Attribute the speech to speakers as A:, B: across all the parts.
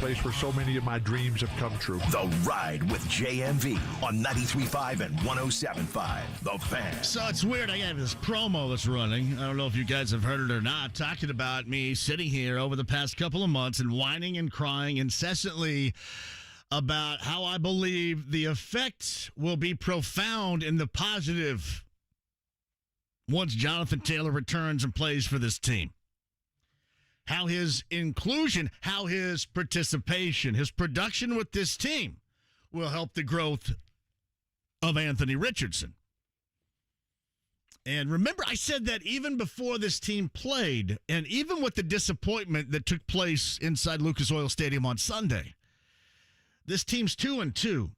A: place where so many of my dreams have come true.
B: The Ride with JMV on 93.5 and 107.5. The Fan.
C: So it's weird. I have this promo that's running. I don't know if you guys have heard it or not, talking about me sitting here over the past couple of months and whining and crying incessantly about how I believe the effect will be profound in the positive once Jonathan Taylor returns and plays for this team. How his inclusion, how his participation, his production with this team will help the growth of Anthony Richardson. And remember, I said that even before this team played, and even with the disappointment that took place inside Lucas Oil Stadium on Sunday, this team's 2-2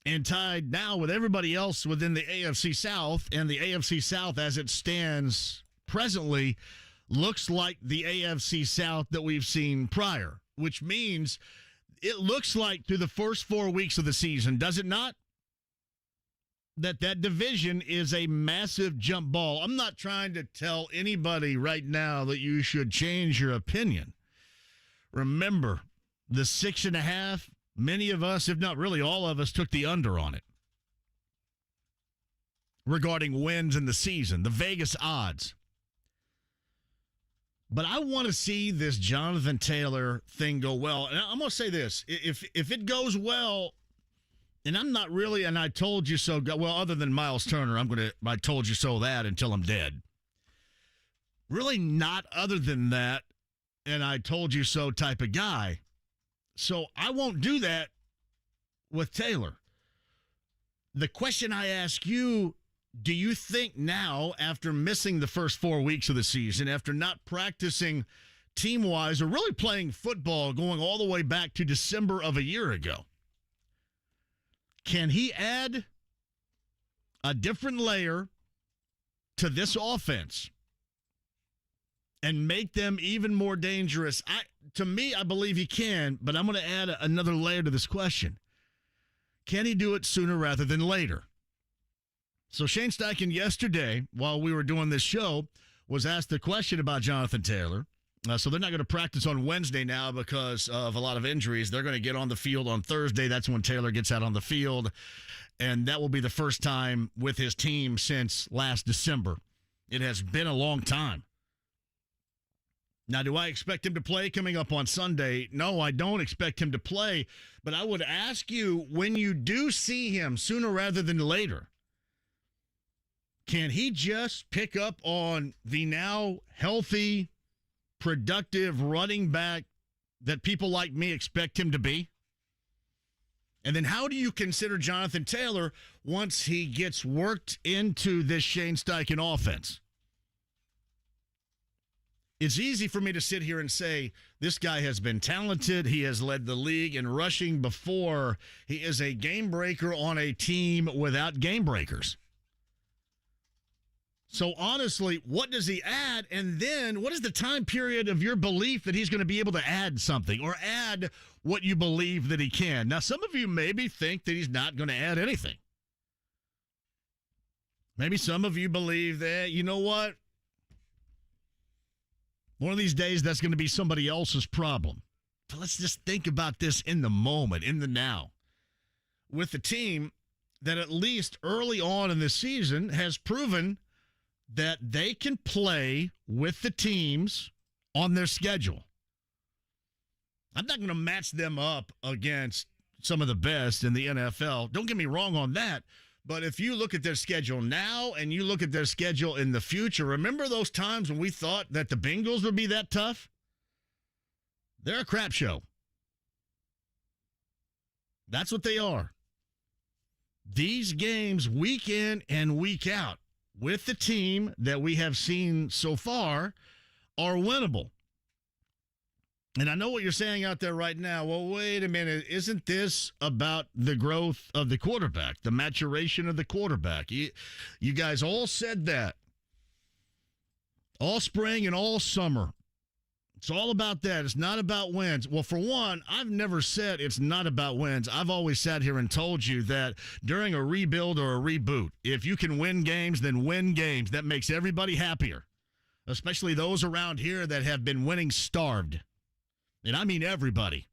C: and tied now with everybody else within the AFC South, and the AFC South as it stands presently looks like the AFC South that we've seen prior, which means it looks like through the first 4 weeks of the season, does it not? That division is a massive jump ball. I'm not trying to tell anybody right now that you should change your opinion. Remember, the 6.5, many of us, if not really all of us, took the under on it regarding wins in the season, the Vegas odds. But I want to see this Jonathan Taylor thing go well. And I'm going to say this. If it goes well, and I'm not really, and I told you so, well, other than Miles Turner, I told you so that until I'm dead. Really not other than that, and I told you so type of guy. So I won't do that with Taylor. The question I ask you, do you think now, after missing the first 4 weeks of the season, after not practicing team-wise or really playing football going all the way back to December of a year ago, can he add a different layer to this offense and make them even more dangerous? To me, I believe he can, but I'm going to add another layer to this question. Can he do it sooner rather than later? So Shane Steichen yesterday, while we were doing this show, was asked the question about Jonathan Taylor. So they're not going to practice on Wednesday now because of a lot of injuries. They're going to get on the field on Thursday. That's when Taylor gets out on the field. And that will be the first time with his team since last December. It has been a long time. Now, do I expect him to play coming up on Sunday? No, I don't expect him to play. But I would ask you, when you do see him sooner rather than later, can he just pick up on the now healthy, productive running back that people like me expect him to be? And then how do you consider Jonathan Taylor once he gets worked into this Shane Steichen offense? It's easy for me to sit here and say, this guy has been talented. He has led the league in rushing before. He is a game breaker on a team without game breakers. So honestly, what does he add? And then what is the time period of your belief that he's going to be able to add something or add what you believe that he can? Now, some of you maybe think that he's not going to add anything. Maybe some of you believe that, you know what? One of these days, that's going to be somebody else's problem. But let's just think about this in the moment, in the now. With the team that at least early on in the season has proven that they can play with the teams on their schedule. I'm not going to match them up against some of the best in the NFL. Don't get me wrong on that. But if you look at their schedule now and you look at their schedule in the future, remember those times when we thought that the Bengals would be that tough? They're a crap show. That's what they are. These games, week in and week out, with the team that we have seen so far, are winnable. And I know what you're saying out there right now. Well, wait a minute. Isn't this about the growth of the quarterback, the maturation of the quarterback? You guys all said that all spring and all summer. It's all about that. It's not about wins. Well, for one, I've never said it's not about wins. I've always sat here and told you that during a rebuild or a reboot, if you can win games, then win games. That makes everybody happier, especially those around here that have been winning starved. And I mean everybody.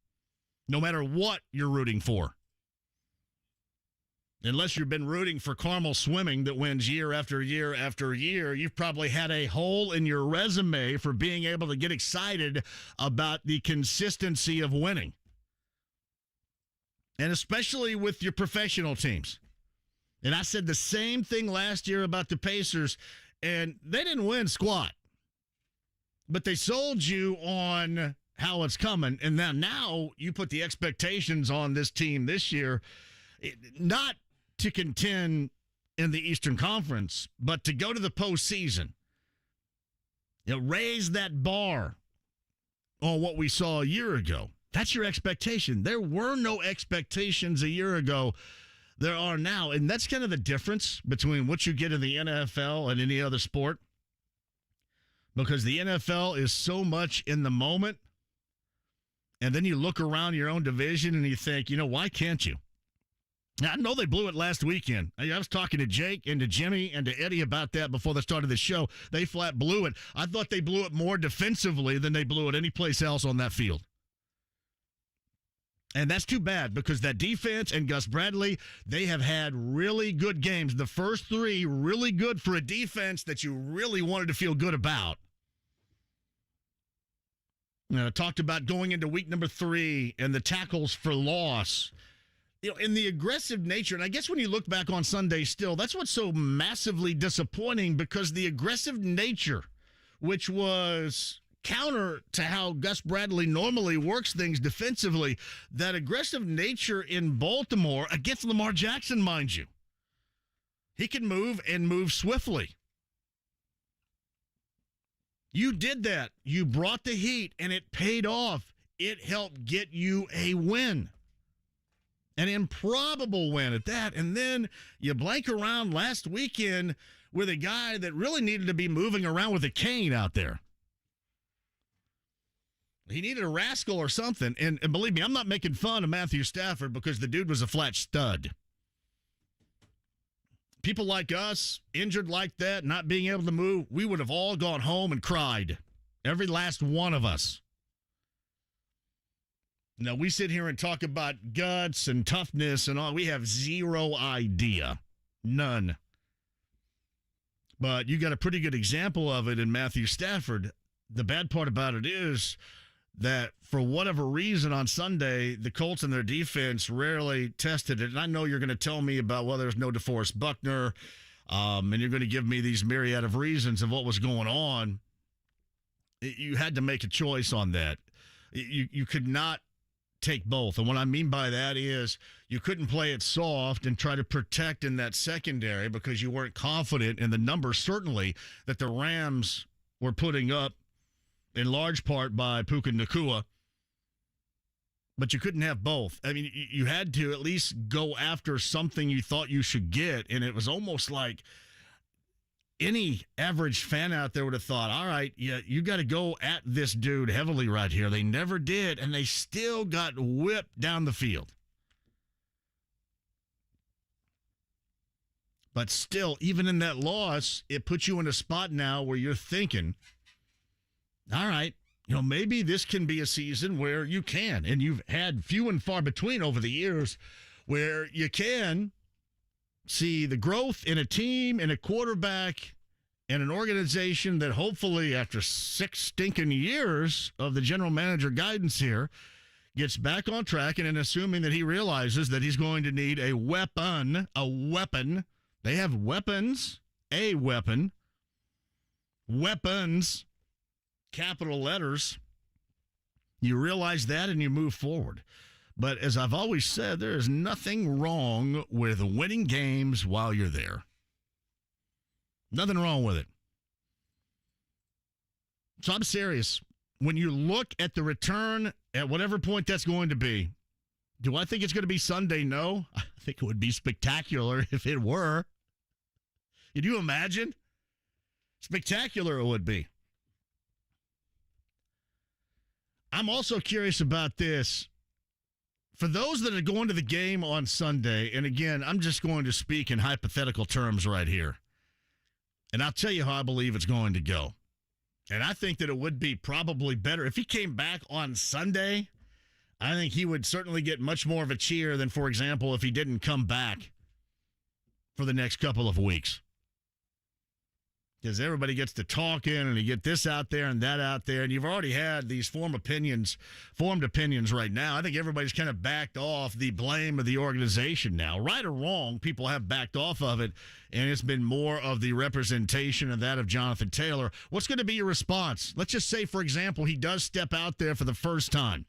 C: no matter what you're rooting for. Unless you've been rooting for Carmel Swimming that wins year after year after year, you've probably had a hole in your resume for being able to get excited about the consistency of winning. And especially with your professional teams. And I said the same thing last year about the Pacers, and they didn't win squat. But they sold you on how it's coming, and now you put the expectations on this team this year, not to contend in the Eastern Conference, but to go to the postseason. Raise that bar on what we saw a year ago. That's your expectation. There were no expectations a year ago. There are now, and that's kind of the difference between what you get in the NFL and any other sport, because the NFL is so much in the moment, and then you look around your own division and you think, why can't you? Now, I know they blew it last weekend. I was talking to Jake and to Jimmy and to Eddie about that before the start of the show. They flat blew it. I thought they blew it more defensively than they blew it any place else on that field. And that's too bad, because that defense and Gus Bradley, they have had really good games. The first three, really good for a defense that you really wanted to feel good about. I talked about going into week number 3 and the tackles for loss. In the aggressive nature, and I guess when you look back on Sunday still, that's what's so massively disappointing, because the aggressive nature, which was counter to how Gus Bradley normally works things defensively, that aggressive nature in Baltimore against Lamar Jackson, mind you. He can move and move swiftly. You did that. You brought the heat, and it paid off. It helped get you a win. An improbable win at that. And then you blank around last weekend with a guy that really needed to be moving around with a cane out there. He needed a rascal or something. And believe me, I'm not making fun of Matthew Stafford, because the dude was a flat stud. People like us, injured like that, not being able to move, we would have all gone home and cried. Every last one of us. Now, we sit here and talk about guts and toughness and all. We have zero idea. None. But you got a pretty good example of it in Matthew Stafford. The bad part about it is that for whatever reason on Sunday, the Colts and their defense rarely tested it. And I know you're going to tell me about, well, there's no DeForest Buckner, and you're going to give me these myriad of reasons of what was going on. You had to make a choice on that. You could not take both. And what I mean by that is you couldn't play it soft and try to protect in that secondary, because you weren't confident in the numbers, certainly, that the Rams were putting up, in large part by Puka Nacua. But you couldn't have both. I mean, you had to at least go after something you thought you should get, and it was almost like any average fan out there would have thought, all right, yeah, you got to go at this dude heavily right here. They never did, and they still got whipped down the field. But still, even in that loss, it puts you in a spot now where you're thinking, all right, maybe this can be a season where you can, and you've had few and far between over the years where you can see the growth in a team and a quarterback and an organization that hopefully after 6 stinking years of the general manager guidance here gets back on track, and in assuming that he realizes that he's going to need a weapon. They have weapons, a weapon, weapons, capital letters. You realize that and you move forward. But as I've always said, there is nothing wrong with winning games while you're there. Nothing wrong with it. So I'm serious. When you look at the return at whatever point that's going to be, do I think it's going to be Sunday? No. I think it would be spectacular if it were. Could you imagine? Spectacular it would be. I'm also curious about this. For those that are going to the game on Sunday, and again, I'm just going to speak in hypothetical terms right here, and I'll tell you how I believe it's going to go. And I think that it would be probably better if he came back on Sunday. I think he would certainly get much more of a cheer than, for example, if he didn't come back for the next couple of weeks. Because everybody gets to talking, and you get this out there and that out there, and you've already had these formed opinions right now. I think everybody's kind of backed off the blame of the organization now. Right or wrong, people have backed off of it, and it's been more of the representation of that of Jonathan Taylor. What's going to be your response? Let's just say, for example, he does step out there for the first time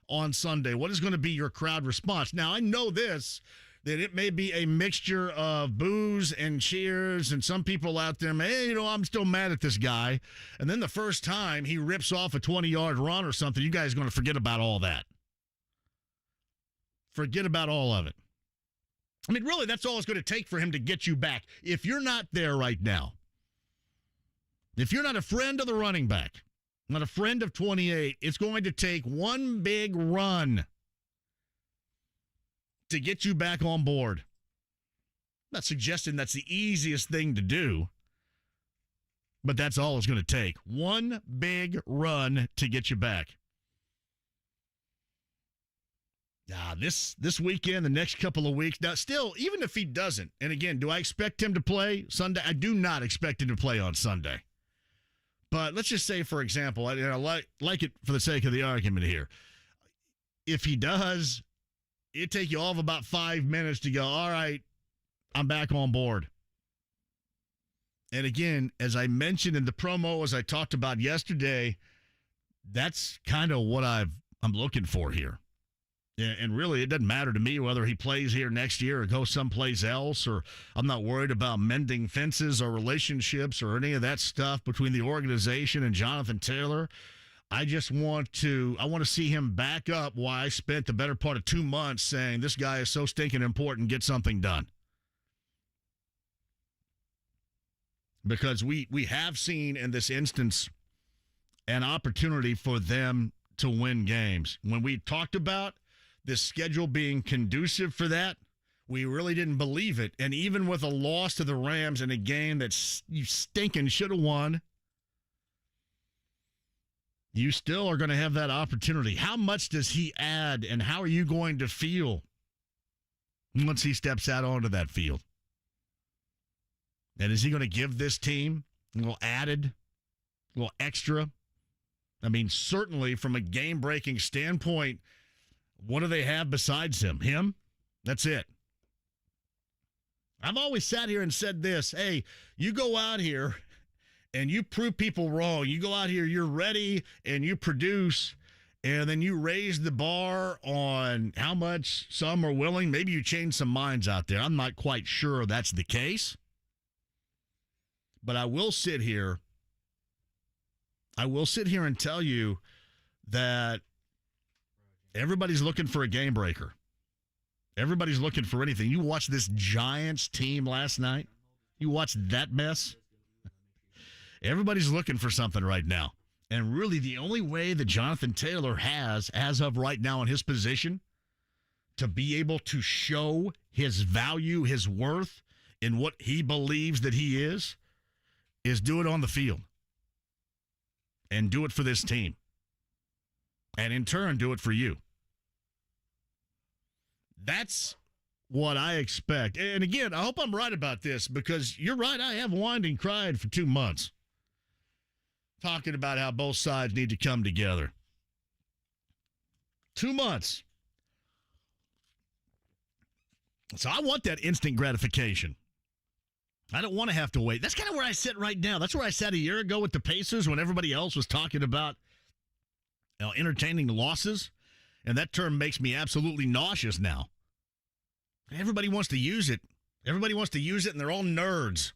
C: on Sunday. What is going to be your crowd response? Now, I know this, that it may be a mixture of boos and cheers, and some people out there may, I'm still mad at this guy. And then the first time he rips off a 20-yard run or something, you guys are going to forget about all that. Forget about all of it. I mean, really, that's all it's going to take for him to get you back. If you're not there right now, if you're not a friend of the running back, not a friend of 28, it's going to take one big run to get you back on board. I'm not suggesting that's the easiest thing to do, but that's all it's going to take. One big run to get you back. This weekend, the next couple of weeks. Now, still, even if he doesn't, and again, do I expect him to play Sunday? I do not expect him to play on Sunday. But let's just say, for example, I like it for the sake of the argument here. If he does, it'd take you all of about 5 minutes to go, all right, I'm back on board. And again, as I mentioned in the promo, as I talked about yesterday, that's kind of what I'm looking for here. And really, it doesn't matter to me whether he plays here next year or goes someplace else, or I'm not worried about mending fences or relationships or any of that stuff between the organization and Jonathan Taylor. I just want to see him back up why I spent the better part of 2 months saying this guy is so stinking important, get something done. Because we have seen in this instance an opportunity for them to win games. When we talked about this schedule being conducive for that, we really didn't believe it. And even with a loss to the Rams in a game that you stinking should have won, you still are going to have that opportunity. How much does he add, and how are you going to feel once he steps out onto that field? And is he going to give this team a little added, a little extra? I mean, certainly from a game-breaking standpoint, what do they have besides him? Him? That's it. I've always sat here and said this, hey, you go out here and you prove people wrong. You go out here, you're ready, and you produce, and then you raise the bar on how much some are willing. Maybe you change some minds out there. I'm not quite sure that's the case. But I will sit here and tell you that everybody's looking for a game breaker. Everybody's looking for anything. You watched this Giants team last night? You watched that mess? Everybody's looking for something right now. And really the only way that Jonathan Taylor has, as of right now in his position, to be able to show his value, his worth, in what he believes that he is do it on the field. And do it for this team. And in turn, do it for you. That's what I expect. And again, I hope I'm right about this, because you're right, I have whined and cried for 2 months talking about how both sides need to come together. 2 months. So I want that instant gratification. I don't want to have to wait. That's kind of where I sit right now. That's where I sat a year ago with the Pacers when everybody else was talking about entertaining losses. And that term makes me absolutely nauseous now. Everybody wants to use it. Everybody wants to use it, and they're all nerds.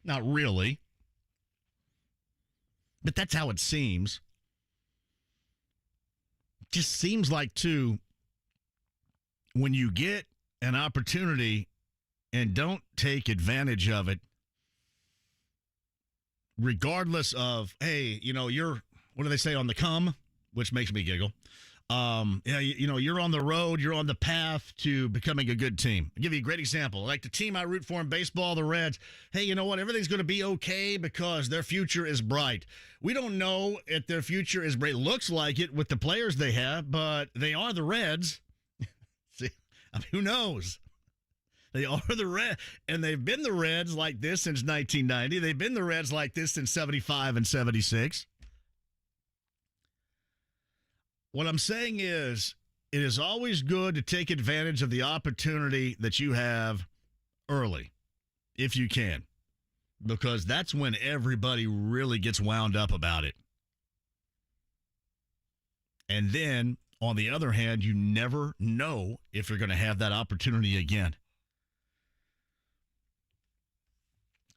C: Not really. But that's how it seems. It just seems like, too, when you get an opportunity and don't take advantage of it, regardless of, hey, you're, what do they say, on the come, which makes me giggle. You're on the road, you're on the path to becoming a good team. I'll give you a great example. Like the team I root for in baseball, the Reds. Hey, you know what? Everything's going to be okay because their future is bright. We don't know if their future is bright. Looks like it with the players they have, but they are the Reds. See, who knows? They are the Reds, and they've been the Reds like this since 1990. They've been the Reds like this since 75 and 76. What I'm saying is, it is always good to take advantage of the opportunity that you have early, if you can, because that's when everybody really gets wound up about it. And then, on the other hand, you never know if you're going to have that opportunity again.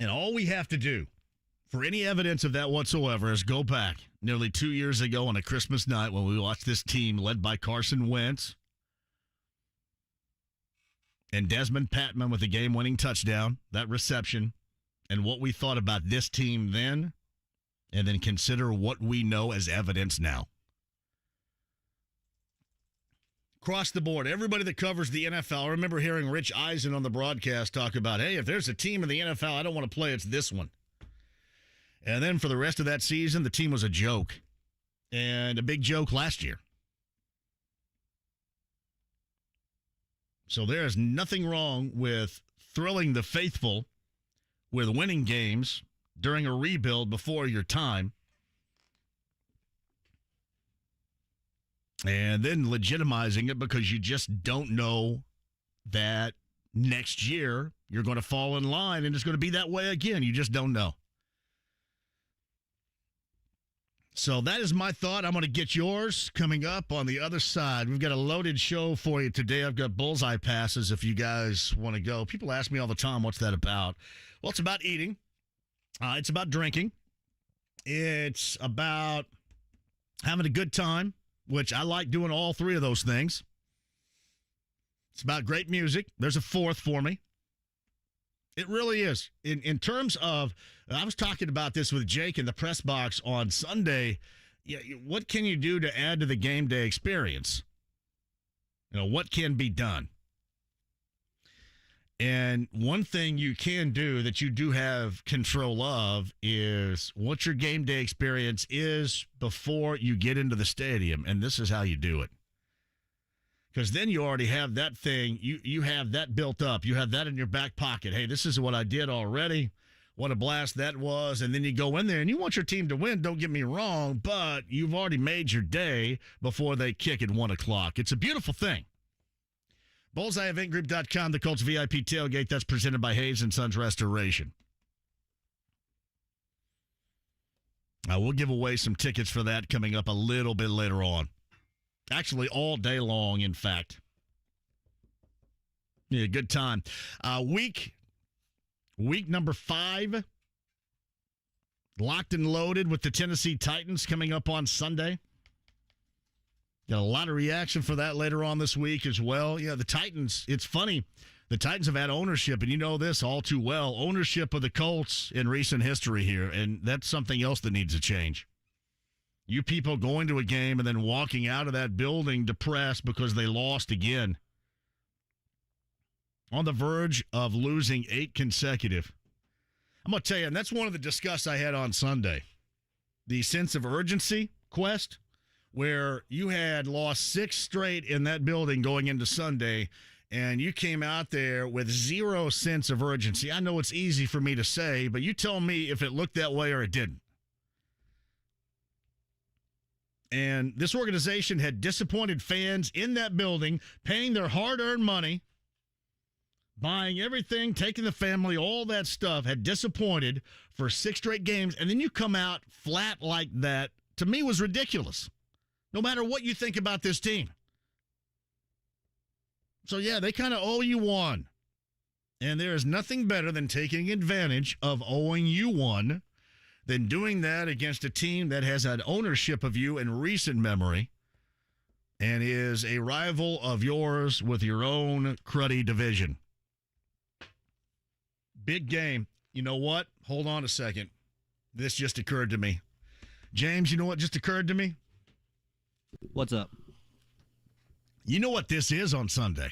C: And all we have to do for any evidence of that whatsoever is go back nearly 2 years ago on a Christmas night when we watched this team led by Carson Wentz and Desmond Patman with a game-winning touchdown, that reception, and what we thought about this team then, and then consider what we know as evidence now. Across the board, everybody that covers the NFL, I remember hearing Rich Eisen on the broadcast talk about, hey, if there's a team in the NFL I don't want to play, it's this one. And then for the rest of that season, the team was a joke. And a big joke last year. So there is nothing wrong with thrilling the faithful with winning games during a rebuild before your time. And then legitimizing it because you just don't know that next year you're going to fall in line and it's going to be that way again. You just don't know. So that is my thought. I'm going to get yours coming up on the other side. We've got a loaded show for you today. I've got bullseye passes if you guys want to go. People ask me all the time, what's that about? Well, it's about eating. It's about drinking. It's about having a good time, which I like doing all three of those things. It's about great music. There's a fourth for me. It really is. In terms of, I was talking about this with Jake in the press box on Sunday. Yeah, what can you do to add to the game day experience? What can be done? And one thing you can do that you do have control of is what your game day experience is before you get into the stadium. And this is how you do it. Because then you already have that thing. You have that built up. You have that in your back pocket. Hey, this is what I did already. What a blast that was. And then you go in there and you want your team to win. Don't get me wrong. But you've already made your day before they kick at 1 o'clock. It's a beautiful thing. BullseyeEventGroup.com, the Colts VIP tailgate. That's presented by Hayes and Sons Restoration. We'll give away some tickets for that coming up a little bit later on. Actually, all day long, in fact. Yeah, good time. Week number 5, locked and loaded with the Tennessee Titans coming up on Sunday. Got a lot of reaction for that later on this week as well. Yeah, the Titans, it's funny. The Titans have had ownership, and you know this all too well, ownership of the Colts in recent history here, and that's something else that needs to change. You people going to a game and then walking out of that building depressed because they lost again. On the verge of losing 8 consecutive. I'm going to tell you, and that's one of the discussions I had on Sunday. The sense of urgency quest, where you had lost 6 straight in that building going into Sunday, and you came out there with 0 sense of urgency. I know it's easy for me to say, but you tell me if it looked that way or it didn't. And this organization had disappointed fans in that building, paying their hard-earned money, buying everything, taking the family, all that stuff, had disappointed for 6 straight games, and then you come out flat like that, to me was ridiculous, no matter what you think about this team. So, yeah, they kind of owe you one. And there is nothing better than taking advantage of owing you one than doing that against a team that has had ownership of you in recent memory and is a rival of yours with your own cruddy division. Big game. You know what? Hold on a second. This just occurred to me. James, you know what just occurred to me?
D: What's up?
C: You know what this is on Sunday?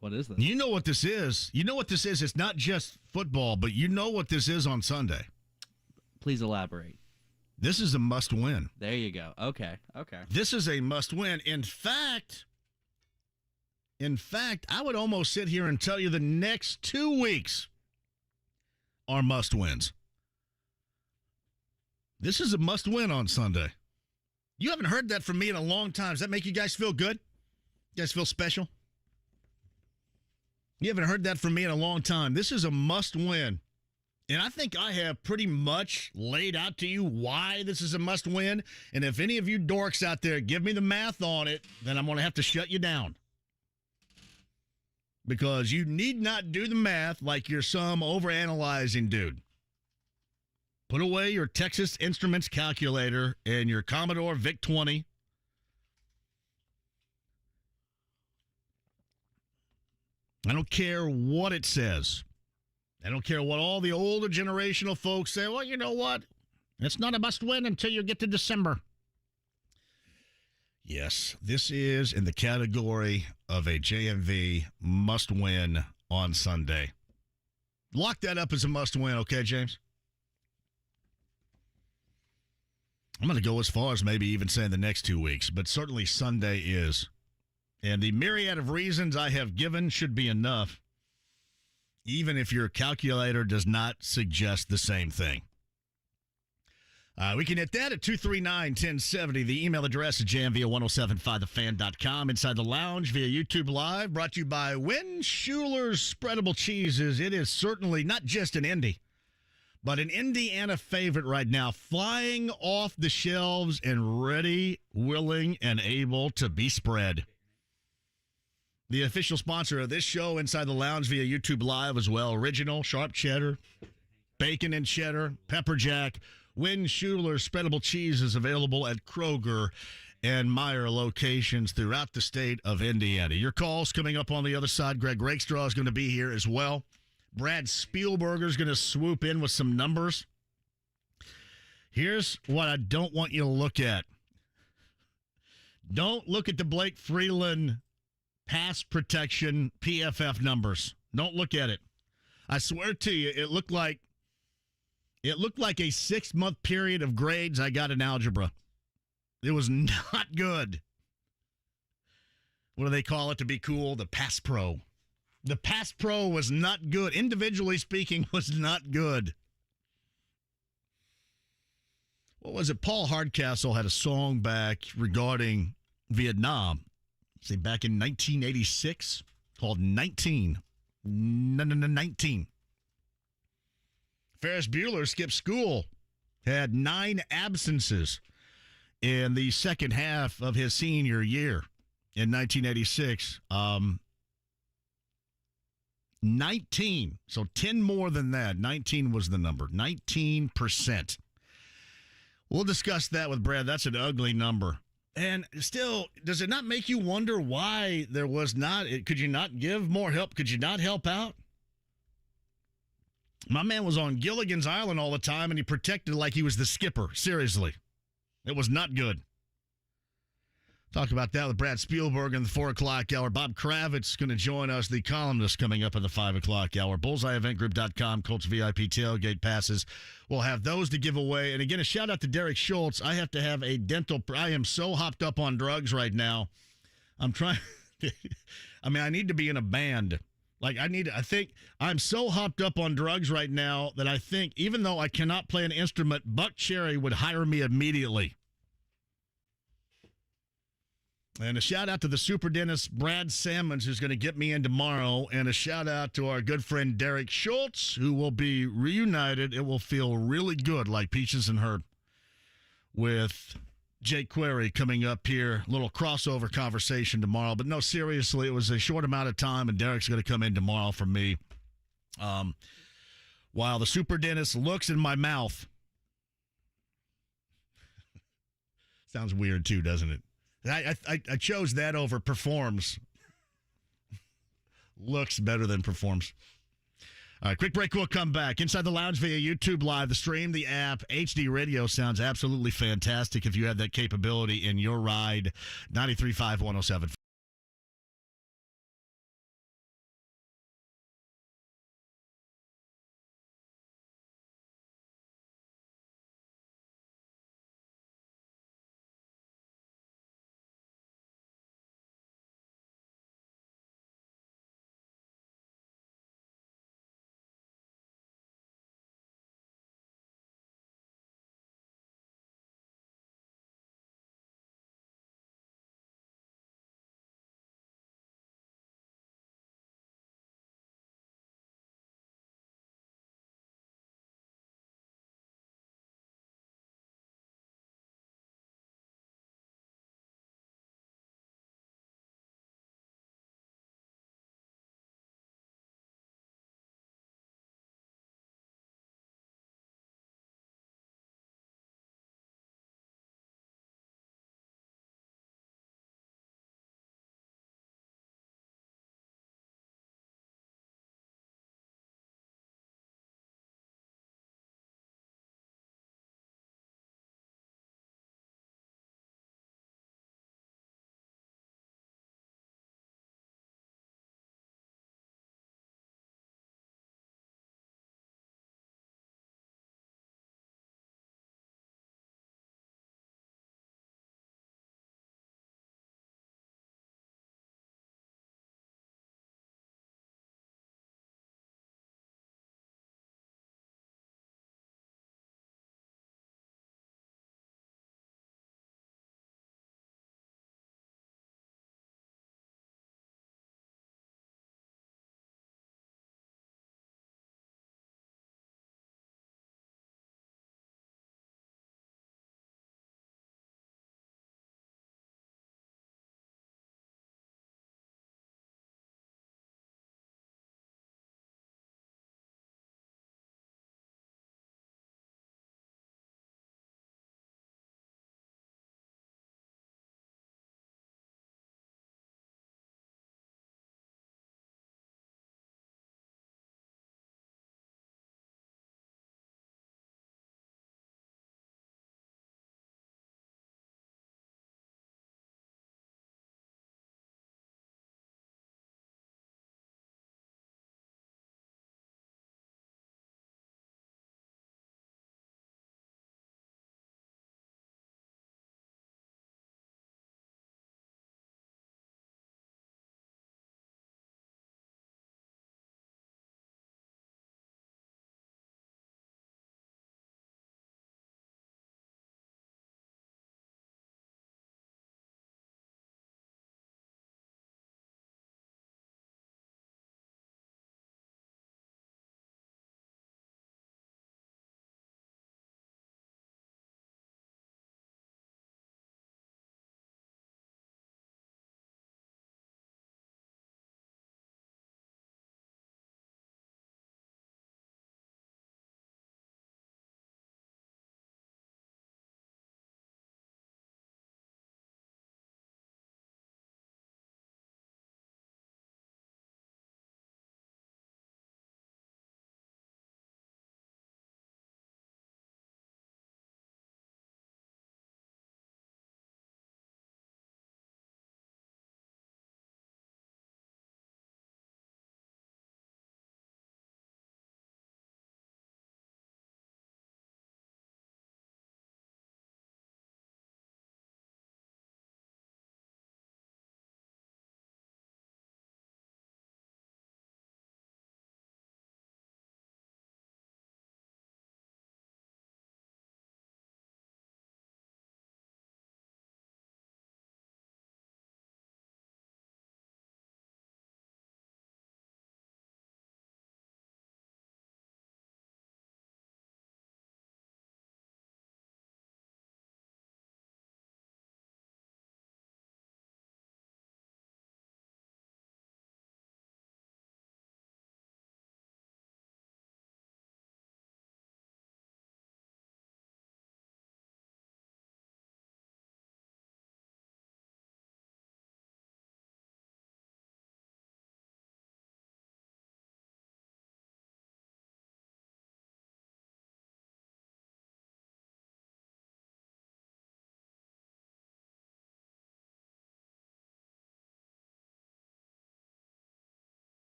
D: What is this?
C: You know what this is. You know what this is. It's not just football, but you know what this is on Sunday.
D: Please elaborate.
C: This is a must-win.
D: There you go. Okay.
C: This is a must-win. In fact, I would almost sit here and tell you the next 2 weeks are must-wins. This is a must-win on Sunday. You haven't heard that from me in a long time. Does that make you guys feel good? You guys feel special? You haven't heard that from me in a long time. This is a must-win. And I think I have pretty much laid out to you why this is a must-win. And if any of you dorks out there give me the math on it, then I'm going to have to shut you down. Because you need not do the math like you're some overanalyzing dude. Put away your Texas Instruments calculator and your Commodore VIC-20. I don't care what it says. I don't care what all the older generational folks say. Well, you know what? It's not a must-win until you get to December. Yes, this is in the category of a JMV must-win on Sunday. Lock that up as a must-win, okay, James? I'm going to go as far as maybe even saying the next 2 weeks, but certainly Sunday is. And the myriad of reasons I have given should be enough, even if your calculator does not suggest the same thing. We can hit that at 239-1070. The email address is jmv1075thefan.com. Inside the lounge via YouTube Live, brought to you by Win Schuler's Spreadable Cheeses. It is certainly not just an Indy, but an Indiana favorite right now, flying off the shelves and ready, willing, and able to be spread. The official sponsor of this show, Inside the Lounge via YouTube Live as well. Original, sharp cheddar, bacon and cheddar, pepper jack. Win Schuler's Spreadable Cheese is available at Kroger and Meijer locations throughout the state of Indiana. Your calls coming up on the other side. Greg Rakestraw is going to be here as well. Brad Spielberger is going to swoop in with some numbers. Here's what I don't want you to look at. Don't look at the Blake Freeland pass protection PFF numbers. Don't look at it. I swear to you, it looked like a 6-month period of grades I got in algebra. It was not good. What do they call it to be cool? The Pass Pro. The Pass Pro was not good. Individually speaking, was not good. What was it? Paul Hardcastle had a song back regarding Vietnam. Say back in 1986 called 19. 19. Ferris Bueller skipped school. Had 9 absences in the second half of his senior year in 1986. 19. So 10 more than that. 19 was the number. 19%. We'll discuss that with Brad. That's an ugly number. And still, does it not make you wonder why there was not? Could you not give more help? Could you not help out? My man was on Gilligan's Island all the time, and he protected like he was the skipper. Seriously. It was not good. Talk about that with Brad Spielberger in the 4 o'clock hour. Bob Kravitz is going to join us, the columnist, coming up at the 5 o'clock hour. BullseyeEventGroup.com, Colts VIP tailgate passes. We'll have those to give away. And again, a shout out to Derek Schultz. I have to have a dental. I am so hopped up on drugs right now. I'm trying. I need to be in a band. I think I'm so hopped up on drugs right now that I think even though I cannot play an instrument, Buck Cherry would hire me immediately. And a shout out to the super dentist, Brad Sammons, who's going to get me in tomorrow. And a shout out to our good friend, Derek Schultz, who will be reunited. It will feel really good, like Peaches and Herb, with Jake Query coming up here. A little crossover conversation tomorrow. But no, seriously, it was a short amount of time, and Derek's going to come in tomorrow for me. While the super dentist looks in my mouth. Sounds weird, too, doesn't it? I chose that over performs. Looks better than performs. All right, quick break. We'll come back. Inside the Lounge via YouTube Live, the stream, the app. HD radio sounds absolutely fantastic if you have that capability in your ride. 93.5, 107.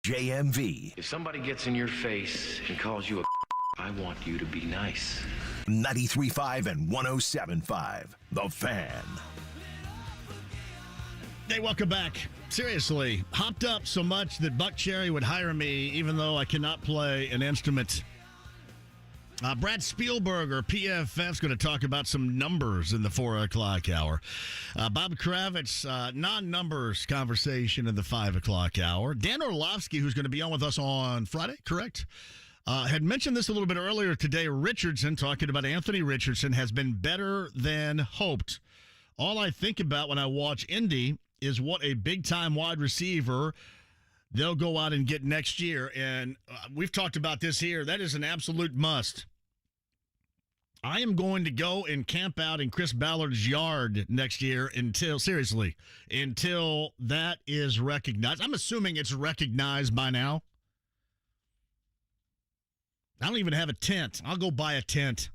B: JMV.
E: If somebody gets in your face and calls you a I want you to be nice.
B: 93.5 and 107.5. The Fan.
C: Hey, welcome back. Seriously, hopped up so much that Buck Cherry would hire me even though I cannot play an instrument. Brad Spielberger of PFF is going to talk about some numbers in the 4 o'clock hour. Bob Kravitz, non-numbers conversation in the 5 o'clock hour. Dan Orlovsky, who's going to be on with us on Friday, correct? Had mentioned this a little bit earlier today. Richardson, talking about Anthony Richardson, has been better than hoped. All I think about when I watch Indy is what a big-time wide receiver they'll go out and get next year. And we've talked about this here. That is an absolute must. I am going to go and camp out in Chris Ballard's yard next year until that is recognized. I'm assuming it's recognized by now. I don't even have a tent. I'll go buy a tent.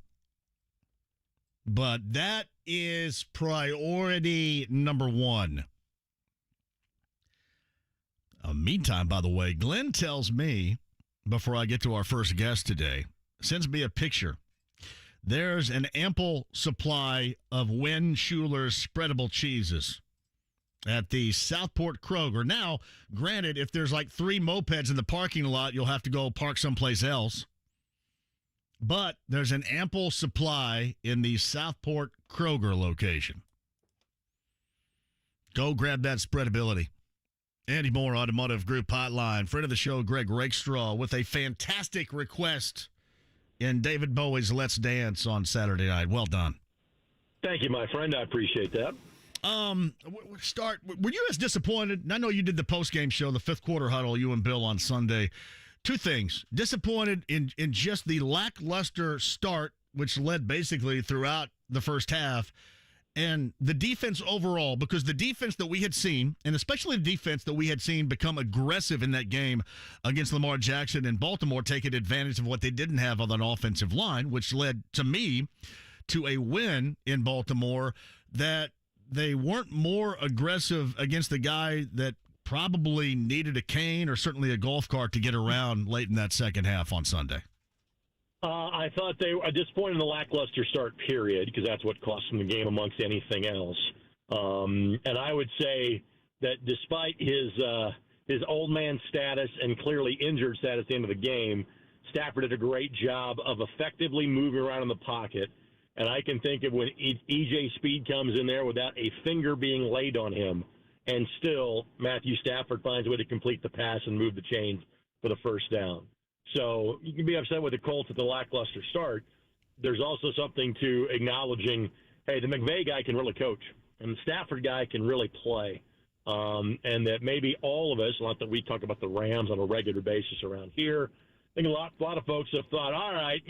C: But that is priority number one. Meantime, by the way, Glenn tells me, before I get to our first guest today, sends me a picture. There's an ample supply of Win Schuler's spreadable cheeses at the Southport Kroger. Now, granted, if there's like 3 mopeds in the parking lot, you'll have to go park someplace else. But there's an ample supply in the Southport Kroger location. Go grab that spreadability. Andy Moore, Automotive Group Hotline. Friend of the show, Greg Rakestraw, with a fantastic request in David Bowie's Let's Dance on Saturday night. Well done.
F: Thank you, my friend. I appreciate that.
C: Were you as disappointed? And I know you did the postgame show, the 5th quarter huddle, you and Bill on Sunday. 2 things. Disappointed in just the lackluster start, which led basically throughout the first half, and the defense overall, because the defense that we had seen, and especially the defense that we had seen become aggressive in that game against Lamar Jackson and Baltimore, taking advantage of what they didn't have on an offensive line, which led to me to a win in Baltimore, that they weren't more aggressive against the guy that probably needed a cane or certainly a golf cart to get around late in that second half on Sunday.
F: I thought they were disappointed in the lackluster start, period, because that's what cost them the game amongst anything else. And I would say that despite his old man status and clearly injured status at the end of the game, Stafford did a great job of effectively moving around in the pocket. And I can think of when E.J. Speed comes in there without a finger being laid on him, and still Matthew Stafford finds a way to complete the pass and move the chains for the first down. So you can be upset with the Colts at the lackluster start. There's also something to acknowledging, hey, the McVay guy can really coach, and the Stafford guy can really play. And that maybe all of us, not that we talk about the Rams on a regular basis around here, I think a lot of folks have thought, all right,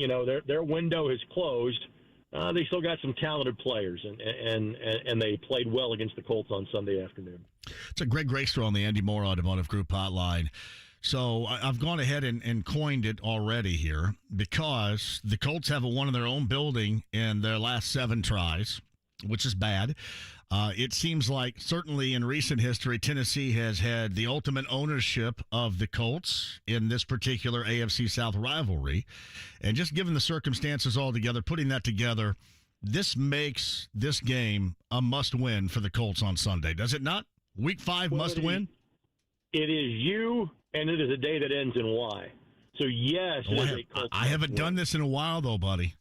F: their window is closed. They still got some talented players, and they played well against the Colts on Sunday afternoon.
C: It's a Greg Rakestraw on the Andy Moore Automotive Group Hotline. So I've gone ahead and coined it already here because the Colts have won in their own building in their last 7 tries, which is bad. It seems like certainly in recent history, Tennessee has had the ultimate ownership of the Colts in this particular AFC South rivalry. And just given the circumstances altogether, putting that together, this makes this game a must-win for the Colts on Sunday, does it not? Week 5 must-win?
F: It is you, and it is a day that ends in Y. So, yes,
C: I haven't done this in a while, though, buddy.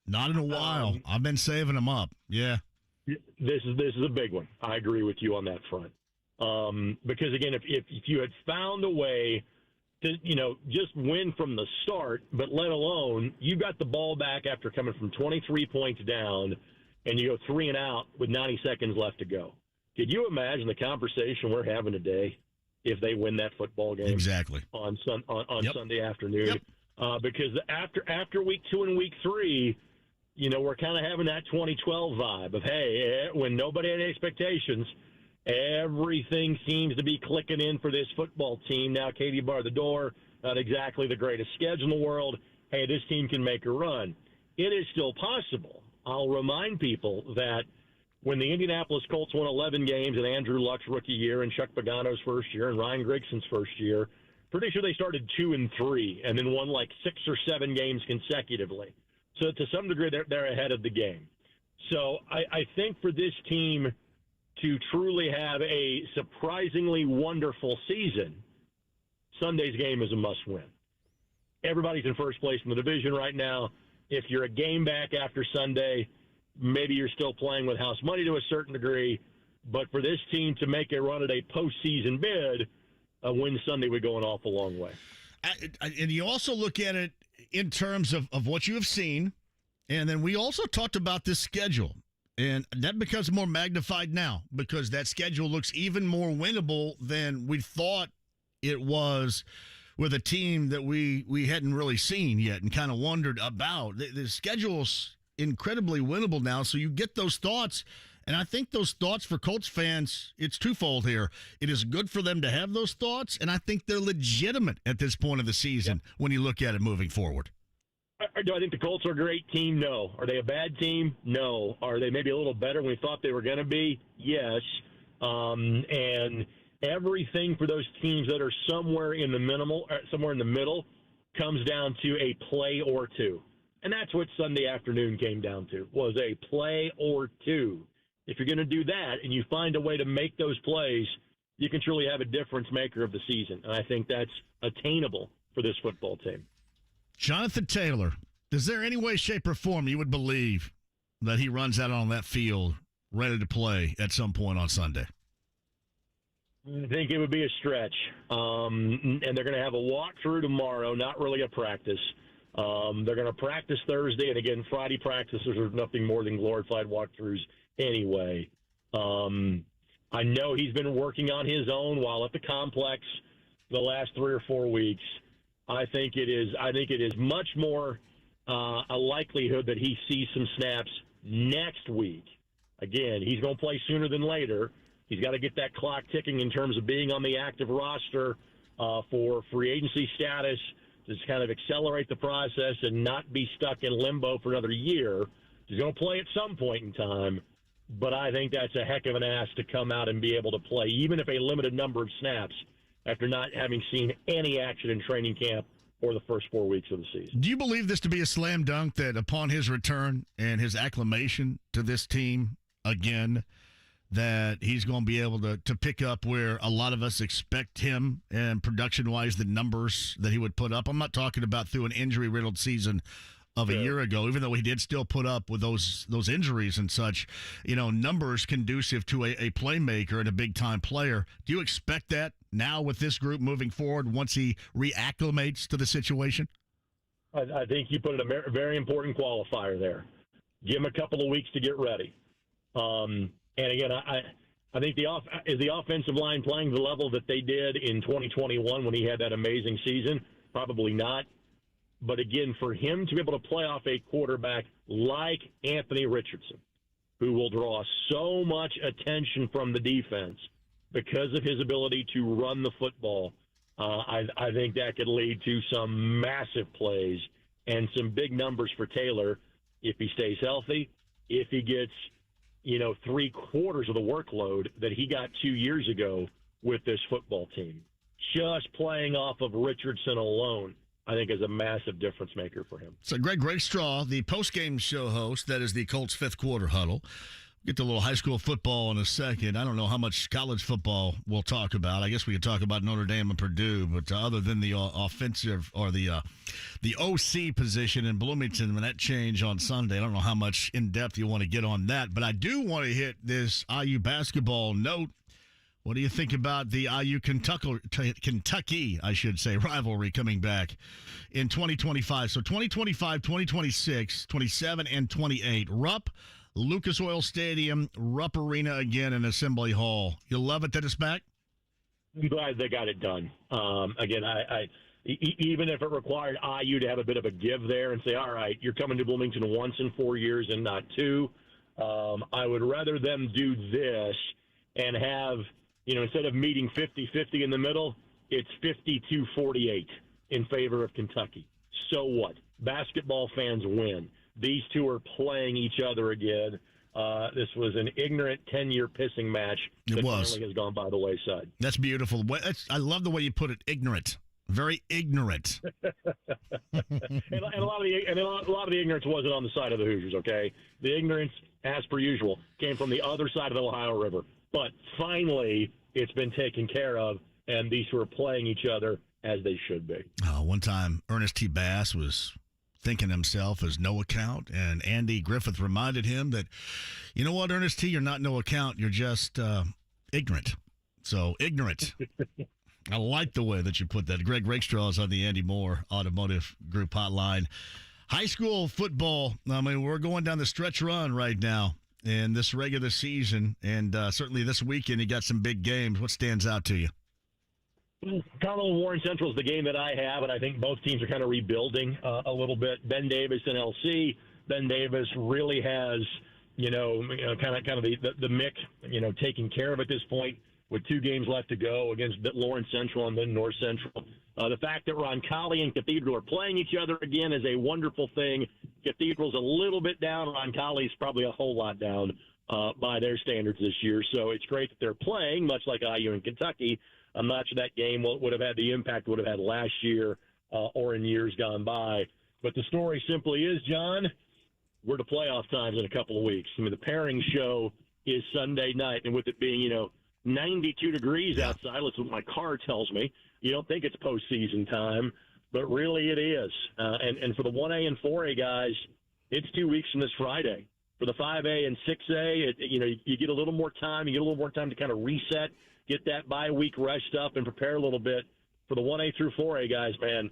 C: Not in a while. I've been saving them up. Yeah.
F: This is a big one. I agree with you on that front. Because, again, if you had found a way to, just win from the start, but let alone you got the ball back after coming from 23 points down, and you go 3 and out with 90 seconds left to go. Could you imagine the conversation we're having today if they win that football game
C: exactly
F: on
C: Yep.
F: Sunday afternoon?
C: Yep.
F: Because after week 2 and week 3, we're kind of having that 2012 vibe of, hey, when nobody had expectations, everything seems to be clicking in for this football team. Now, Katie barred the door, not exactly the greatest schedule in the world. Hey, this team can make a run. It is still possible. I'll remind people that when the Indianapolis Colts won 11 games in Andrew Luck's rookie year and Chuck Pagano's first year and Ryan Grigson's first year, pretty sure they started 2-3 and then won like 6 or 7 games consecutively. So to some degree, they're ahead of the game. So I think for this team to truly have a surprisingly wonderful season, Sunday's game is a must-win. Everybody's in first place in the division right now. If you're a game back after Sunday, maybe you're still playing with house money to a certain degree. But for this team to make a run at a postseason bid, a win Sunday would go an awful long way.
C: And you also look at it in terms of what you have seen, and then we also talked about this schedule. And that becomes more magnified now because that schedule looks even more winnable than we thought it was with a team that we hadn't really seen yet and kind of wondered about. The schedule's incredibly winnable now, so you get those thoughts. And I think those thoughts for Colts fans, it's twofold here. It is good for them to have those thoughts, and I think they're legitimate at this point of the season when you look at it moving forward.
F: Do I think the Colts are a great team? No. Are they a bad team? No. Are they maybe a little better than we thought they were going to be? Yes. And everything for those teams that are somewhere in the middle comes down to a play or two. And that's what Sunday afternoon came down to, was a play or two. If you're going to do that and you find a way to make those plays, you can truly have a difference maker of the season. And I think that's attainable for this football team.
C: Jonathan Taylor, is there any way, shape, or form you would believe that he runs out on that field ready to play at some point on Sunday?
F: I think it would be a stretch. And they're going to have a walkthrough tomorrow, not really a practice. They're going to practice Thursday, and again, Friday practices are nothing more than glorified walkthroughs anyway. I know he's been working on his own while at the complex the last 3 or 4 weeks. I think it is much more a likelihood that he sees some snaps next week. Again, he's going to play sooner than later. He's got to get that clock ticking in terms of being on the active roster for free agency status, to just kind of accelerate the process and not be stuck in limbo for another year. He's going to play at some point in time, but I think that's a heck of an ask to come out and be able to play, even if a limited number of snaps, after not having seen any action in training camp or the first 4 weeks of the season.
C: Do you believe this to be a slam dunk that upon his return and his acclimation to this team again, that he's going to be able to pick up where a lot of us expect him and production-wise the numbers that he would put up? I'm not talking about through an injury-riddled season of a year ago, even though he did still put up with those injuries and such, numbers conducive to a playmaker and a big-time player. Do you expect that now with this group moving forward once he reacclimates to the situation?
F: I think you put a very important qualifier there. Give him a couple of weeks to get ready. And again, I think is the offensive line playing the level that they did in 2021 when he had that amazing season? Probably not. But again, for him to be able to play off a quarterback like Anthony Richardson, who will draw so much attention from the defense because of his ability to run the football, I think that could lead to some massive plays and some big numbers for Taylor if he stays healthy, if he gets, 3/4 of the workload that he got 2 years ago with this football team. Just playing off of Richardson alone, I think, is a massive difference maker for him.
C: So Greg Rakestraw, the postgame show host, that is the Colts fifth quarter huddle. Get to a little high school football in a second. I don't know how much college football we'll talk about. I guess we could talk about Notre Dame and Purdue, but other than the offensive or the OC position in Bloomington, when that changed on Sunday, I don't know how much in depth you want to get on that, but I do want to hit this IU basketball note. What do you think about the Kentucky, I should say, rivalry coming back in 2025? So 2025, 2026, 27, and 28. Rupp, Lucas Oil Stadium, Rupp Arena again in Assembly Hall. You love it that it's back?
F: I'm glad they got it done. Again, even if it required IU to have a bit of a give there and say, all right, you're coming to Bloomington once in 4 years and not two, I would rather them do this and have, instead of meeting 50-50 in the middle, it's 52-48 in favor of Kentucky. So what? Basketball fans win. These two are playing each other again. This was an ignorant 10-year pissing match that finally has gone by the wayside.
C: That's beautiful. I love the way you put it, ignorant. Very ignorant.
F: and a lot of the ignorance wasn't on the side of the Hoosiers. Okay, the ignorance, as per usual, came from the other side of the Ohio River. But finally, it's been taken care of, and these two are playing each other as they should be.
C: One time, Ernest T. Bass was thinking himself as no account, and Andy Griffith reminded him that, you know what, Ernest T., you're not no account, you're just ignorant. So, ignorant. I like the way that you put that. Greg Rakestraw is on the Andy Moore Automotive Group hotline. High school football, I mean, we're going down the stretch run right now in this regular season, and certainly this weekend you got some big games. What stands out to you?
F: Carmel and Warren Central is the game that I have, and I think both teams are kind of rebuilding a little bit. Ben Davis and LC. Ben Davis really has, kind of the Mick, taking care of at this point with 2 games left to go against Lawrence Central and then North Central. The fact that Roncalli and Cathedral are playing each other again is a wonderful thing. Cathedral's a little bit down. Roncalli's probably a whole lot down by their standards this year. So it's great that they're playing, much like IU in Kentucky. I'm not sure that game would have had the impact it would have had last year or in years gone by. But the story simply is, John, we're to playoff times in a couple of weeks. I mean, the pairing show is Sunday night, and with it being, 92 degrees outside, that's what my car tells me. You don't think it's postseason time, but really it is. And for the 1A and 4A guys, it's 2 weeks from this Friday. For the 5A and 6A, you get a little more time. You get a little more time to kind of reset, get that bye week rest up, and prepare a little bit. For the 1A through 4A guys, man,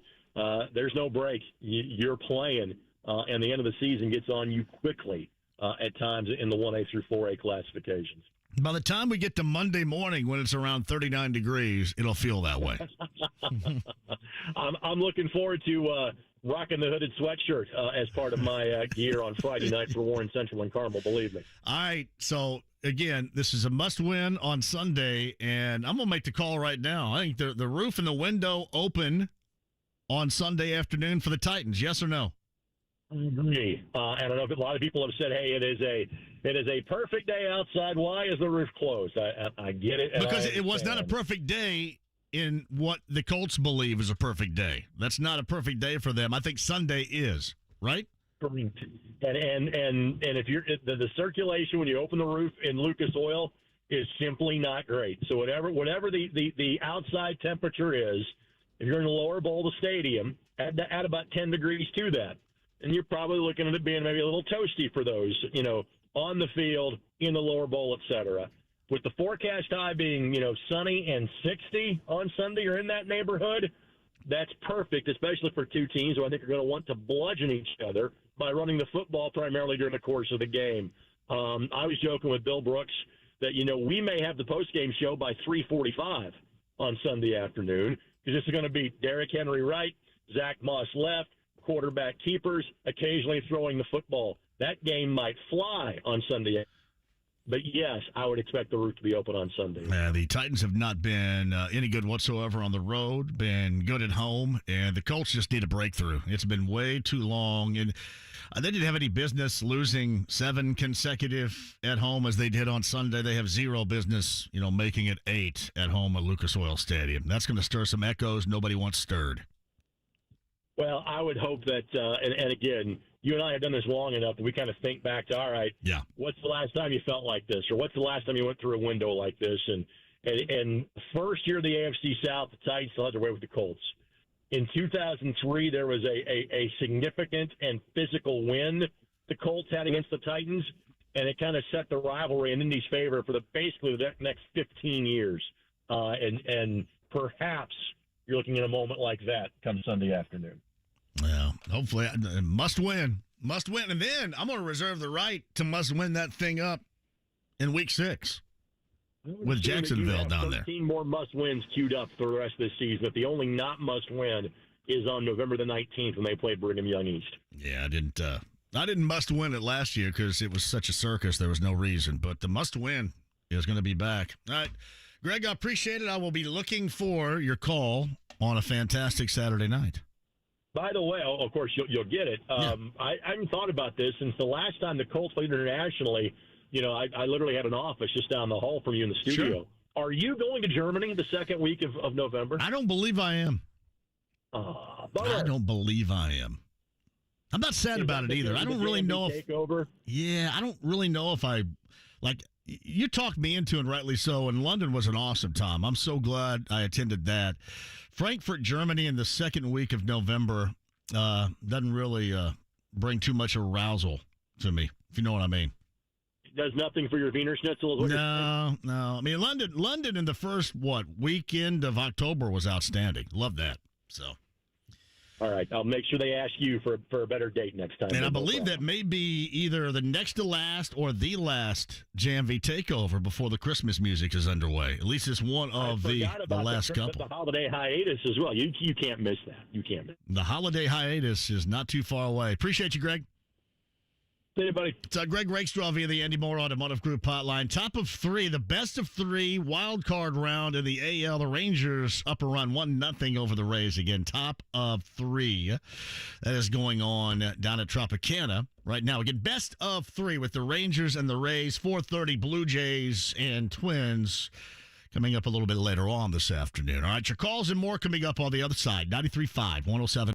F: there's no break. You're playing, and the end of the season gets on you quickly at times in the 1A through 4A classifications.
C: By the time we get to Monday morning when it's around 39 degrees, it'll feel that way.
F: I'm looking forward to rocking the hooded sweatshirt as part of my gear on Friday night for Warren Central and Carmel, believe me.
C: All right, so again, this is a must-win on Sunday, and I'm going to make the call right now. I think the roof and the window open on Sunday afternoon for the Titans, yes or no?
F: I agree. And I know a lot of people have said, hey, it is a perfect day outside. Why is the roof closed? I get it.
C: Because it was not a perfect day in what the Colts believe is a perfect day. That's not a perfect day for them. I think Sunday is, right?
F: Correct. And if you're the circulation when you open the roof in Lucas Oil is simply not great. So whatever the outside temperature is, if you're in the lower bowl of the stadium, add about 10 degrees to that. And you're probably looking at it being maybe a little toasty for those, on the field, in the lower bowl, et cetera. With the forecast high being, sunny and 60 on Sunday or in that neighborhood, that's perfect, especially for two teams who I think are going to want to bludgeon each other by running the football primarily during the course of the game. I was joking with Bill Brooks that, we may have the postgame show by 3:45 on Sunday afternoon because this is going to be Derrick Henry right, Zach Moss left, quarterback keepers, occasionally throwing the football. That game might fly on Sunday. But, yes, I would expect the roof to be open on Sunday.
C: The Titans have not been any good whatsoever on the road, been good at home, and the Colts just need a breakthrough. It's been way too long, and they didn't have any business losing 7 consecutive at home as they did on Sunday. They have zero business, making it 8 at home at Lucas Oil Stadium. That's going to stir some echoes nobody wants stirred.
F: Well, I would hope that, and again, you and I have done this long enough that we kind of think back to, all right, what's the last time you felt like this, or what's the last time you went through a window like this? And first year of the AFC South, the Titans still had their way with the Colts. In 2003, there was a significant and physical win the Colts had against the Titans, and it kind of set the rivalry in Indy's favor for basically the next 15 years. And perhaps you're looking at a moment like that come Sunday afternoon.
C: Well, hopefully, must win. Must win. And then I'm going to reserve the right to must win that thing up in week 6 with Jacksonville down there.
F: 13 more must wins queued up for the rest of the season, but the only not must win is on November the 19th when they play Brigham Young East.
C: Yeah, I didn't must win it last year because it was such a circus. There was no reason. But the must win is going to be back. All right. Greg, I appreciate it. I will be looking for your call on a fantastic Saturday night.
F: By the way, of course, you'll get it. I hadn't thought about this since the last time the Colts played internationally. I literally had an office just down the hall from you in the studio. Sure. Are you going to Germany the second week of November?
C: I don't believe I am.
F: Bummer.
C: I don't believe I am. I'm not sad about it either. I don't really know if
F: takeover.
C: Yeah, I don't really know if I like. You talked me into, and rightly so. And London was an awesome time. I'm so glad I attended that. Frankfurt, Germany, in the second week of November doesn't really bring too much arousal to me, if you know what I mean.
F: Does nothing for your Wiener Schnitzel?
C: No. I mean, London in the first weekend of October was outstanding. Love that. So.
F: All right, I'll make sure they ask you for a better date next time.
C: And I believe that may be either the next to last or the last JMV takeover before the Christmas music is underway. At least it's one of the last couple.
F: The holiday hiatus as well. You can't miss that. You can't miss.
C: The holiday hiatus is not too far away. Appreciate you, Greg.
F: See you, buddy.
C: It's Greg Rakestraw via the Andy Moore Automotive Group hotline. Top of three, the best of three wild card round in the AL. The Rangers up a run 1-0 over the Rays again. Top of three. That is going on down at Tropicana right now. Again, best of three with the Rangers and the Rays. 4:30 Blue Jays and Twins coming up a little bit later on this afternoon. All right, your calls and more coming up on the other side. 93.5, 107.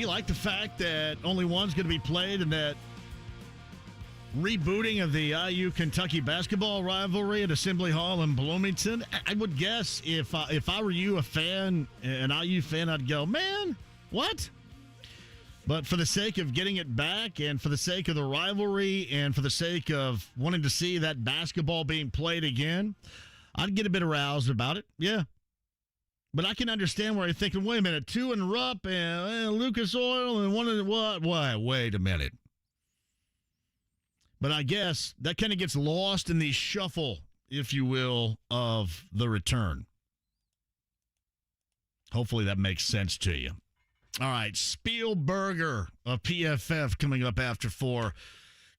C: you like the fact that only one's going to be played in that rebooting of the IU-Kentucky basketball rivalry at Assembly Hall in Bloomington? I would guess if I were you, a fan, an IU fan, I'd go, man, what? But for the sake of getting it back and for the sake of the rivalry and for the sake of wanting to see that basketball being played again, I'd get a bit aroused about it, yeah. But I can understand where you're thinking, wait a minute, 2 in Rupp and Lucas Oil and one in what? Why? Wait a minute. But I guess that kind of gets lost in the shuffle, if you will, of the return. Hopefully that makes sense to you. All right, Spielberger of PFF coming up after 4.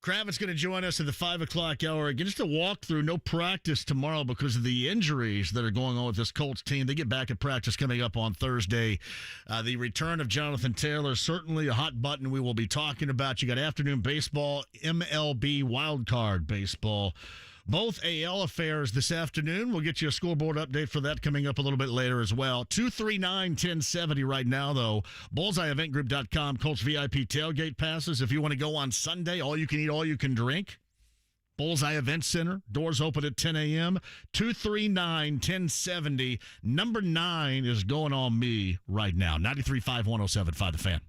C: Kravitz going to join us at the 5 o'clock hour again. Just a walkthrough. No practice tomorrow because of the injuries that are going on with this Colts team. They get back at practice coming up on Thursday. The return of Jonathan Taylor, certainly a hot button we will be talking about. You got afternoon baseball, MLB wildcard baseball. Both AL affairs this afternoon. We'll get you a scoreboard update for that coming up a little bit later as well. 239-1070 right now, though. BullseyeEventGroup.com. Colts VIP tailgate passes. If you want to go on Sunday, all you can eat, all you can drink. Bullseye Event Center. Doors open at 10 a.m. 239-1070. Number 9 is going on me right now. 93.5, 107.5 The Fan.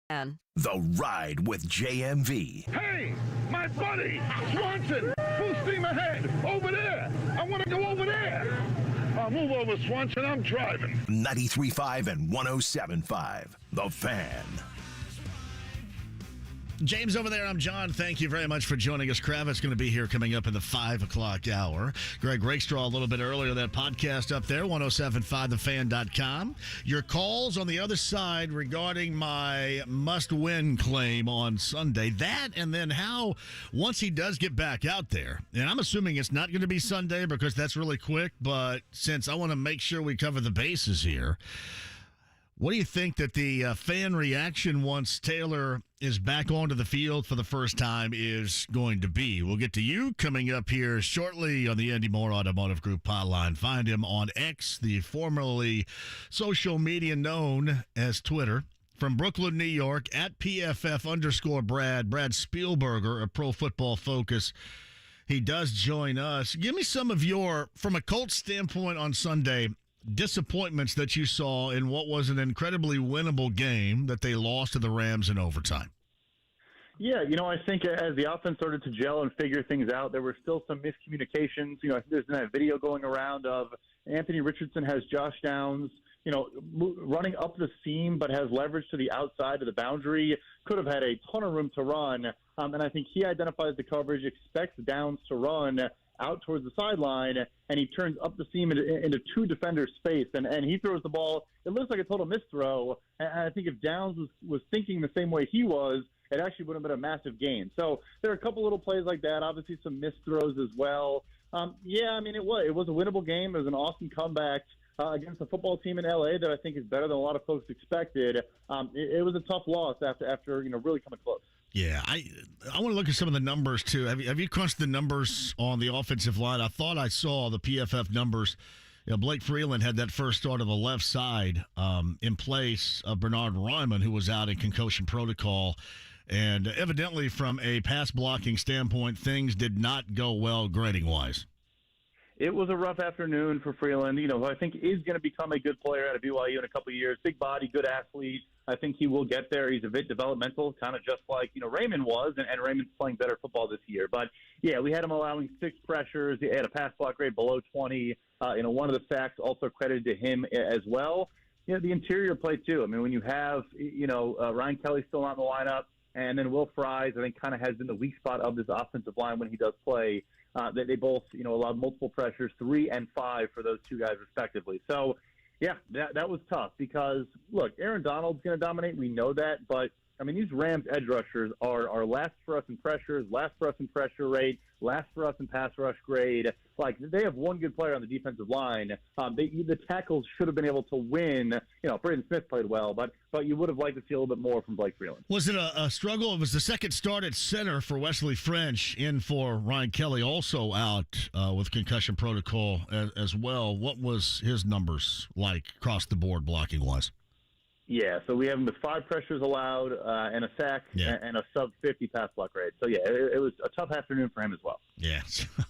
B: The Ride with JMV.
G: Hey, my buddy, Swanson, full steam ahead, over there. I want to go over there. Move over, Swanson, I'm driving.
B: 93.5 and 107.5, The Fan.
C: James over there, I'm John. Thank you very much for joining us. Kravitz going to be here coming up in the 5 o'clock hour. Greg Rakestraw a little bit earlier, that podcast up there, 1075thefan.com. Your calls on the other side regarding my must-win claim on Sunday. That, and then how, once he does get back out there, and I'm assuming it's not going to be Sunday because that's really quick, but since I want to make sure we cover the bases here, what do you think that the fan reaction once Taylor is back onto the field for the first time is going to be? We'll get to you coming up here shortly on the Andy Moore Automotive Group hotline. Find him on X, the formerly social media known as Twitter. From Brooklyn, New York, at PFF_Brad, Brad Spielberger of Pro Football Focus. He does join us. Give me some of your, from a Colts standpoint on Sunday, disappointments that you saw in what was an incredibly winnable game that they lost to the Rams in overtime.
H: Yeah, I think as the offense started to gel and figure things out, there were still some miscommunications. I think there's that video going around of Anthony Richardson has Josh Downs, running up the seam, but has leverage to the outside of the boundary, could have had a ton of room to run. And I think he identifies the coverage, expects Downs to run out towards the sideline, and he turns up the seam into two defenders' space, and he throws the ball. It looks like a total misthrow, and I think if Downs was thinking the same way he was, it actually would have been a massive gain. So there are a couple little plays like that, obviously some missed throws as well. It was a winnable game. It was an awesome comeback against a football team in L.A. that I think is better than a lot of folks expected. It was a tough loss after really coming close.
C: Yeah, I want to look at some of the numbers, too. Have you crunched the numbers on the offensive line? I thought I saw the PFF numbers. Blake Freeland had that first start on the left side in place of Bernard Ryman, who was out in concussion protocol. And evidently, from a pass blocking standpoint, things did not go well grading-wise.
H: It was a rough afternoon for Freeland, who I think is going to become a good player out of BYU in a couple of years. Big body, good athlete. I think he will get there. He's a bit developmental, kind of just like, Raymond was, and Raymond's playing better football this year. But, yeah, we had him allowing 6 pressures. He had a pass block grade below 20. One of the sacks also credited to him as well. The interior play, too. I mean, when you have, Ryan Kelly still not in the lineup, and then Will Fries, I think, kind of has been the weak spot of this offensive line when he does play. They both, allowed multiple pressures, 3 and 5 for those two guys respectively. So, yeah, that was tough because, look, Aaron Donald's going to dominate. We know that. But, these Rams edge rushers are last for us in pressures, last for us in pressure rate, last for us in pass rush grade. Like, they have one good player on the defensive line. The tackles should have been able to win. Braden Smith played well, but you would have liked to see a little bit more from Blake Freeland.
C: Was it a struggle? It was the second start at center for Wesley French, in for Ryan Kelly, also out with concussion protocol as well. What was his numbers like across the board blocking-wise?
H: Yeah, so we have him with 5 pressures allowed and a sack and a sub-50 pass block grade. So, yeah, it was a tough afternoon for him as well.
C: Yeah,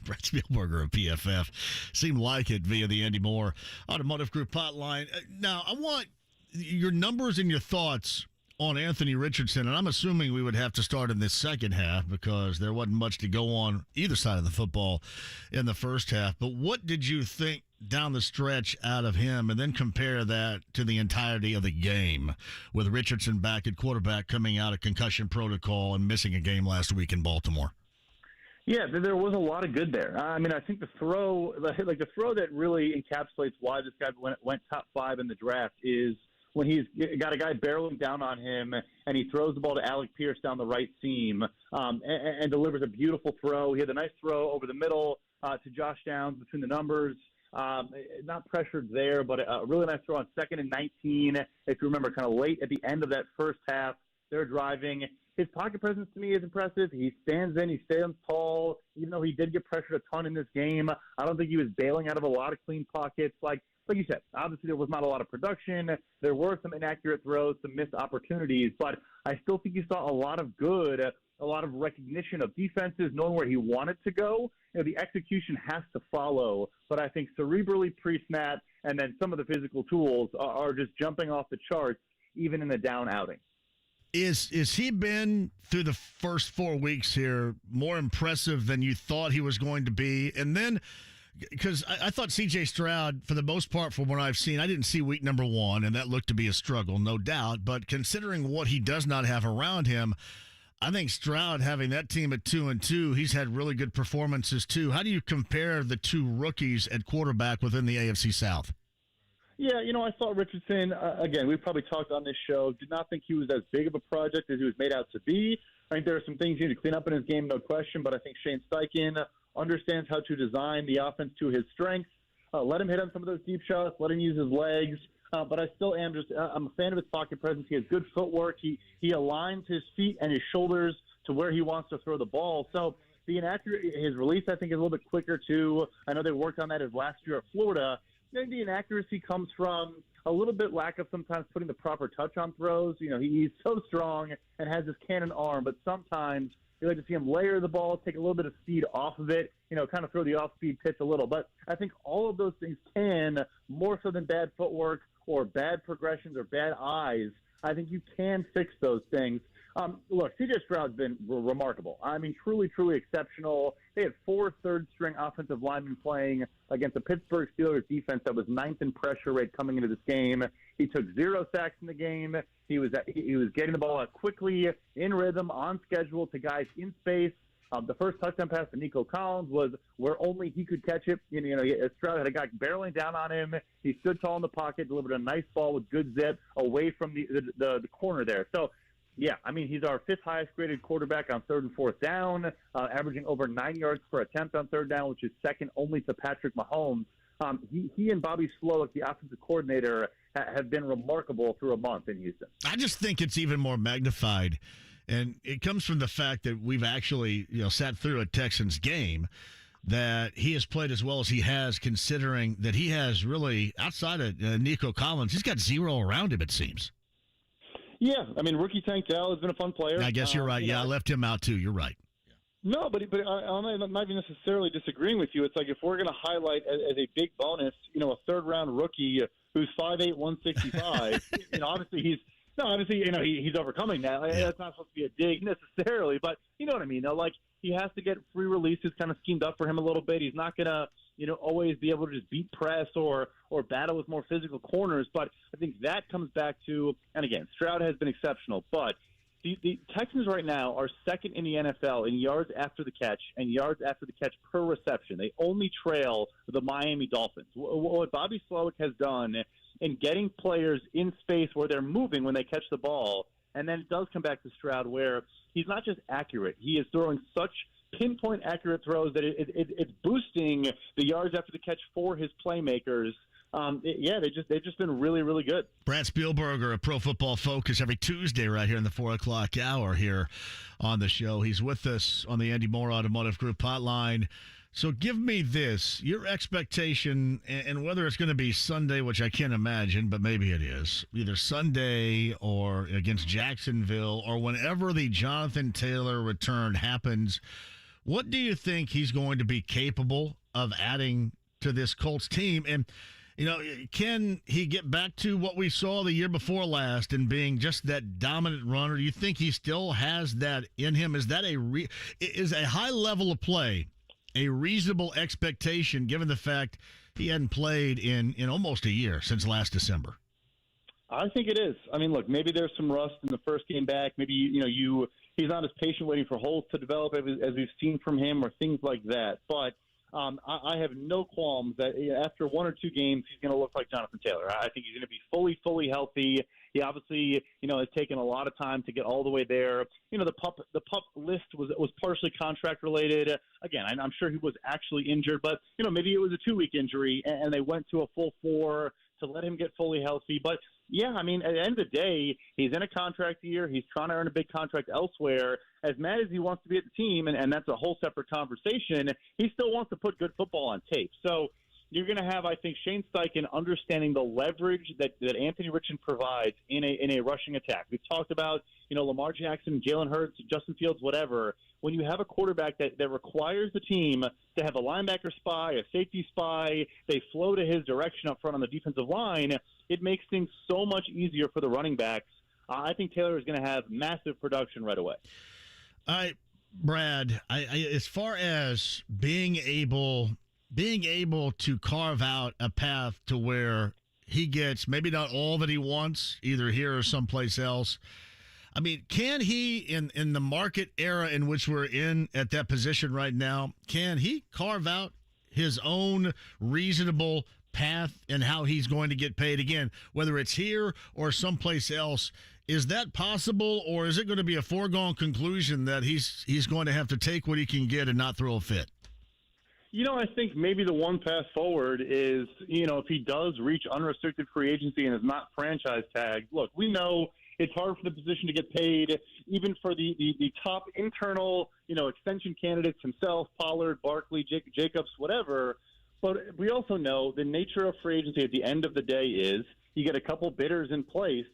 C: Brett Spielberger of PFF seemed like it via the Andy Moore Automotive Group hotline. Now, I want your numbers and your thoughts on Anthony Richardson, and I'm assuming we would have to start in this second half because there wasn't much to go on either side of the football in the first half. But what did you think down the stretch out of him, and then compare that to the entirety of the game with Richardson back at quarterback coming out of concussion protocol and missing a game last week in Baltimore?
H: Yeah, there was a lot of good there. I think the throw that really encapsulates why this guy went top 5 in the draft is when he's got a guy barreling down on him and he throws the ball to Alec Pierce down the right seam and delivers a beautiful throw. He had a nice throw over the middle to Josh Downs between the numbers. Not pressured there, but a really nice throw on 2nd and 19. If you remember, kind of late at the end of that first half, they're driving. His pocket presence to me is impressive. He stands tall. Even though he did get pressured a ton in this game, I don't think he was bailing out of a lot of clean pockets. Like you said, obviously there was not a lot of production. There were some inaccurate throws, some missed opportunities, but I still think you saw a lot of good, a lot of recognition of defenses, knowing where he wanted to go. The execution has to follow, but I think cerebrally pre-snap and then some of the physical tools are just jumping off the charts, even in a down outing.
C: Is he been, through the first 4 weeks here, more impressive than you thought he was going to be? And then, because I thought C.J. Stroud, for the most part, from what I've seen, I didn't see week number 1, and that looked to be a struggle, no doubt. But considering what he does not have around him, I think Stroud, having that team at 2-2, he's had really good performances too. How do you compare the two rookies at quarterback within the AFC South?
H: Yeah, I thought Richardson, again, we've probably talked on this show, did not think he was as big of a project as he was made out to be. I think there are some things he need to clean up in his game, no question, but I think Shane Steichen understands how to design the offense to his strengths. Let him hit on some of those deep shots, let him use his legs. But I still am I'm a fan of his pocket presence. He has good footwork. He aligns his feet and his shoulders to where he wants to throw the ball. So the inaccurate, his release, I think, is a little bit quicker, too. I know they worked on that his last year at Florida. I think the inaccuracy comes from a little bit lack of sometimes putting the proper touch on throws. He's so strong and has this cannon arm, but sometimes you like to see him layer the ball, take a little bit of speed off of it, kind of throw the off-speed pitch a little. But I think all of those things can, more so than bad footwork or bad progressions or bad eyes, I think you can fix those things. Look, C.J. Stroud's been remarkable. I mean, truly, truly exceptional. They had 4 third-string offensive linemen playing against the Pittsburgh Steelers defense that was 9th in pressure rate coming into this game. He took 0 sacks in the game. He was getting the ball out quickly, in rhythm, on schedule to guys in space. The first touchdown pass to Nico Collins was where only he could catch it. Stroud had a guy barreling down on him. He stood tall in the pocket, delivered a nice ball with good zip away from the corner there. So, yeah, I mean, he's our 5th highest graded quarterback on 3rd and 4th down, averaging over 9 yards per attempt on 3rd down, which is second only to Patrick Mahomes. He and Bobby Slowick, the offensive coordinator, have been remarkable through a month in Houston.
C: I just think it's even more magnified. And it comes from the fact that we've actually, sat through a Texans game, that he has played as well as he has, considering that he has really, outside of Nico Collins, he's got 0 around him, it seems.
H: Yeah, I mean, rookie Tank Dell has been a fun player.
C: I guess you're right. I left him out too. You're right.
H: No, but I'm not even necessarily disagreeing with you. It's like if we're going to highlight as a big bonus, a 3rd-round rookie who's 5'8", 165, obviously he's overcoming that.
C: Yeah.
H: That's not supposed to be a dig necessarily, but you know what I mean. Like, he has to get free releases kind of schemed up for him a little bit. He's not going to, always be able to just beat press or battle with more physical corners. But I think that comes back to, and again, Stroud has been exceptional, but the Texans right now are 2nd in the NFL in yards after the catch and yards after the catch per reception. They only trail the Miami Dolphins. What Bobby Slowick has done in getting players in space where they're moving when they catch the ball, and then it does come back to Stroud where he's not just accurate. He is throwing such pinpoint accurate throws that it's boosting the yards after the catch for his playmakers. They've just been really, really good.
C: Brad Spielberger of Pro Football Focus every Tuesday right here in the 4 o'clock hour here on the show. He's with us on the Andy Moore Automotive Group hotline. So give me this, your expectation, and whether it's going to be Sunday, which I can't imagine, but maybe it is, either Sunday or against Jacksonville or whenever the Jonathan Taylor return happens, what do you think he's going to be capable of adding to this Colts team? And, can he get back to what we saw the year before last and being just that dominant runner? Do you think he still has that in him? Is that is a high level of play a reasonable expectation given the fact he hadn't played in almost a year since last December?
H: I think it is. I mean, look, maybe there's some rust in the first game back. Maybe, he's not as patient waiting for holes to develop as we've seen from him or things like that. But I have no qualms that after 1 or 2 games, he's going to look like Jonathan Taylor. I think he's going to be fully healthy. He obviously, has taken a lot of time to get all the way there. The pup list was partially contract related. Again, I'm sure he was actually injured, but maybe it was a 2-week injury, and they went to a full 4 to let him get fully healthy. But yeah, I mean, at the end of the day, he's in a contract year. He's trying to earn a big contract elsewhere. As mad as he wants to be at the team, and that's a whole separate conversation, he still wants to put good football on tape. So you're going to have, I think, Shane Steichen understanding the leverage that Anthony Richardson provides in a rushing attack. We've talked about, Lamar Jackson, Jalen Hurts, Justin Fields, whatever. When you have a quarterback that requires the team to have a linebacker spy, a safety spy, they flow to his direction up front on the defensive line, it makes things so much easier for the running backs. I think Taylor is going to have massive production right away.
C: All right, Brad, I as far as being able to carve out a path to where he gets maybe not all that he wants, either here or someplace else. I mean, can he, in the market era in which we're in at that position right now, can he carve out his own reasonable path and how he's going to get paid again, whether it's here or someplace else? Is that possible, or is it going to be a foregone conclusion that he's going to have to take what he can get and not throw a fit?
H: I think maybe the one path forward is, if he does reach unrestricted free agency and is not franchise tagged. Look, we know it's hard for the position to get paid, even for the top internal, extension candidates himself, Pollard, Barkley, Jacobs, whatever. But we also know the nature of free agency at the end of the day is you get a couple bidders in place,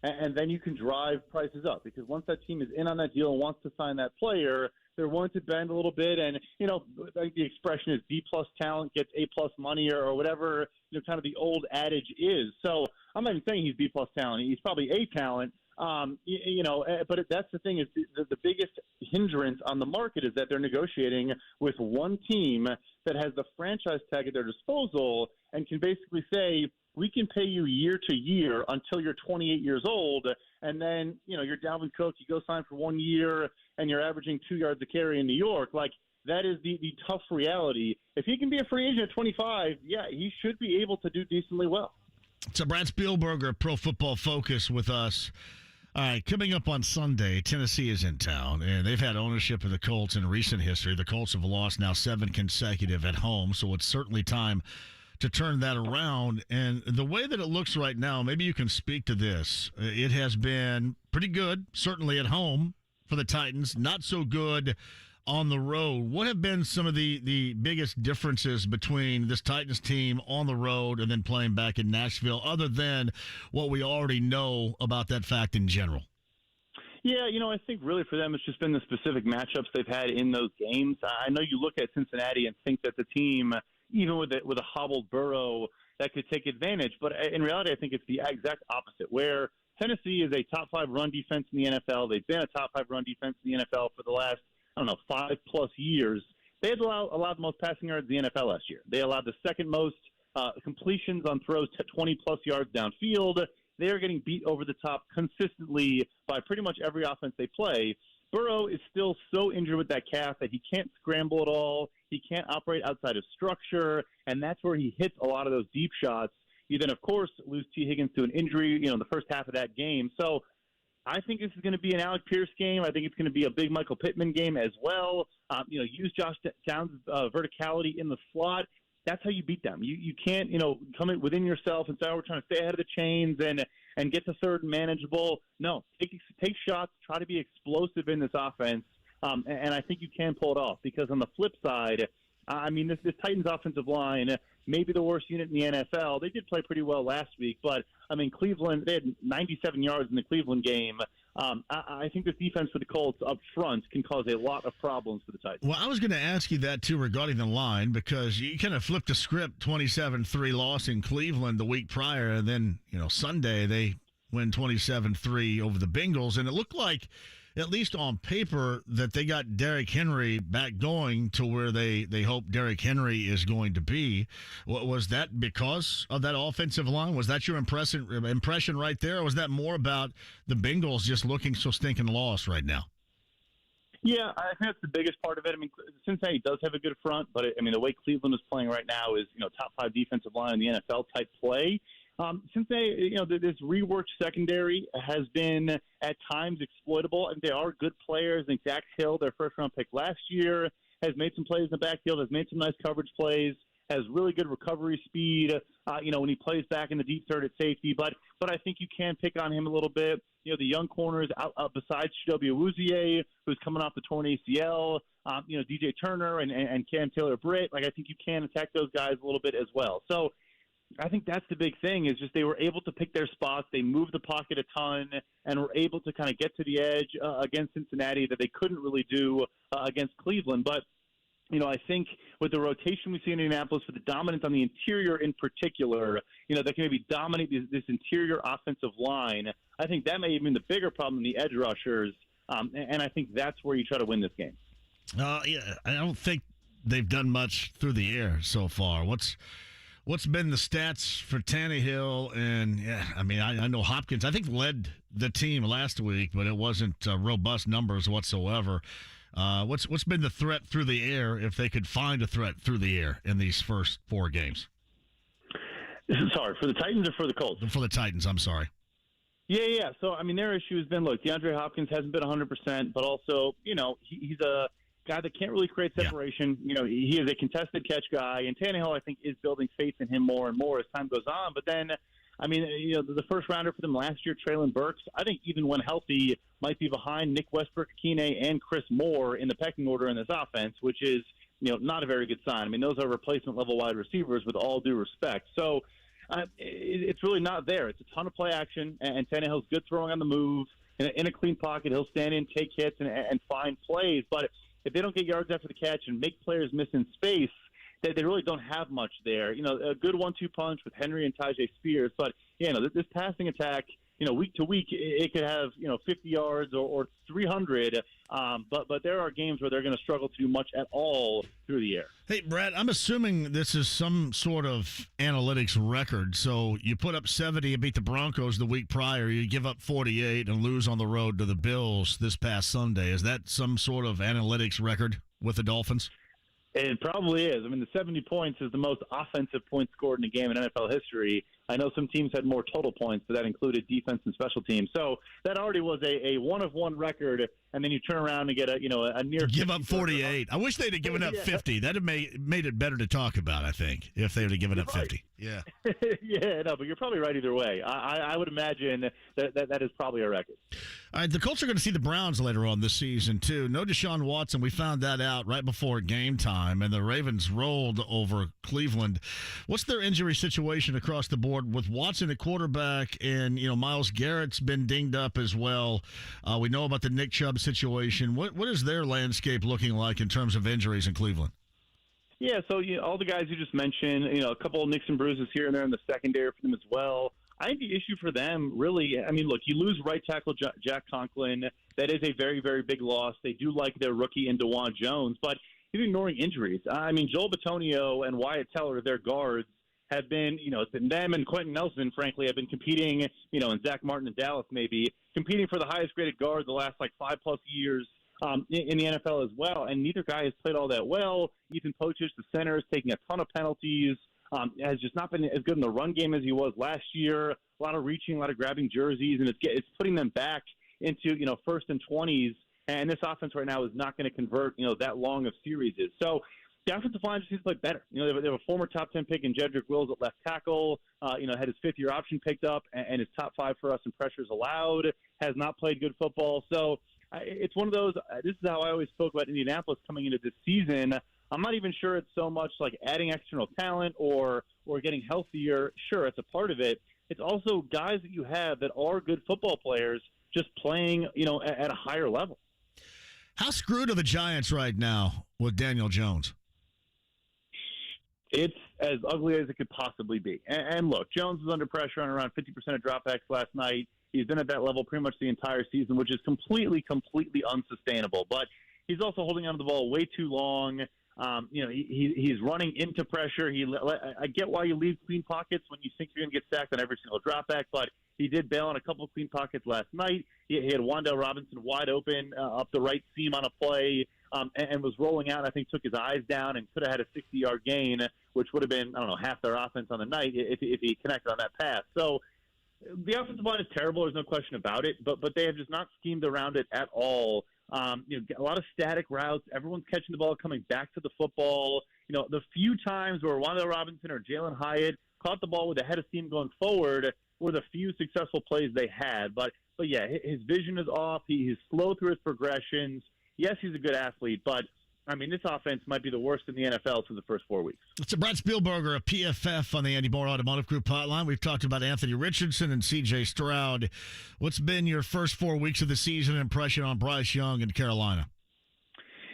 H: and then you can drive prices up. Because once that team is in on that deal and wants to sign that player, they're willing to bend a little bit. And, I think the expression is B-plus talent gets A-plus money or whatever, kind of the old adage is. So I'm not even saying he's B-plus talent. He's probably A talent. But that's the thing is the biggest hindrance on the market is that they're negotiating with one team that has the franchise tag at their disposal and can basically say, we can pay you year to year until you're 28 years old, and then, you're Dalvin Cook, you go sign for 1 year, and you're averaging 2 yards a carry in New York. Like, that is the tough reality. If he can be a free agent at 25, yeah, he should be able to do decently well.
C: So Brad Spielberger, Pro Football Focus with us. All right, coming up on Sunday, Tennessee is in town, and they've had ownership of the Colts in recent history. The Colts have lost now 7 consecutive at home, so it's certainly time to turn that around. And the way that it looks right now, maybe you can speak to this. It has been pretty good, certainly at home for the Titans, not so good on the road. What have been some of the biggest differences between this Titans team on the road and then playing back in Nashville, other than what we already know about that fact in general?
H: Yeah, I think really for them it's just been the specific matchups they've had in those games. I know you look at Cincinnati and think that the team, even with a hobbled Burrow, that could take advantage. But in reality, I think it's the exact opposite, where Tennessee is a top 5 run defense in the NFL. They've been a top 5 run defense in the NFL for the last, 5+ years. They had allowed the most passing yards in the NFL last year. They allowed the second most completions on throws to 20-plus yards downfield. They are getting beat over the top consistently by pretty much every offense they play. Burrow is still so injured with that calf that he can't scramble at all. He can't operate outside of structure, and that's where he hits a lot of those deep shots. You then, of course, lose T. Higgins to an injury, in the first half of that game. So I think this is going to be an Alec Pierce game. I think it's going to be a big Michael Pittman game as well. Use Josh Downs' verticality in the slot. That's how you beat them. You can't, come in within yourself and say, we're trying to stay ahead of the chains and get to third and manageable. No, take shots, try to be explosive in this offense, and I think you can pull it off. Because on the flip side, this Titans offensive line, maybe the worst unit in the NFL. They did play pretty well last week, but, Cleveland, they had 97 yards in the Cleveland game. I think this defense for the Colts up front can cause a lot of problems for the Titans.
C: Well, I was going to ask you that, too, regarding the line, because you kind of flipped the script, 27-3 loss in Cleveland the week prior, and then, Sunday they win 27-3 over the Bengals, and it looked like, at least on paper, that they got Derrick Henry back going to where they hope Derrick Henry is going to be. Was that because of that offensive line? Was that your impression right there, or was that more about the Bengals just looking so stinking lost right now?
H: Yeah, I think that's the biggest part of it. Cincinnati does have a good front, but the way Cleveland is playing right now is, top 5 defensive line in the NFL type play. Cincinnati, this reworked secondary has been at times exploitable, and they are good players. I think Dax Hill, their first-round pick last year, has made some plays in the backfield, has made some nice coverage plays, has really good recovery speed, when he plays back in the deep third at safety. But I think you can pick on him a little bit. The young corners out besides Chidobe Awuzie, who's coming off the torn ACL, DJ Turner and Cam Taylor-Britt. I think you can attack those guys a little bit as well. So I think that's the big thing is just they were able to pick their spots. They moved the pocket a ton and were able to kind of get to the edge against Cincinnati that they couldn't really do against Cleveland. But I think with the rotation we see in Indianapolis, with the dominance on the interior in particular, that can maybe dominate this interior offensive line. I think that may even be the bigger problem than the edge rushers, and I think that's where you try to win this game.
C: Yeah, I don't think they've done much through the air so far. What's been the stats for Tannehill? And I know Hopkins, I think, led the team last week, but it wasn't robust numbers whatsoever. What's been the threat through the air, if they could find a threat through the air in these first 4 games?
H: Sorry, for the Titans or for the Colts?
C: For the Titans, I'm sorry.
H: Yeah. So, their issue has been, look, DeAndre Hopkins hasn't been 100%, but also, he's a guy that can't really create separation. Yeah. He is a contested catch guy, and Tannehill, I think, is building faith in him more and more as time goes on. But then, the first rounder for them last year, Treylon Burks, I think even when healthy, might be behind Nick Westbrook-Ikhine and Chris Moore in the pecking order in this offense, which is, not a very good sign. Those are replacement-level wide receivers with all due respect. So it's really not there. It's a ton of play action, and Tannehill's good throwing on the move. In a clean pocket, he'll stand in, take hits, and find plays. But if they don't get yards after the catch and make players miss in space, they really don't have much there. A good 1-2 punch with Henry and Tyjae Spears. But, this passing attack, week to week, it could have, 50 yards or 300. But there are games where they're going to struggle to do much at all through the air.
C: Hey, Brad, I'm assuming this is some sort of analytics record. So you put up 70 and beat the Broncos the week prior. You give up 48 and lose on the road to the Bills this past Sunday. Is that some sort of analytics record with the Dolphins?
H: It probably is. The 70 points is the most offensive points scored in a game in NFL history. I know some teams had more total points, but that included defense and special teams. So that already was a 1-of-1 record, and then you turn around and get a near.
C: Give up 48. I wish they'd have given up 50. That'd have made it better to talk about, I think, if they would have given up 50. Yeah.
H: Yeah, no, but you're probably right either way. I would imagine that is probably a record.
C: All right, the Colts are going to see the Browns later on this season, too. No Deshaun Watson. We found that out right before game time, and the Ravens rolled over Cleveland. What's their injury situation across the board with Watson at quarterback, and, Myles Garrett's been dinged up as well. We know about the Nick Chubb situation. What is their landscape looking like in terms of injuries in Cleveland?
H: Yeah, so all the guys you just mentioned, a couple of nicks and bruises here and there in the secondary for them as well. I think the issue for them, really, look, you lose right tackle Jack Conklin. That is a very, very big loss. They do like their rookie in DeJuan Jones, but he's ignoring injuries. Joel Bitonio and Wyatt Teller, their guards, have been, it's been them and Quentin Nelson, frankly, have been competing, and Zach Martin in Dallas maybe, competing for the highest graded guard the last 5+ years in the NFL as well. And neither guy has played all that well. Ethan Pochich, the center, is taking a ton of penalties. Has just not been as good in the run game as he was last year. A lot of reaching, a lot of grabbing jerseys, and it's putting them back into, first and 20s. And this offense right now is not going to convert, that long of series. So the offensive line just needs to play better. They have a former top 10 pick in Jedrick Wills at left tackle. Had his 5th-year option picked up, and his top 5 for us in pressures allowed. Has not played good football. So it's one of those. This is how I always spoke about Indianapolis coming into this season. I'm not even sure it's so much like adding external talent or getting healthier. Sure, it's a part of it. It's also guys that you have that are good football players just playing, at a higher level.
C: How screwed are the Giants right now with Daniel Jones?
H: It's as ugly as it could possibly be. And look, Jones was under pressure on around 50% of dropbacks last night. He's been at that level pretty much the entire season, which is completely unsustainable. But he's also holding on to the ball way too long. He's running into pressure. I get why you leave clean pockets when you think you're going to get sacked on every single dropback, but he did bail on a couple of clean pockets last night. He had Wan'Dale Robinson wide open up the right seam on a play and was rolling out, and I think took his eyes down and could have had a 60-yard gain, which would have been, half their offense on the night if he connected on that pass. So the offensive line is terrible. There's no question about it, but they have just not schemed around it at all. A lot of static routes. Everyone's catching the ball, coming back to the football. The few times where Wan'Dale Robinson or Jalen Hyatt caught the ball with a head of steam going forward were the few successful plays they had. But yeah, his vision is off. He's slow through his progressions. Yes, he's a good athlete, but this offense might be the worst in the NFL through the first 4 weeks.
C: It's Brad Spielberger of PFF on the Andy Moore Automotive Group hotline. We've talked about Anthony Richardson and C.J. Stroud. What's been your first 4 weeks of the season impression on Bryce Young in Carolina?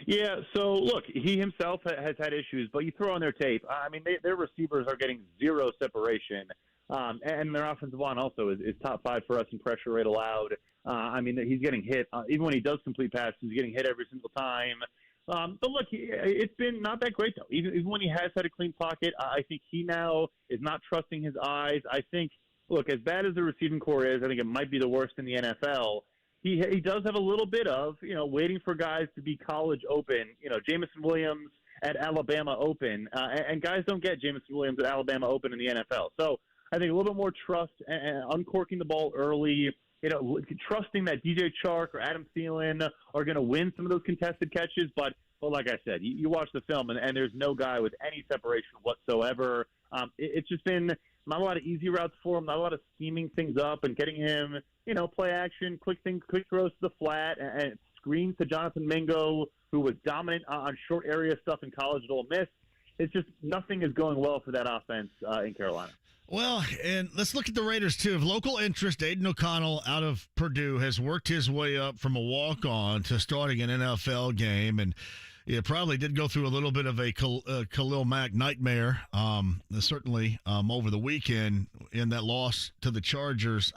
H: Yeah, so look, he himself has had issues, but you throw on their tape. I mean, their receivers are getting zero separation, and their offensive line also is top 5 for us in pressure rate allowed. I mean, he's getting hit. Even when he does complete passes, he's getting hit every single time. But look, it's been not that great, though. Even when he has had a clean pocket, I think he now is not trusting his eyes. I think, look, as bad as the receiving core is, I think it might be the worst in the NFL. He does have a little bit of, waiting for guys to be college open. Jameson Williams at Alabama open. And guys don't get Jameson Williams at Alabama open in the NFL. So I think a little bit more trust and uncorking the ball early, trusting that DJ Chark or Adam Thielen are going to win some of those contested catches. But like I said, you watch the film, and there's no guy with any separation whatsoever. It's just been not a lot of easy routes for him, not a lot of scheming things up and getting him, play action, quick throws to the flat, and screens to Jonathan Mingo, who was dominant on short area stuff in college at Ole Miss. It's just nothing is going well for that offense in Carolina.
C: Well, and let's look at the Raiders, too. Of local interest, Aiden O'Connell out of Purdue has worked his way up from a walk-on to starting an NFL game, and it probably did go through a little bit of a Khalil Mack nightmare, certainly over the weekend in that loss to the Chargers.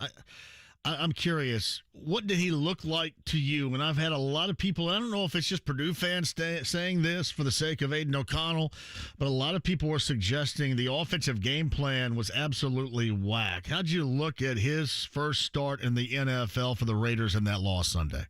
C: I'm curious, what did he look like to you? And I've had a lot of people, I don't know if it's just Purdue fans saying this for the sake of Aiden O'Connell, but a lot of people were suggesting the offensive game plan was absolutely whack. How'd you look at his first start in the NFL for the Raiders in that loss Sunday?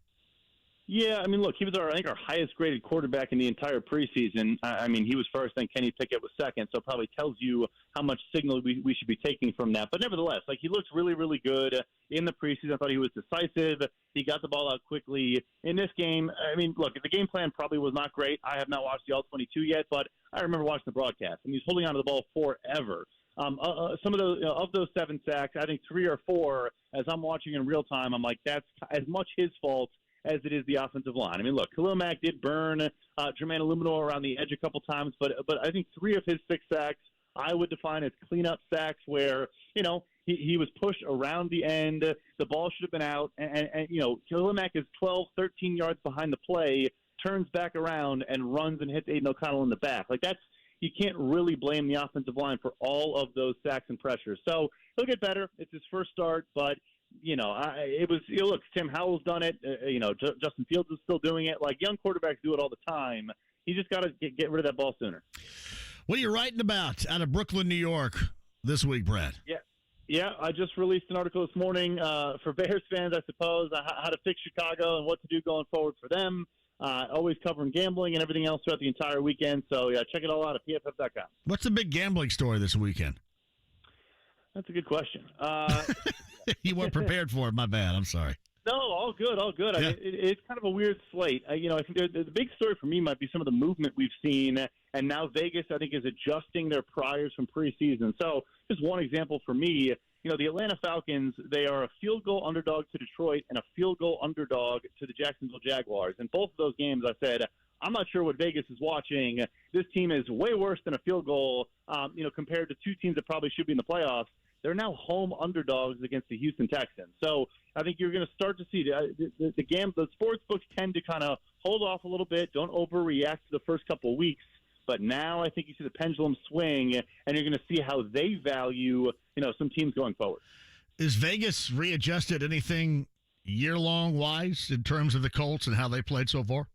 H: Yeah, I mean, look, he was I think our highest-graded quarterback in the entire preseason. I mean, he was first, and Kenny Pickett was second, so it probably tells you how much signal we should be taking from that. But nevertheless, he looked really, really good in the preseason. I thought he was decisive. He got the ball out quickly. In this game, I mean, look, the game plan probably was not great. I have not watched the All-22 yet, but I remember watching the broadcast, and he's holding onto the ball forever. Some of those 7 sacks, I think 3 or 4, as I'm watching in real time, I'm like, that's as much his fault as it is the offensive line. I mean, look, Khalil Mack did burn Jermaine Illuminor around the edge a couple times, but I think 3 of his 6 sacks I would define as cleanup sacks where, he was pushed around the end, the ball should have been out, and Khalil Mack is 12, 13 yards behind the play, turns back around and runs and hits Aiden O'Connell in the back. You can't really blame the offensive line for all of those sacks and pressures. So he'll get better. It's his first start, but look, Tim Howell's done it. Justin Fields is still doing it. Young quarterbacks do it all the time. You just got to get rid of that ball sooner.
C: What are you writing about out of Brooklyn, New York this week, Brad?
H: Yeah. I just released an article this morning for Bears fans, I suppose, how to fix Chicago and what to do going forward for them. Always covering gambling and everything else throughout the entire weekend. So, check it all out at pff.com.
C: What's the big gambling story this weekend? That's
H: a good question.
C: You weren't prepared for it. My bad. I'm sorry.
H: No, all good.
C: Yeah.
H: I mean, it's kind of a weird slate. I think the big story for me might be some of the movement we've seen, and now Vegas, I think, is adjusting their priors from preseason. So just one example for me, the Atlanta Falcons, they are a field goal underdog to Detroit and a field goal underdog to the Jacksonville Jaguars. In both of those games, I said, I'm not sure what Vegas is watching. This team is way worse than a field goal, compared to 2 teams that probably should be in the playoffs. They're now home underdogs against the Houston Texans. So I think you're going to start to see the sports books tend to kind of hold off a little bit, don't overreact to the first couple of weeks. But now I think you see the pendulum swing, and you're going to see how they value, some teams going forward.
C: Is Vegas readjusted anything year-long wise in terms of the Colts and how they played so far?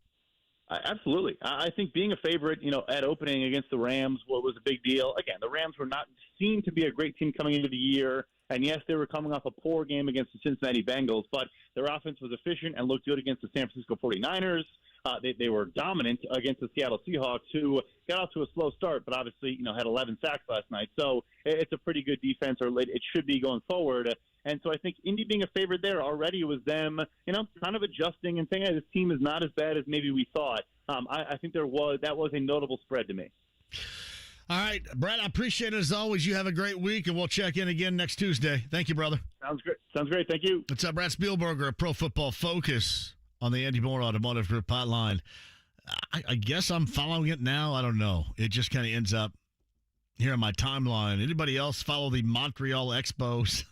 H: Absolutely. I think being a favorite, at opening against the Rams was a big deal. Again, the Rams were not seen to be a great team coming into the year. And, yes, they were coming off a poor game against the Cincinnati Bengals, but their offense was efficient and looked good against the San Francisco 49ers. They were dominant against the Seattle Seahawks, who got off to a slow start, but obviously, had 11 sacks last night. So it's a pretty good defense, or it should be going forward. And so I think Indy being a favorite there already was them, kind of adjusting and saying, hey, this team is not as bad as maybe we thought. I think that was a notable spread to me.
C: All right, Brad, I appreciate it as always. You have a great week, and we'll check in again next Tuesday. Thank you, brother.
H: Sounds great. Thank you.
C: What's up, Brad Spielberger of Pro Football Focus on the Andy Moore Automotive Group hotline. I guess I'm following it now. I don't know. It just kind of ends up here on my timeline. Anybody else follow the Montreal Expos?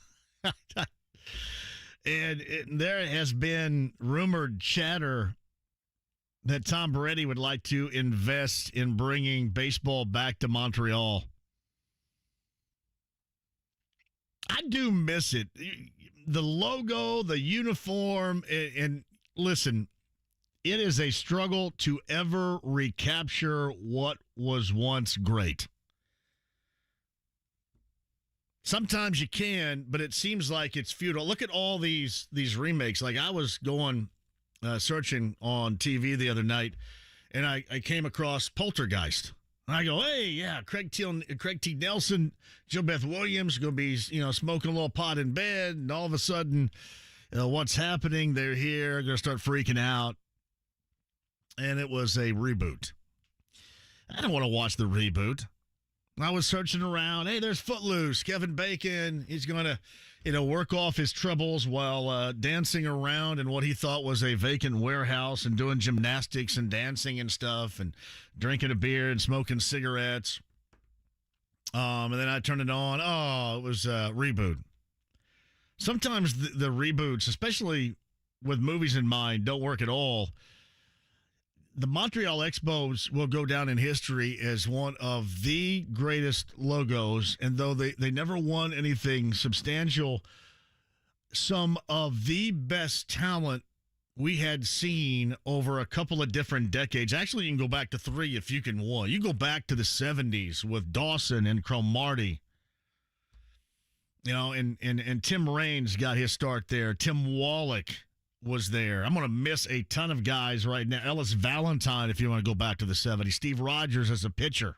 C: And there has been rumored chatter that Tom Brady would like to invest in bringing baseball back to Montreal. I do miss it. The logo, the uniform, and listen, it is a struggle to ever recapture what was once great. Sometimes you can, but it seems like it's futile. Look at all these remakes. Like I was going searching on TV the other night, and I came across Poltergeist. And I go, hey, yeah, Craig T. Nelson, Jill Beth Williams going to be, smoking a little pot in bed, and all of a sudden, what's happening? They're here, going to start freaking out, and it was a reboot. I don't want to watch the reboot. I was searching around. Hey, there's Footloose. Kevin Bacon. He's going to, work off his troubles while dancing around in what he thought was a vacant warehouse and doing gymnastics and dancing and stuff and drinking a beer and smoking cigarettes. And then I turned it on. Oh, it was a reboot. Sometimes the reboots, especially with movies in mind, don't work at all. The Montreal Expos will go down in history as one of the greatest logos, and though they never won anything substantial, some of the best talent we had seen over a couple of different decades. Actually, you can go back to 3 if you can one. You go back to the 70s with Dawson and Cromartie. And Tim Raines got his start there. Tim Wallach was there. I'm going to miss a ton of guys right now. Ellis Valentine, if you want to go back to the 70s. Steve Rogers as a pitcher.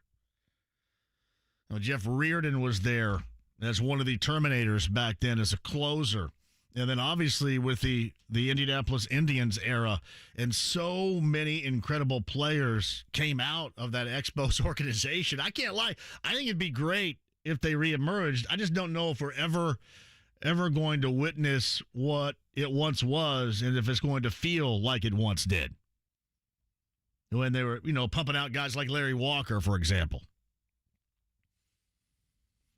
C: Jeff Reardon was there as one of the Terminators back then as a closer. And then obviously with the Indianapolis Indians era, and so many incredible players came out of that Expos organization. I can't lie. I think it'd be great if they reemerged. I just don't know if we're ever going to witness what it once was and if it's going to feel like it once did. When they were, pumping out guys like Larry Walker, for example.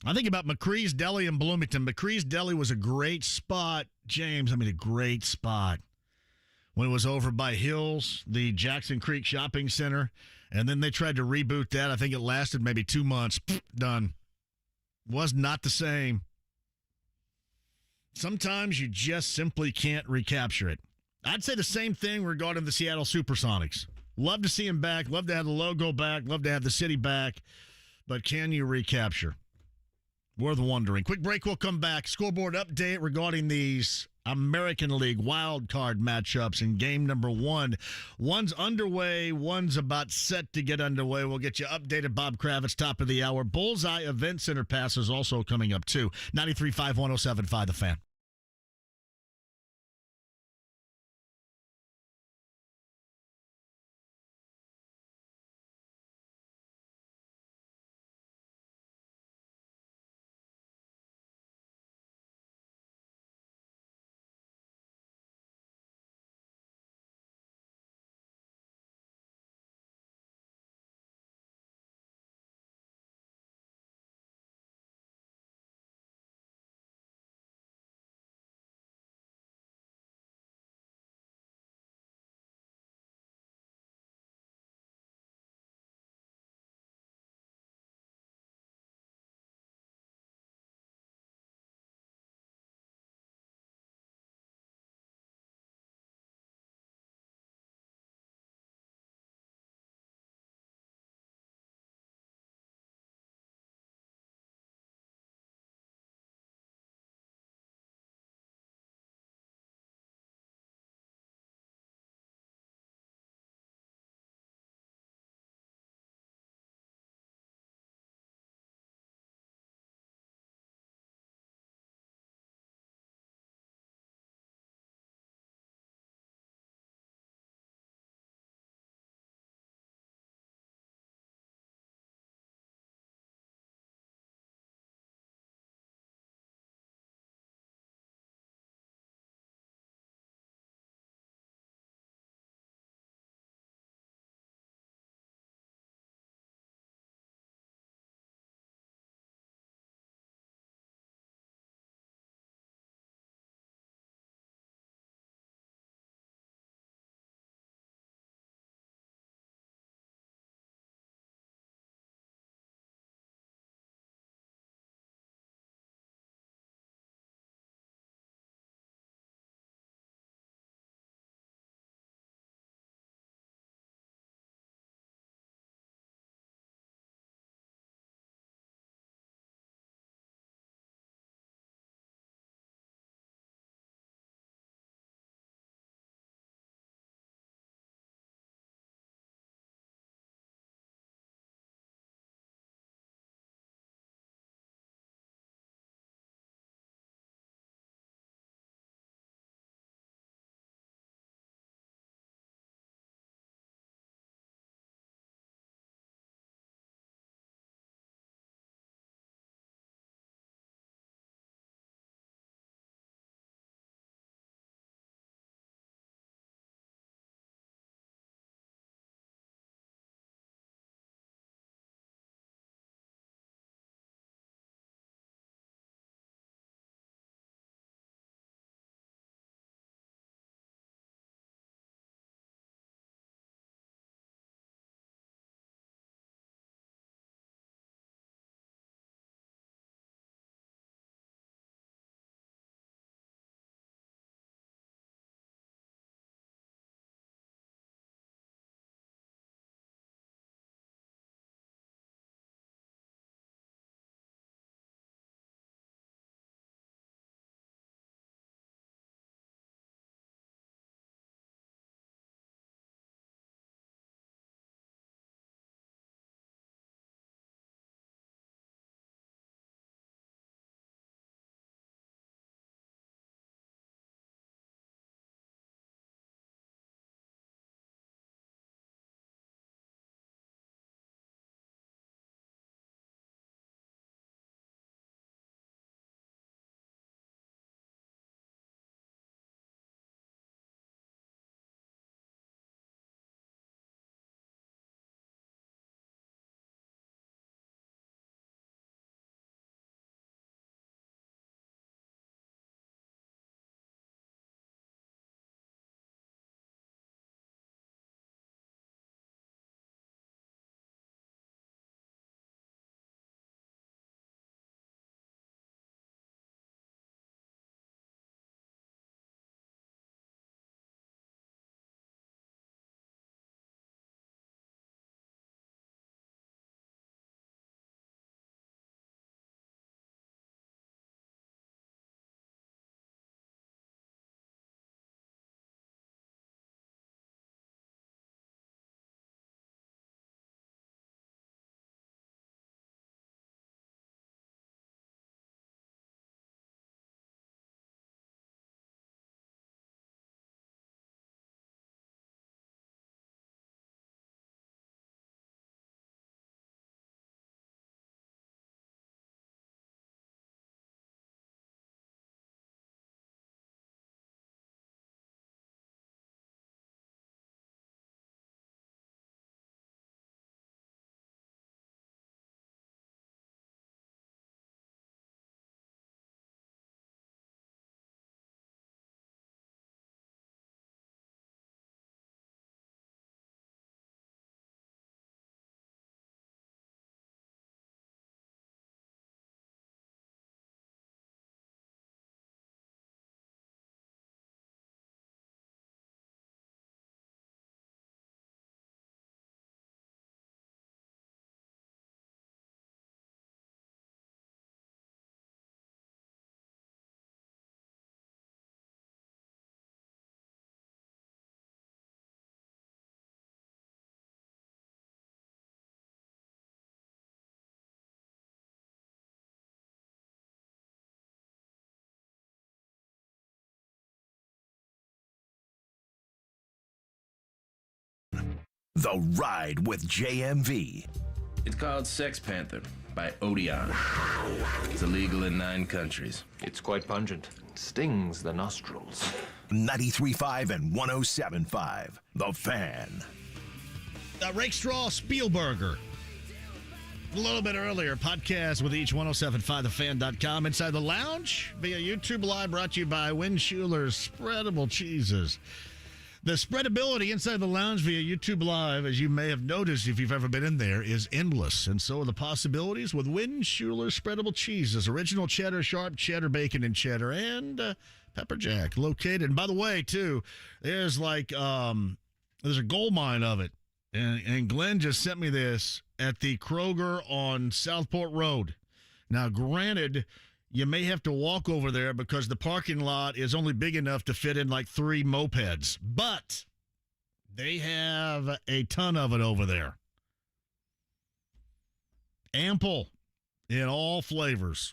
C: I think about McCree's Deli in Bloomington. McCree's Deli was a great spot, James. A great spot. When it was over by Hills, the Jackson Creek Shopping Center. And then they tried to reboot that. I think it lasted maybe 2 months. Done. Was not the same. Sometimes you just simply can't recapture it. I'd say the same thing regarding the Seattle Supersonics. Love to see them back. Love to have the logo back. Love to have the city back. But can you recapture? Worth wondering. Quick break. We'll come back. Scoreboard update regarding these American League wild card matchups in game number 1. One's underway. One's about set to get underway. We'll get you updated. Bob Kravitz, top of the hour. Bullseye Event Center passes also coming up too. 93.5, 107.5 The Fan.
B: The Ride with JMV.
I: It's called Sex Panther by Odeon. It's illegal in 9 countries.
E: It's quite pungent. It stings the nostrils.
B: 93.5 and 107.5. The Fan.
C: Rakestraw, Spielberger. A little bit earlier, podcast with each 1075thefan.com. Inside the Lounge via YouTube Live, brought to you by Win Schuler's Spreadable Cheeses. The spreadability inside the Lounge via YouTube Live, as you may have noticed if you've ever been in there, is endless. And so are the possibilities with Win Schuler's Spreadable Cheeses. Original cheddar, sharp cheddar, bacon, and cheddar, and pepper jack located. And by the way, too, there's there's a gold mine of it. And Glenn just sent me this at the Kroger on Southport Road. Now, granted, you may have to walk over there because the parking lot is only big enough to fit in like 3 mopeds. But they have a ton of it over there. Ample in all flavors.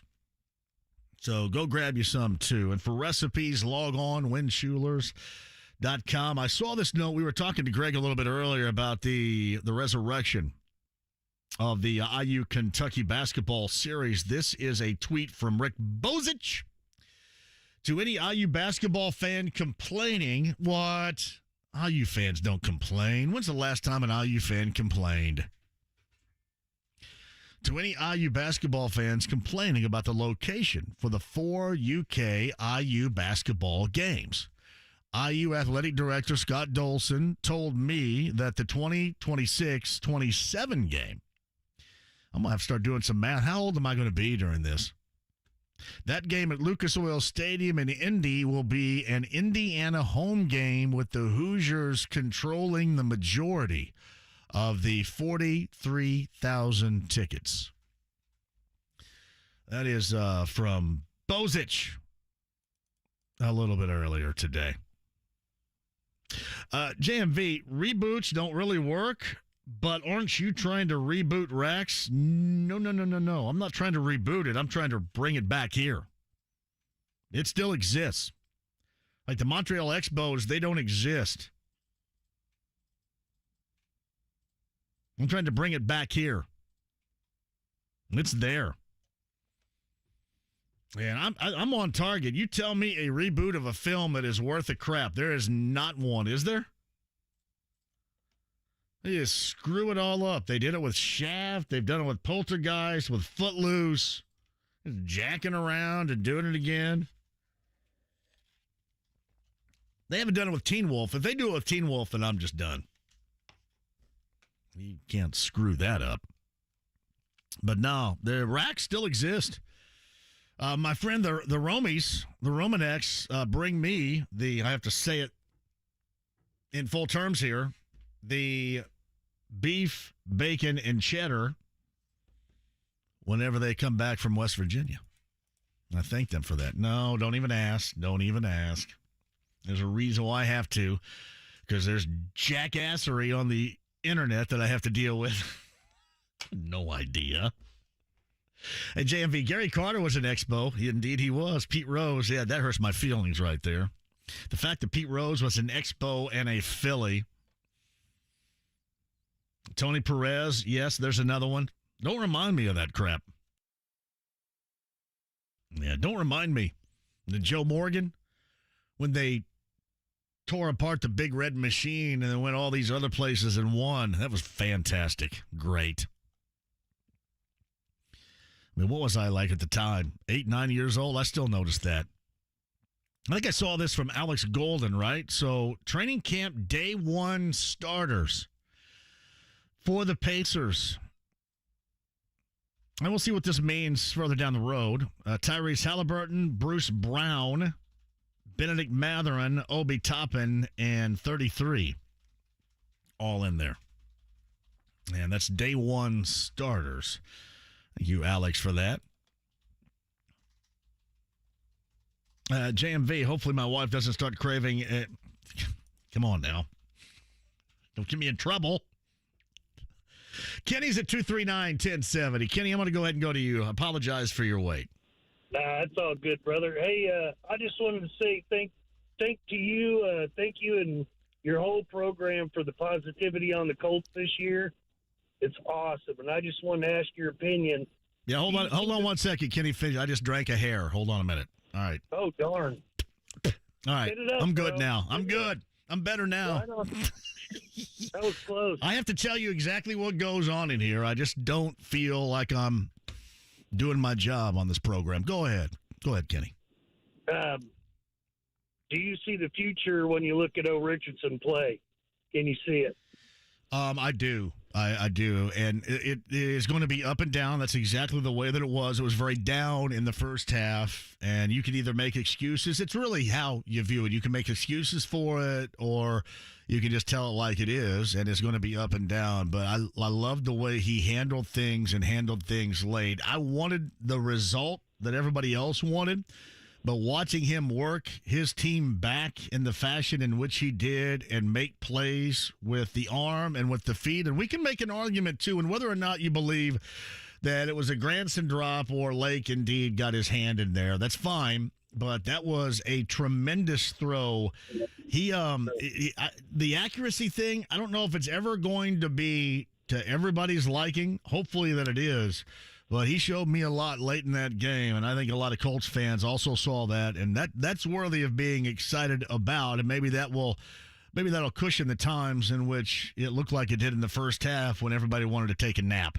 C: So go grab you some, too. And for recipes, log on, winschulers.com. I saw this note. We were talking to Greg a little bit earlier about the resurrection of the IU Kentucky basketball series. This is a tweet from Rick Bozich. To any IU basketball fan complaining, what? IU fans don't complain. When's the last time an IU fan complained? To any IU basketball fans complaining about the location for the 4 UK IU basketball games. IU Athletic Director Scott Dolson told me that the 2026-27 game, I'm going to have to start doing some math. How old am I going to be during this? That game at Lucas Oil Stadium in Indy will be an Indiana home game with the Hoosiers controlling the majority of the 43,000 tickets. That is from Bozich a little bit earlier today. JMV, reboots don't really work, but aren't you trying to reboot Rex? No. I'm not trying to reboot it. I'm trying to bring it back here. It still exists. Like the Montreal Expos, they don't exist. I'm trying to bring it back here. It's there. And I'm on target. You tell me a reboot of a film that is worth a crap. There is not one, is there? They just screw it all up. They did it with Shaft. They've done it with Poltergeist, with Footloose. Just jacking around and doing it again. They haven't done it with Teen Wolf. If they do it with Teen Wolf, then I'm just done. You can't screw that up. But no, the racks still exist. My friend, the Romies, the Romanex, bring me I have to say it in full terms here, the beef, bacon, and cheddar whenever they come back from West Virginia. I thank them for that. No, don't even ask. Don't even ask. There's a reason why I have to, because there's jackassery on the internet that I have to deal with. No idea. And JMV, Gary Carter was an Expo. Indeed he was. Pete Rose, yeah, that hurts my feelings right there. The fact that Pete Rose was an Expo and a Philly. Tony Perez, yes, there's another one. Don't remind me of that crap. Yeah, don't remind me. The Joe Morgan, when they tore apart the Big Red Machine and then went all these other places and won. That was fantastic. Great. I mean, what was I like at the time? 8, 9 years old? I still noticed that. I think I saw this from Alex Golden, right? So, training camp day 1 starters for the Pacers. And we'll see what this means further down the road. Tyrese Halliburton, Bruce Brown, Benedict Mathurin, Obi Toppin, and 33 all in there. And that's day 1 starters. Thank you, Alex, for that. JMV, hopefully my wife doesn't start craving. Come on now. Don't get me in trouble. Kenny's at 239-1070. Kenny, I'm going to go ahead and go to you. I apologize for your wait.
J: Nah, it's all good, brother. Hey, I just wanted to say thank to you. Thank you and your whole program for the positivity on the Colts this year. It's awesome, and I just wanted to ask your opinion.
C: Yeah, hold on 1 second, Kenny. Finish. I just drank a hair. Hold on a minute. All right.
J: Oh, darn.
C: All right.
J: Up,
C: I'm good
J: bro.
C: now. I'm good. I'm better now.
J: Right on. That was close.
C: I have to tell you exactly what goes on in here. I just don't feel like I'm doing my job on this program. Go ahead. Go ahead, Kenny.
J: Do you see the future when you look at Richardson play? Can you see it?
C: I do. I do. And it is going to be up and down. That's exactly the way that it was. It was very down in the first half, and you can either make excuses. It's really how you view it. You can make excuses for it, or you can just tell it like it is, and it's going to be up and down. But I love the way he handled things and handled things late. I wanted the result that everybody else wanted. But watching him work his team back in the fashion in which he did and make plays with the arm and with the feet, and we can make an argument, too, and whether or not you believe that it was a Granson drop or Lake indeed got his hand in there, that's fine, but that was a tremendous throw. The accuracy thing, I don't know if it's ever going to be to everybody's liking. Hopefully that it is. But he showed me a lot late in that game, and I think a lot of Colts fans also saw that, and that's worthy of being excited about. And maybe that'll cushion the times in which it looked like it did in the first half when everybody wanted to take a nap.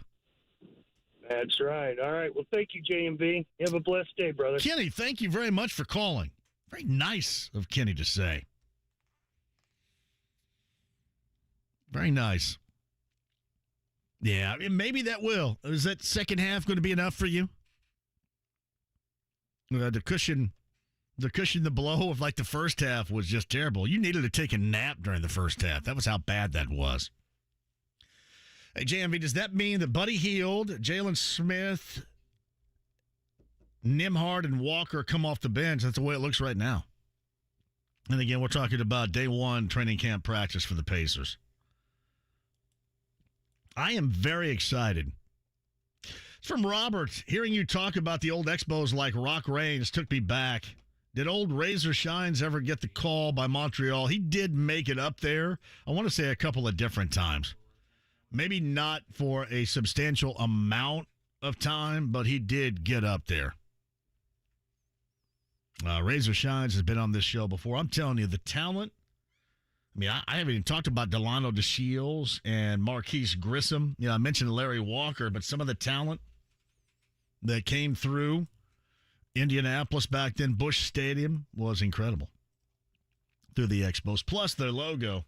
J: That's right. All right. Well, thank you, JMV. You have a blessed day, brother.
C: Kenny, thank you very much for calling. Very nice of Kenny to say. Very nice. Yeah, maybe that will. Is that second half going to be enough for you? To cushion the blow of like the first half was just terrible. You needed to take a nap during the first half. That was how bad that was. Hey, JMV, does that mean that Buddy Hield, Jalen Smith, Nimhard, and Walker come off the bench? That's the way it looks right now. And again, we're talking about day one training camp practice for the Pacers. I am very excited. It's from Robert. Hearing you talk about the old Expos like Rock Reigns took me back. Did old Razor Shines ever get the call by Montreal? He did make it up there, I want to say a couple of different times. Maybe not for a substantial amount of time, but he did get up there. Razor Shines has been on this show before. I'm telling you, the talent. I mean, I haven't even talked about Delano DeShields and Marquise Grissom. I mentioned Larry Walker, but some of the talent that came through Indianapolis back then, Busch Stadium, was incredible through the Expos. Plus their logo.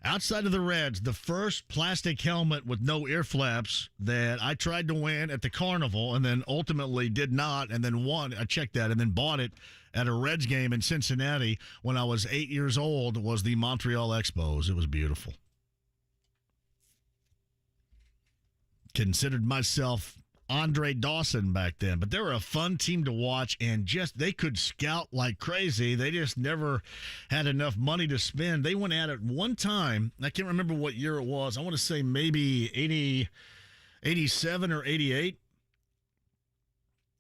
C: Outside of the Reds, the first plastic helmet with no ear flaps that I tried to win at the Carnival and then ultimately did not and then won. I checked that and then bought it at a Reds game in Cincinnati when I was 8 years old was the Montreal Expos. It was beautiful. Considered myself Andre Dawson back then, but they were a fun team to watch, and just they could scout like crazy. They just never had enough money to spend. They went at it one time. I can't remember what year it was. I want to say maybe 87 or 88.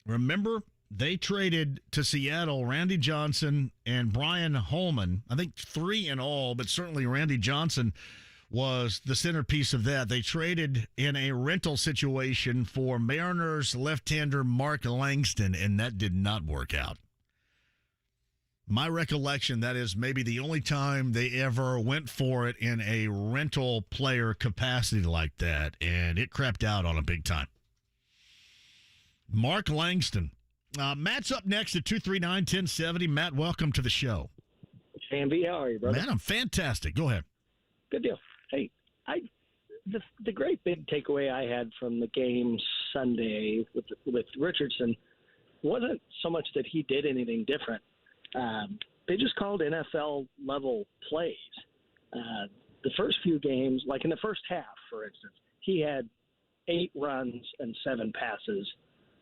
C: Remember, they traded to Seattle Randy Johnson and Brian Holman. I think 3 in all, but certainly Randy Johnson was the centerpiece of that. They traded in a rental situation for Mariners left-hander Mark Langston, and that did not work out. My recollection, that is maybe the only time they ever went for it in a rental player capacity like that, and it crapped out on a big time. Mark Langston. Matt's up next at 239-1070. Matt, welcome to the show.
K: JMV, how are you, brother?
C: Man, I'm fantastic. Go ahead.
K: Good deal. Hey, the great big takeaway I had from the game Sunday with Richardson wasn't so much that he did anything different. They just called NFL-level plays. The first few games, like in the first half, for instance, he had 8 runs and 7 passes,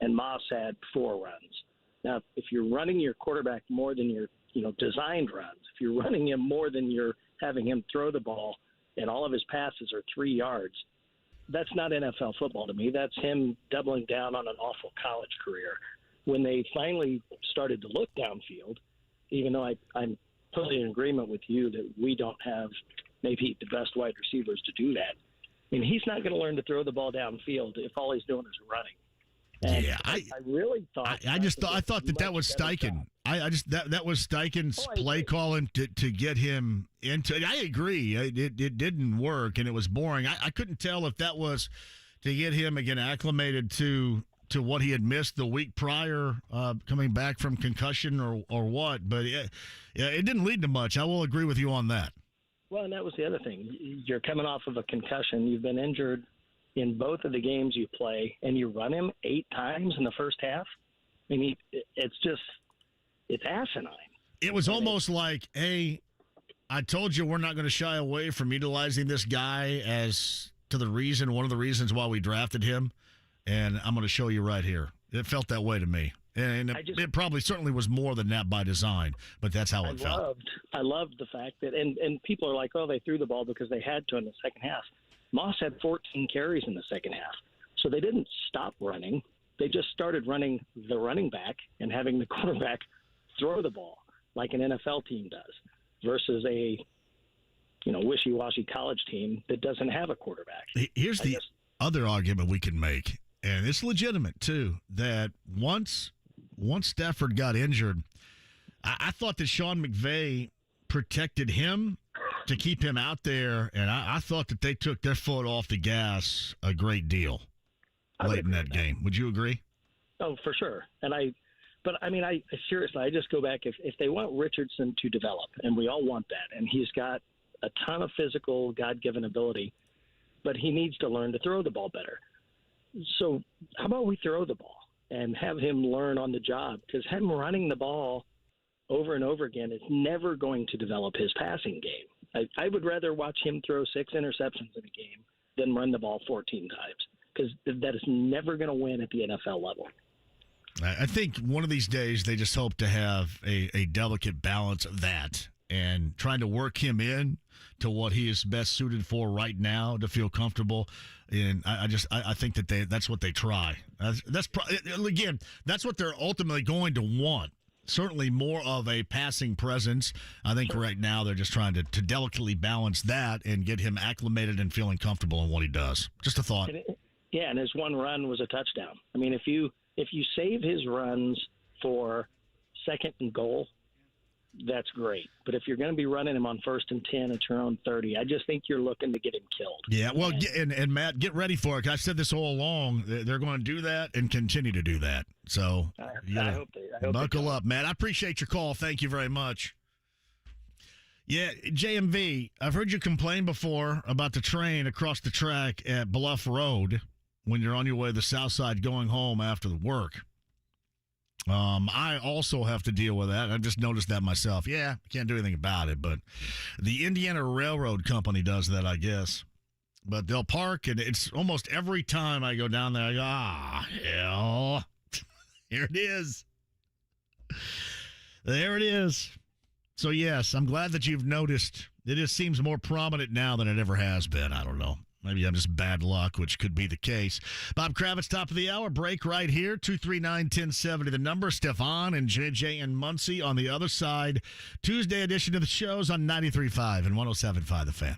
K: and Moss had 4 runs. Now, if you're running your quarterback more than your designed runs, if you're running him more than you're having him throw the ball, and all of his passes are 3 yards, that's not NFL football to me. That's him doubling down on an awful college career. When they finally started to look downfield, even though I'm totally in agreement with you that we don't have maybe the best wide receivers to do that. I mean, he's not going to learn to throw the ball downfield if all he's doing is running. And
C: yeah,
K: I really thought.
C: I thought that was Steichen. That was Steichen's play calling to get him into. I agree. It didn't work and it was boring. I couldn't tell if that was to get him again acclimated to what he had missed the week prior, coming back from concussion or what. But it didn't lead to much. I will agree with you on that.
K: Well, and that was the other thing. You're coming off of a concussion. You've been injured in both of the games you play, and you run him 8 times in the first half. I mean, it's asinine.
C: It was almost like, hey, I told you we're not going to shy away from utilizing this guy as to one of the reasons why we drafted him, and I'm going to show you right here. It felt that way to me. And it probably certainly was more than that by design, but that's how it felt.
K: I loved the fact that, and people are like, oh, they threw the ball because they had to in the second half. Moss had 14 carries in the second half. So they didn't stop running. They just started running the running back and having the quarterback throw the ball like an NFL team does versus a wishy-washy college team that doesn't have a quarterback.
C: Here's the other argument we can make, and it's legitimate too, that once Stafford got injured, I thought that Sean McVay protected him to keep him out there, and I thought that they took their foot off the gas a great deal late in that game. Would you agree?
K: Oh, for sure. But I seriously, I just go back. If they want Richardson to develop, and we all want that, and he's got a ton of physical, God-given ability, but he needs to learn to throw the ball better. So how about we throw the ball and have him learn on the job? Because him running the ball over and over again is never going to develop his passing game. I would rather watch him throw 6 interceptions in a game than run the ball 14 times, because that is never going to win at the NFL level.
C: I think one of these days they just hope to have a delicate balance of that and trying to work him in to what he is best suited for right now to feel comfortable. And I think that that's what they try. Again, that's what they're ultimately going to want. Certainly more of a passing presence. I think right now they're just trying to delicately balance that and get him acclimated and feeling comfortable in what he does. Just a thought.
K: And his one run was a touchdown. I mean, if you save his runs for second and goal, that's great. But if you're going to be running him on 1st and 10 at your own 30, I just think you're looking to get him killed.
C: Yeah, well, and Matt, get ready for it. I said this all along. They're going to do that and continue to do that. So
K: I hope they
C: buckle up, Matt. I appreciate your call. Thank you very much. Yeah, JMV, I've heard you complain before about the train across the track at Bluff Road when you're on your way to the south side going home after the work. I also have to deal with that. I just noticed that myself. Yeah, can't do anything about it, but the Indiana Railroad Company does that, I guess. But they'll park, and it's almost every time I go down there, I go, hell. Here it is. There it is. So, yes, I'm glad that you've noticed. It just seems more prominent now than it ever has been. I don't know. Maybe I'm just bad luck, which could be the case. Bob Kravitz, top of the hour. Break right here. 239-1070, the number. Stefan and JJ and Muncie on the other side. Tuesday edition of the shows on 93.5 and 107.5 The Fan.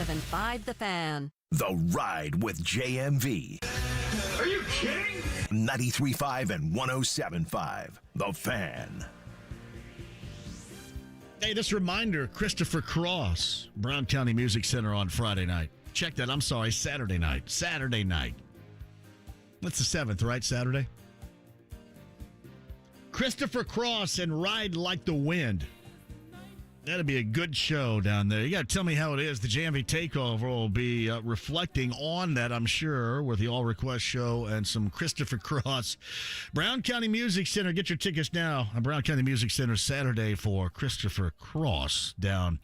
L: 1075 The Fan.
B: The Ride with JMV.
G: Are you kidding?
B: 93.5 and 107.5. The Fan.
C: Hey, this reminder, Christopher Cross, Brown County Music Center on Friday night. Check that. I'm sorry, Saturday night. Saturday night. That's the 7th, right? Saturday? Christopher Cross and Ride Like the Wind. That'll be a good show down there. You got to tell me how it is. The JMV Takeover will be reflecting on that, I'm sure, with the All Request show and some Christopher Cross. Brown County Music Center. Get your tickets now at Brown County Music Center Saturday for Christopher Cross down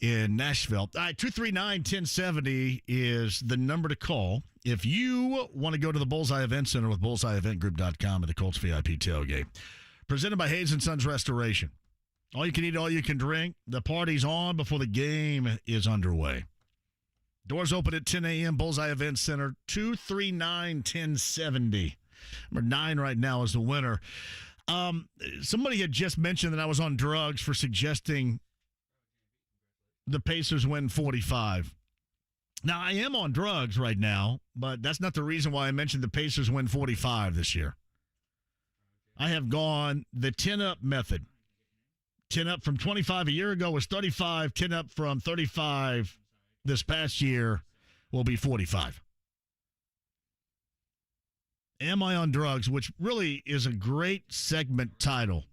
C: in Nashville. All right, 239-1070 is the number to call if you want to go to the Bullseye Event Center with bullseyeeventgroup.com and the Colts VIP tailgate. Presented by Hayes & Sons Restoration. All you can eat, all you can drink. The party's on before the game is underway. Doors open at 10 a.m. Bullseye Event Center, 239-1070. Number 9 right now is the winner. Somebody had just mentioned that I was on drugs for suggesting the Pacers win 45. Now, I am on drugs right now, but that's not the reason why I mentioned the Pacers win 45 this year. I have gone the 10-up method. 10 up from 25 a year ago was 35. 10 up from 35 this past year will be 45. Am I on drugs? Which really is a great segment title.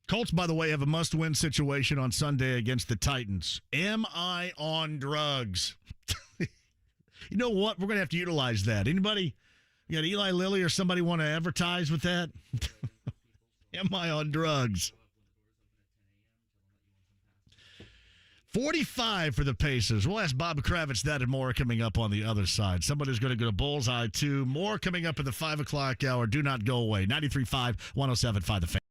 C: Colts, by the way, have a must-win situation on Sunday against the Titans. Am I on drugs? You know what? We're going to have to utilize that. Anybody? You got Eli Lilly or somebody want to advertise with that? Am I on drugs? 45 for the Pacers. We'll ask Bob Kravitz that and more coming up on the other side. Somebody's going to go to Bullseye, too. More coming up at the 5 o'clock hour. Do not go away. 93.5, 107.5 The Fan.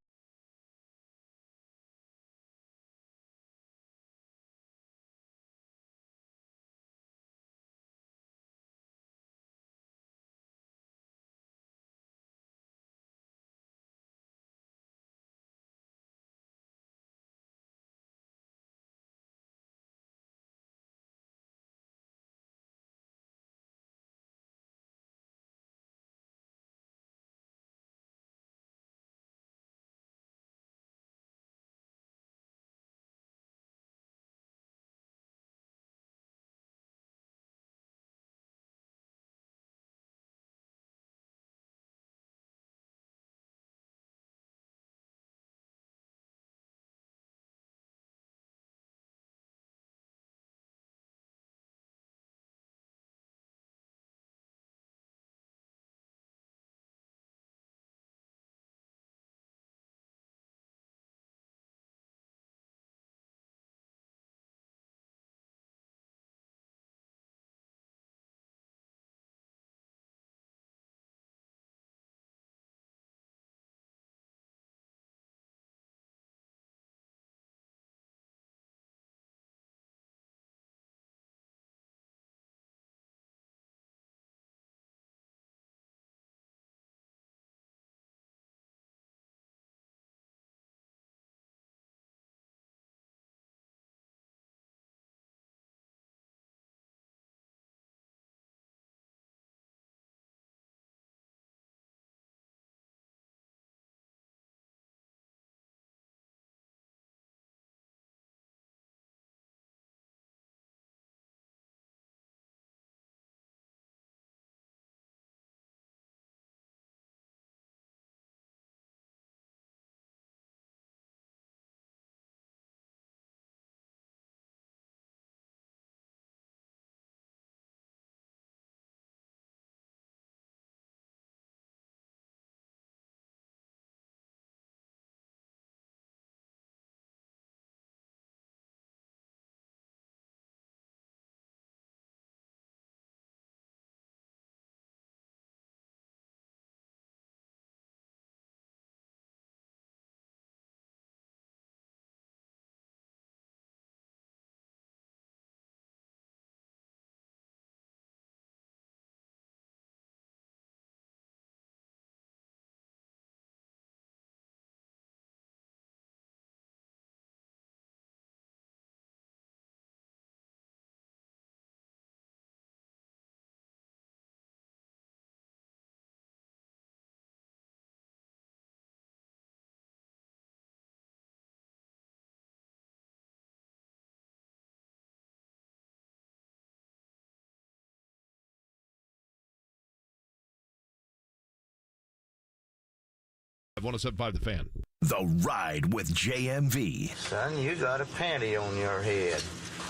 A: 107.5 The Fan.
B: The Ride with JMV.
L: Son, you got a panty on your head.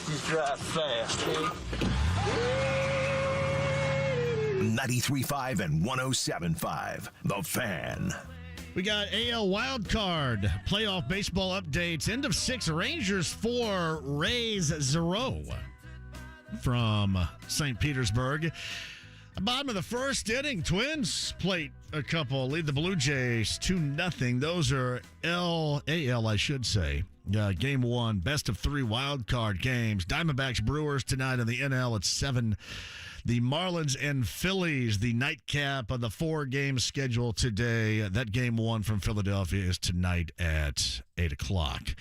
L: Just drive fast, eh?
B: 93.5 and 107.5 The Fan.
C: We got AL Wildcard, playoff baseball updates, end of 6, Rangers 4, Rays 0 from St. Petersburg. Bottom of the first inning, Twins plate a couple, lead the Blue Jays 2-0. Those are AL, I should say. Game 1, best of 3 wild card games. Diamondbacks Brewers tonight on the NL at 7. The Marlins and Phillies, the nightcap of the 4-game schedule today. That game 1 from Philadelphia is tonight at 8 o'clock.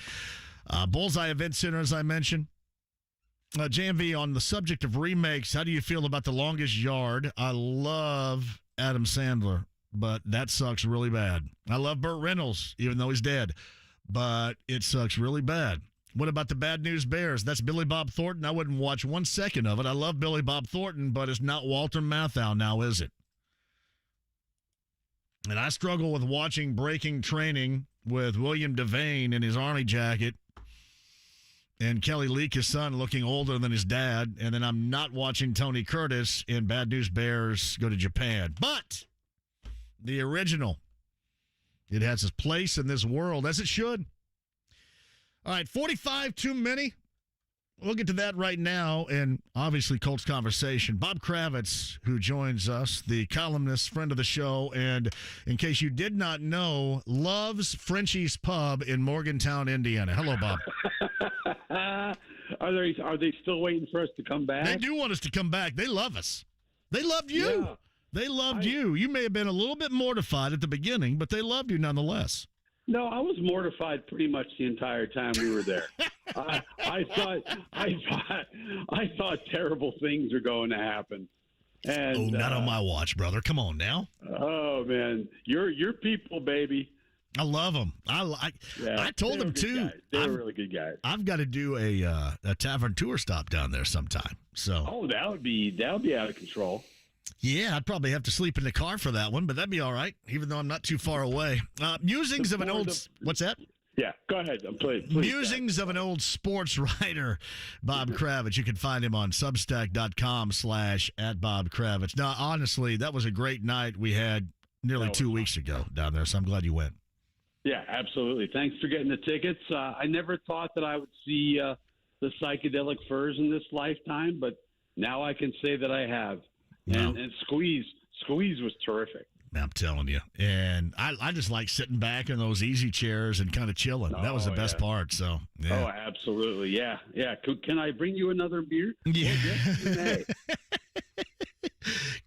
C: Bullseye Event Center, as I mentioned. JMV, on the subject of remakes, how do you feel about The Longest Yard? I love Adam Sandler, but that sucks really bad. I love Burt Reynolds, even though he's dead, but it sucks really bad. What about the Bad News Bears? That's Billy Bob Thornton. I wouldn't watch 1 second of it. I love Billy Bob Thornton, but it's not Walter Matthau now, is it? And I struggle with watching Breaking Training with William Devane in his Army jacket and Kelly Leak, his son, looking older than his dad. And then I'm not watching Tony Curtis in Bad News Bears Go to Japan. But the original, it has its place in this world, as it should. All right, 45 too many. We'll get to that right now, and obviously Colts conversation. Bob Kravitz, who joins us, the columnist, friend of the show, and in case you did not know, loves Frenchie's Pub in Morgantown, Indiana. Hello, Bob.
M: Are they still waiting for us to come back?
C: They do want us to come back. They love us. They loved you. Yeah. They loved you. You may have been a little bit mortified at the beginning, but they loved you nonetheless.
M: No, I was mortified pretty much the entire time we were there. I thought terrible things were going to happen. And,
C: not on my watch, brother. Come on now.
M: Oh man, your people, baby.
C: I love them. I told them too.
M: They're really good guys.
C: I've got to do a tavern tour stop down there sometime. So
M: that would be out of control.
C: Yeah, I'd probably have to sleep in the car for that one, but that'd be all right, even though I'm not too far away. Musings of an old... What's that?
M: Yeah, go ahead. Please,
C: Musings of an old sports writer, Bob Kravitz. You can find him on Substack.com/@BobKravitz. Now, honestly, that was a great night we had nearly 2 weeks ago down there, so I'm glad you went.
M: Yeah, absolutely. Thanks for getting the tickets. I never thought that I would see the Psychedelic Furs in this lifetime, but now I can say that I have.
C: No.
M: And Squeeze was terrific.
C: I'm telling you. And I just like sitting back in those easy chairs and kind of chilling. That was the best part. So, yeah.
M: Oh, absolutely. Yeah. Yeah. Can I bring you another beer?
C: Yeah.
M: Yes, you may.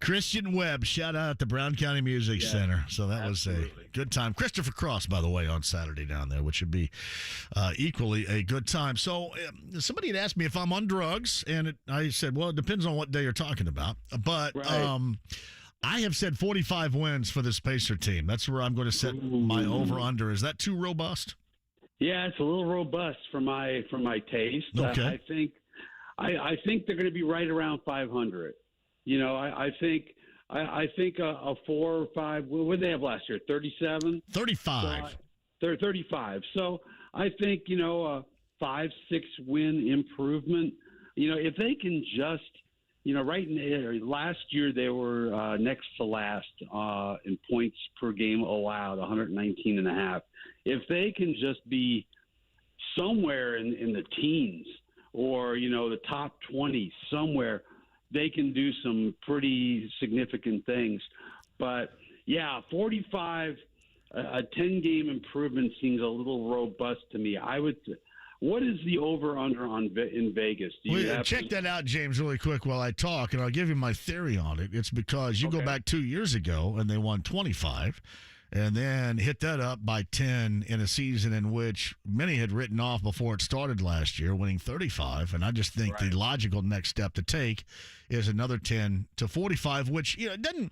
C: Christian Webb, shout out at the Brown County Music Center. So that was a good time. Christopher Cross, by the way, on Saturday down there, which would be equally a good time. So somebody had asked me if I'm on drugs, and I said, well, it depends on what day you're talking about. But I have said 45 wins for this Pacer team. That's where I'm going to set my over-under. Is that too robust?
M: Yeah, it's a little robust for my taste.
C: Okay.
M: I think they're going to be right around 500. You know, I think a 4 or 5. What did they have last year? 37,
C: 35.
M: They're 35. So I think a 5-6 win improvement. You know, if they can just last year they were next to last in points per game allowed, 119.5. If they can just be somewhere in the teens or the top 20 somewhere, they can do some pretty significant things. But, 45, a 10-game improvement seems a little robust to me. What is the over-under in Vegas?
C: Check that out, James, really quick while I talk, and I'll give you my theory on it. It's because you go back 2 years ago, and they won 25, and then hit that up by 10 in a season in which many had written off before it started last year, winning 35. And I just think the logical next step to take is another 10 to 45, which it doesn't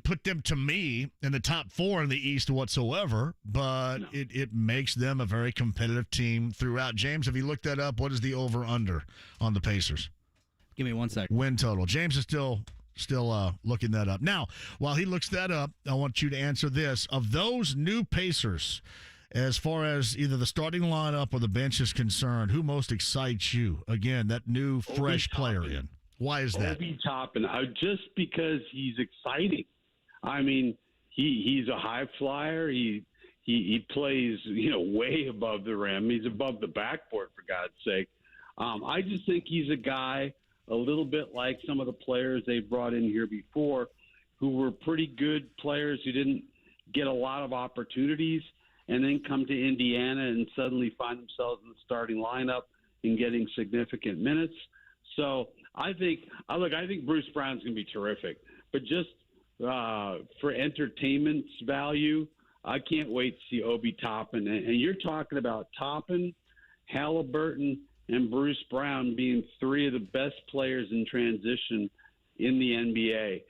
C: put them, to me, in the top 4 in the East whatsoever, but it makes them a very competitive team throughout. James, have you looked that up? What is the over-under on the Pacers?
D: Give me 1 second.
C: Win total. James is still Still looking that up. Now, while he looks that up, I want you to answer this. Of those new Pacers, as far as either the starting lineup or the bench is concerned, who most excites you? Again, that new fresh player in. Why is that?
M: Obi Toppin, just because he's exciting. I mean, he's a high flyer. He plays, way above the rim. He's above the backboard, for God's sake. I just think he's a guy a little bit like some of the players they brought in here before, who were pretty good players who didn't get a lot of opportunities and then come to Indiana and suddenly find themselves in the starting lineup and getting significant minutes. So I think Bruce Brown's going to be terrific. But just for entertainment's value, I can't wait to see Obi Toppin. And you're talking about Toppin, Halliburton, and Bruce Brown being three of the best players in transition in the NBA.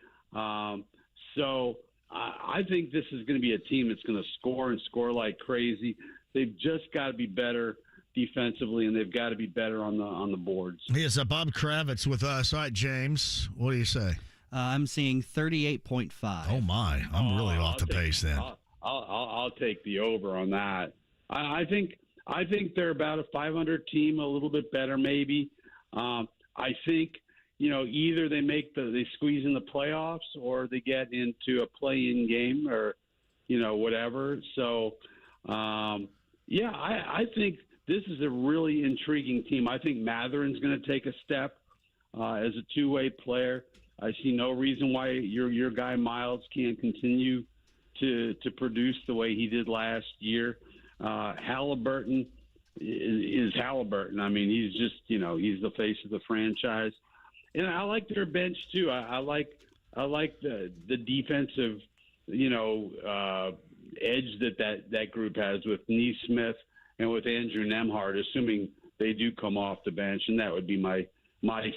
M: So I think this is going to be a team that's going to score and score like crazy. They've just got to be better defensively, and they've got to be better on the boards.
C: Yes, Bob Kravitz with us. All right, James, what do you say?
D: I'm seeing 38.5.
C: Oh, my. I'm really off the pace then.
M: I'll take the over on that. I think they're about a 500 team, a little bit better maybe. I think either they squeeze in the playoffs or they get into a play-in game or whatever. So I think this is a really intriguing team. I think Matherin's going to take a step as a two-way player. I see no reason why your guy Miles can't continue to produce the way he did last year. Halliburton is Halliburton. I mean, he's just, he's the face of the franchise. And I like their bench too. I like the defensive, edge that group has with Neesmith and with Andrew Nembhard, assuming they do come off the bench, and that would be my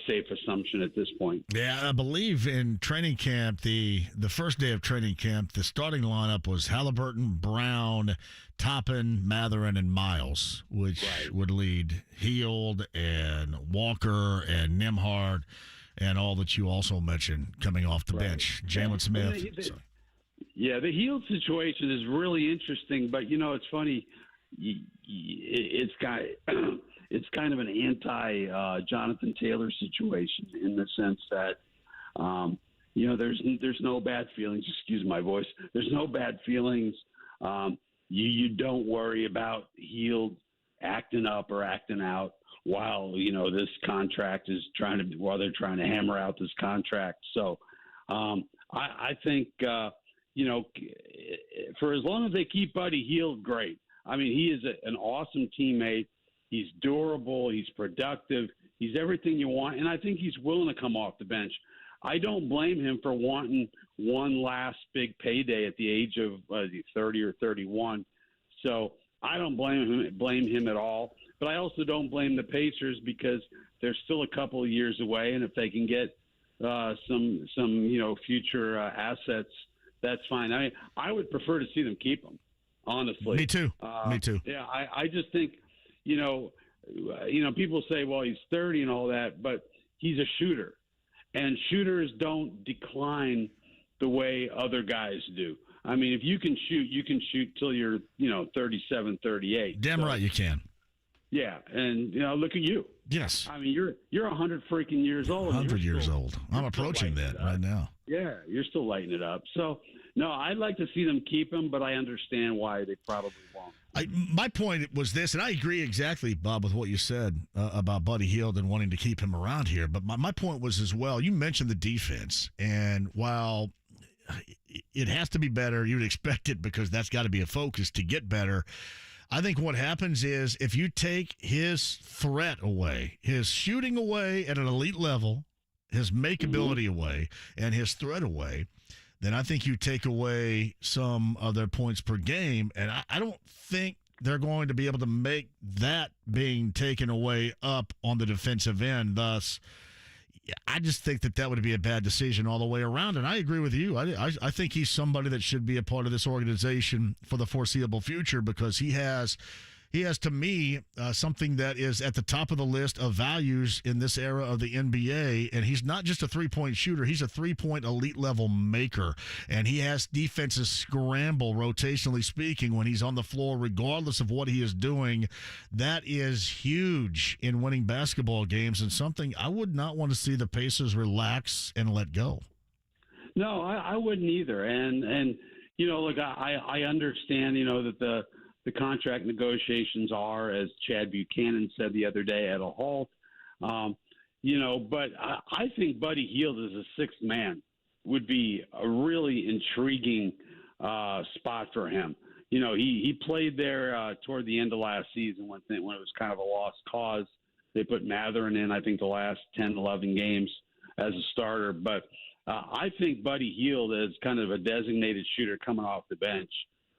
M: safe assumption at this point.
C: Yeah, I believe in training camp, the first day of training camp, the starting lineup was Halliburton, Brown, Toppin, Matherin, and Miles, which would lead Hield and Walker and Nembhard and all that you also mentioned coming off the bench. Jalen Smith.
M: The Hield situation is really interesting, but, it's funny. It's kind of an anti-Jonathan Taylor situation in the sense that, there's no bad feelings. Excuse my voice. There's no bad feelings. You don't worry about Hield acting up or acting out while, this contract is while they're trying to hammer out this contract. So I think, for as long as they keep Buddy Hield, great. I mean, he is an awesome teammate. He's durable. He's productive. He's everything you want. And I think he's willing to come off the bench. I don't blame him for wanting one last big payday at the age of 30 or 31. So I don't blame him at all. But I also don't blame the Pacers because they're still a couple of years away. And if they can get some future assets, that's fine. I mean, I would prefer to see them keep them, honestly.
C: Me too.
M: Yeah, I just think, people say, well, he's 30 and all that, but he's a shooter. And shooters don't decline the way other guys do. I mean, if you can shoot till you're, 37, 38.
C: Damn right you can.
M: Yeah, and, look at you.
C: Yes.
M: I mean, you're 100 freaking years old.
C: 100 years old. I'm approaching that right now.
M: Yeah, you're still lighting it up. So, no, I'd like to see them keep him, but I understand why they probably won't.
C: My point was this, and I agree exactly, Bob, with what you said about Buddy Hield and wanting to keep him around here. But my point was as well, you mentioned the defense, and while it has to be better, you'd expect it because that's got to be a focus to get better. I think what happens is if you take his threat away, his shooting away at an elite level, his makeability away, and his threat away, then I think you take away some of their points per game. And I don't think they're going to be able to make that being taken away up on the defensive end. Thus, I just think that would be a bad decision all the way around. And I agree with you. I think he's somebody that should be a part of this organization for the foreseeable future because he has He has, to me, something that is at the top of the list of values in this era of the NBA, and he's not just a three-point shooter. He's a three-point elite-level maker, and he has defenses scramble, rotationally speaking, when he's on the floor, regardless of what he is doing. That is huge in winning basketball games, and something I would not want to see the Pacers relax and let go.
M: No, I wouldn't either. And look, I understand, that the contract negotiations are, as Chad Buchanan said the other day, at a halt. But I think Buddy Hield as a sixth man would be a really intriguing spot for him. He played there toward the end of last season when it was kind of a lost cause. They put Matherin in, I think, the last 10, 11 games as a starter. But I think Buddy Hield as kind of a designated shooter coming off the bench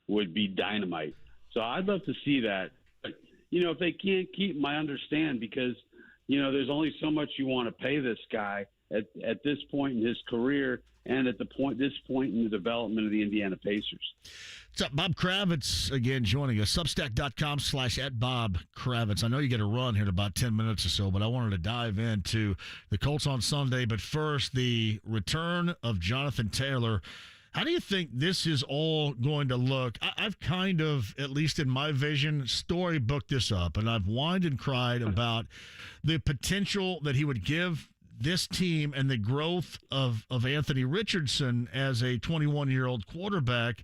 M: would be dynamite. So I'd love to see that. But, if they can't keep him, I understand, because, there's only so much you want to pay this guy at this point in his career and at this point in the development of the Indiana Pacers.
C: What's up? Bob Kravitz again joining us. Substack.com/@BobKravitz. I know you get a run here in about 10 minutes or so, but I wanted to dive into the Colts on Sunday. But first, the return of Jonathan Taylor. How do you think this is all going to look? I've kind of, at least in my vision, storybooked this up, and I've whined and cried about the potential that he would give this team and the growth of Anthony Richardson as a 21-year-old quarterback.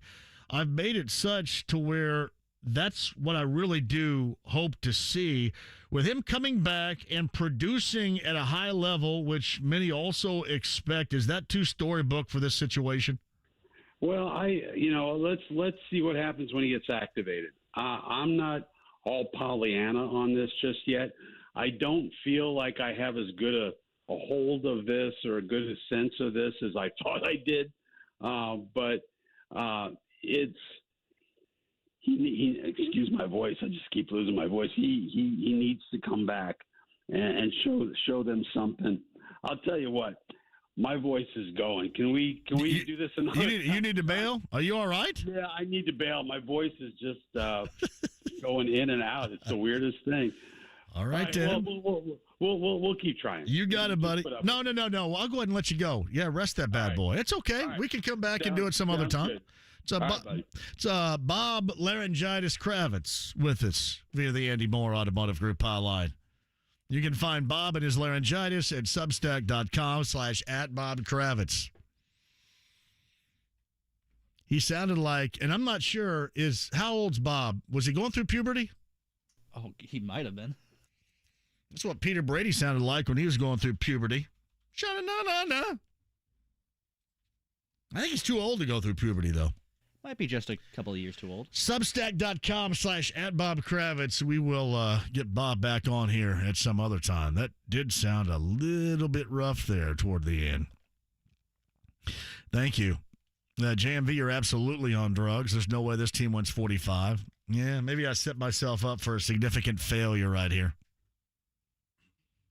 C: I've made it such to where that's what I really do hope to see with him coming back and producing at a high level, which many also expect. Is that too storybook for this situation?
M: Well, let's see what happens when he gets activated. I'm not all Pollyanna on this just yet. I don't feel like I have as good a hold of this or a good a sense of this as I thought I did. But he excuse my voice. I just keep losing my voice. He needs to come back and show them something. I'll tell you what. My voice is going. Can we do this another time?
C: You need to bail? Are you all right?
M: Yeah, I need to bail. My voice is just going in and out. It's the weirdest thing.
C: All right, then.
M: We'll keep trying.
C: You got it, buddy. No. I'll go ahead and let you go. Yeah, rest that bad boy. It's okay. Right. We can come back and do it some other time. Good. It's Bob Laryngitis Kravitz with us via the Andy Moore Automotive Group hotline. You can find Bob and his laryngitis at substack.com/@BobKravitz. He sounded like, and I'm not sure, how old's Bob? Was he going through puberty?
D: Oh, he might have been.
C: That's what Peter Brady sounded like when he was going through puberty. Sha-na-na-na-na. I think he's too old to go through puberty, though.
D: Might be just a couple of years too old.
C: Substack.com/@BobKravitz. We will get Bob back on here at some other time. That did sound a little bit rough there toward the end. Thank you. JMV, you're absolutely on drugs. There's no way this team wins 45. Yeah, maybe I set myself up for a significant failure right here.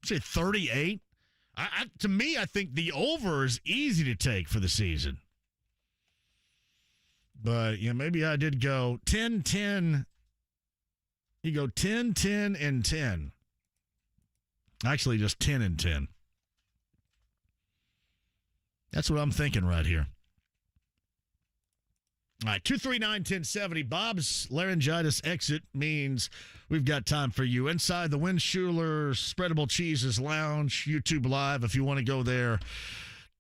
C: Say 38? To me, I think the over is easy to take for the season. But, maybe I did go 10-10. You go 10-10 and 10. Actually, just 10 and 10. That's what I'm thinking right here. All right, 239-1070. Bob's laryngitis exit means we've got time for you. Inside the Windschuler Spreadable Cheeses Lounge, YouTube Live, if you want to go there.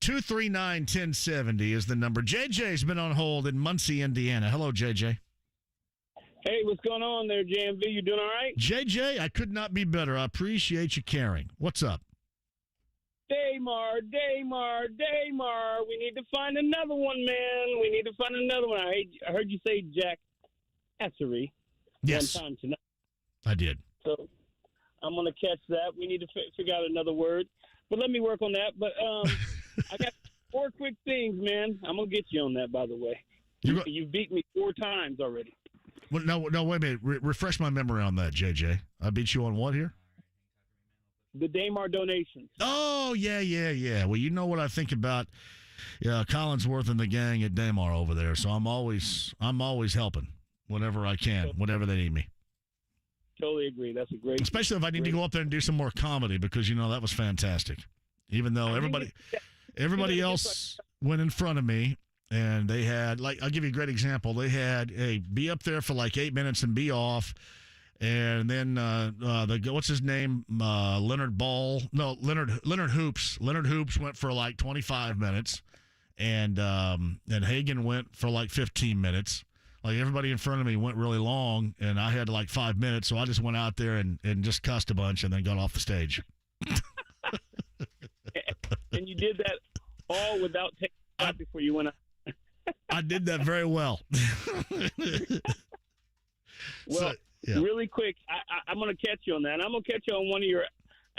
C: 239-1070 is the number. JJ's been on hold in Muncie, Indiana. Hello, JJ.
N: Hey, what's going on there, JMV? You doing all right?
C: JJ, I could not be better. I appreciate you caring. What's up?
N: Damar. We need to find another one, man. We need to find another one. I heard you say Jack Essery
C: yes.
N: one time tonight.
C: I did.
N: So I'm going to catch that. We need to figure out another word. But let me work on that. But I got 4 quick things, man. I'm going to get you on that, by the way. You beat me 4 times already.
C: Well, no, wait a minute. Refresh my memory on that, JJ. I beat you on what here?
N: The Damar donations.
C: Oh, yeah. Well, you know what I think about Collinsworth and the gang at Damar over there. So I'm always helping whenever I can, whenever they need me.
N: Totally agree. That's a great.
C: Especially if I need to go up there and do some more comedy because, that was fantastic. Even though everybody else went in front of me and they had, I'll give you a great example. They had, be up there for 8 minutes and be off. And then what's his name? Leonard Hoops. Leonard Hoops went for 25 minutes. And Hagen went for 15 minutes. Everybody in front of me went really long, and I had 5 minutes, so I just went out there and just cussed a bunch and then got off the stage.
N: And you did that all without taking a shot before you went out.
C: I did that very well.
N: Really quick, I'm going to catch you on that. I'm going to catch you on one of your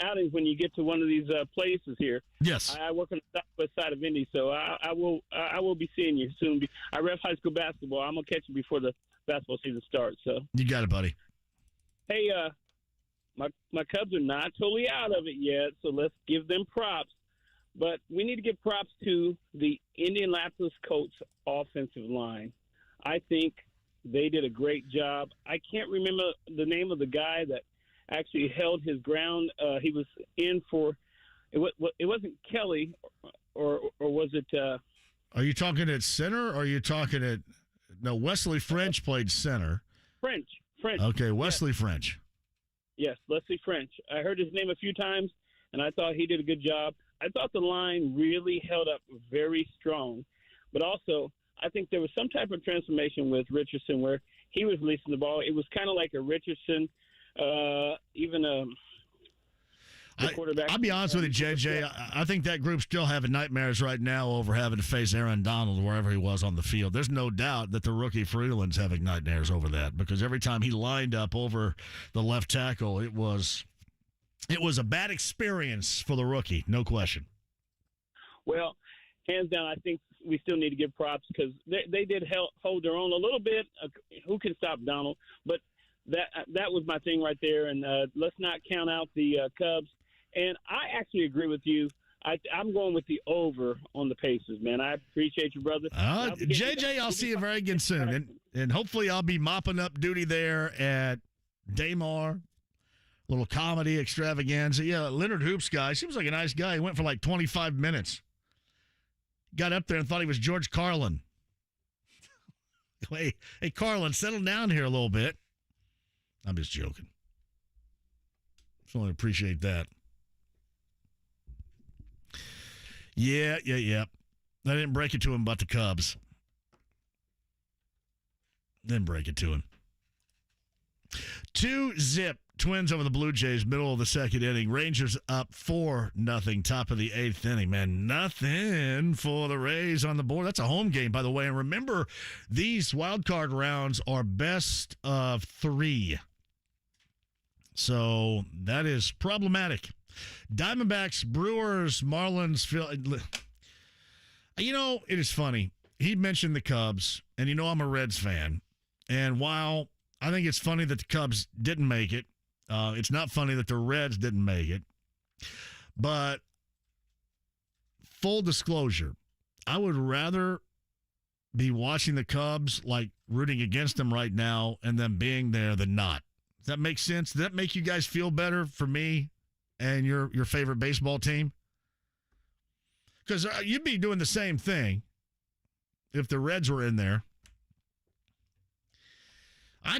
N: outings when you get to one of these places here.
C: Yes.
N: I work on the southwest side of Indy, so I will be seeing you soon. I ref high school basketball. I'm going to catch you before the basketball season starts. So
C: you got it, buddy.
N: Hey, my Cubs are not totally out of it yet, so let's give them props. But we need to give props to the Indianapolis Colts offensive line. I think they did a great job. I can't remember the name of the guy that actually held his ground. He was in for it. Wasn't Kelly, or was it?
C: Are you talking at center? Or are you talking at? No, Wesley French played center.
N: French.
C: Okay, Wesley French.
N: Yes, Wesley French. I heard his name a few times, and I thought he did a good job. I thought the line really held up very strong, but also I think there was some type of transformation with Richardson where he was releasing the ball. It was kind of like a Richardson. Quarterback.
C: I'll be honest with you, JJ. I think that group's still having nightmares right now over having to face Aaron Donald wherever he was on the field. There's no doubt that the rookie Freeland's having nightmares over that because every time he lined up over the left tackle, it was a bad experience for the rookie, no question.
N: Well, hands down, I think we still need to give props because they did hold their own a little bit. Who can stop Donald? But that was my thing right there, and let's not count out the Cubs. And I actually agree with you. I'm going with the over on the Pacers, man. I appreciate you, brother.
C: JJ, I'll see you very again soon, and hopefully I'll be mopping up duty there at Daymar. Little comedy extravaganza. Yeah, Leonard Hoops guy seems like a nice guy. He went for 25 minutes. Got up there and thought he was George Carlin. Hey, Carlin, settle down here a little bit. I'm just joking. So I appreciate that. Yeah. I didn't break it to him about the Cubs. Didn't break it to him. 2-0 Twins over the Blue Jays, middle of the second inning. Rangers up 4-0, top of the eighth inning. Man, nothing for the Rays on the board. That's a home game, by the way. And remember, these wild card rounds are best of 3. So that is problematic. Diamondbacks, Brewers, Marlins. It is funny. He mentioned the Cubs, and I'm a Reds fan. And while I think it's funny that the Cubs didn't make it, it's not funny that the Reds didn't make it. But full disclosure, I would rather be watching the Cubs, rooting against them right now, and them being there than not. Does that make sense? Does that make you guys feel better for me and your favorite baseball team? Because you'd be doing the same thing if the Reds were in there. I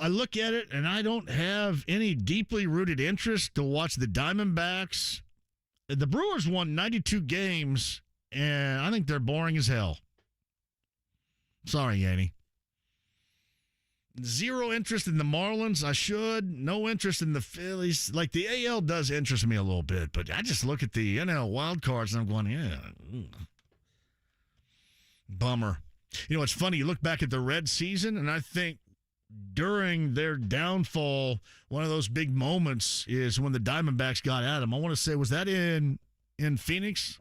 C: look at it, and I don't have any deeply rooted interest to watch the Diamondbacks. The Brewers won 92 games, and I think they're boring as hell. Sorry, Yanni. Zero interest in the Marlins. I should. No interest in the Phillies. The AL does interest me a little bit, but I just look at the NL wild cards, and I'm going, bummer. It's funny. You look back at the Red season, and I think during their downfall, one of those big moments is when the Diamondbacks got at them. I want to say, was that in Phoenix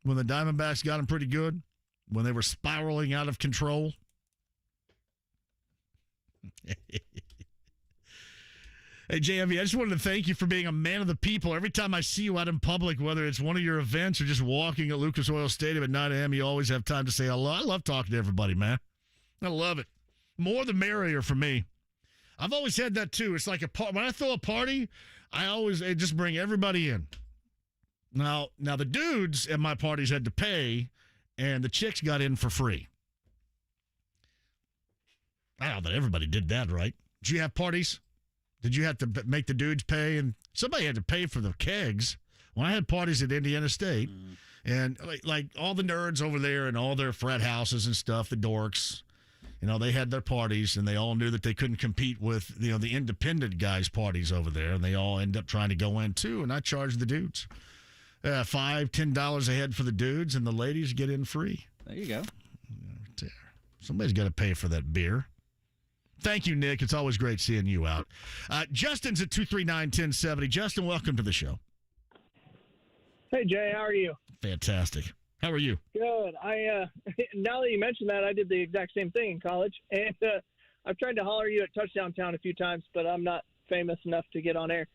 C: when the Diamondbacks got them pretty good? When they were spiraling out of control? Hey, JMV, I just wanted to thank you for being a man of the people. Every time I see you out in public, whether it's one of your events or just walking at Lucas Oil Stadium at 9 a.m., you always have time to say hello. I love talking to everybody, man. I love it. More the merrier for me. I've always had that too. It's like when I throw a party, I just bring everybody in. Now the dudes at my parties had to pay, and the chicks got in for free. I don't know that everybody did that, right? Did you have parties? Did you have to make the dudes pay? And somebody had to pay for the kegs. When I had parties at Indiana State, and like all the nerds over there and all their frat houses and stuff, the dorks, they had their parties, and they all knew that they couldn't compete with, the independent guys' parties over there, and they all end up trying to go in too, and I charged the dudes $5-10 a head for the dudes, and the ladies get in free.
D: There you go.
C: Somebody's got to pay for that beer. Thank you, Nick. It's always great seeing you out. Justin's at 239-1070. Justin, welcome to the show.
O: Hey, Jay, how are you?
C: Fantastic. How are you?
O: Good. Now that you mentioned that, I did the exact same thing in college, and I've tried to holler you at Touchdown Town a few times, but I'm not famous enough to get on air.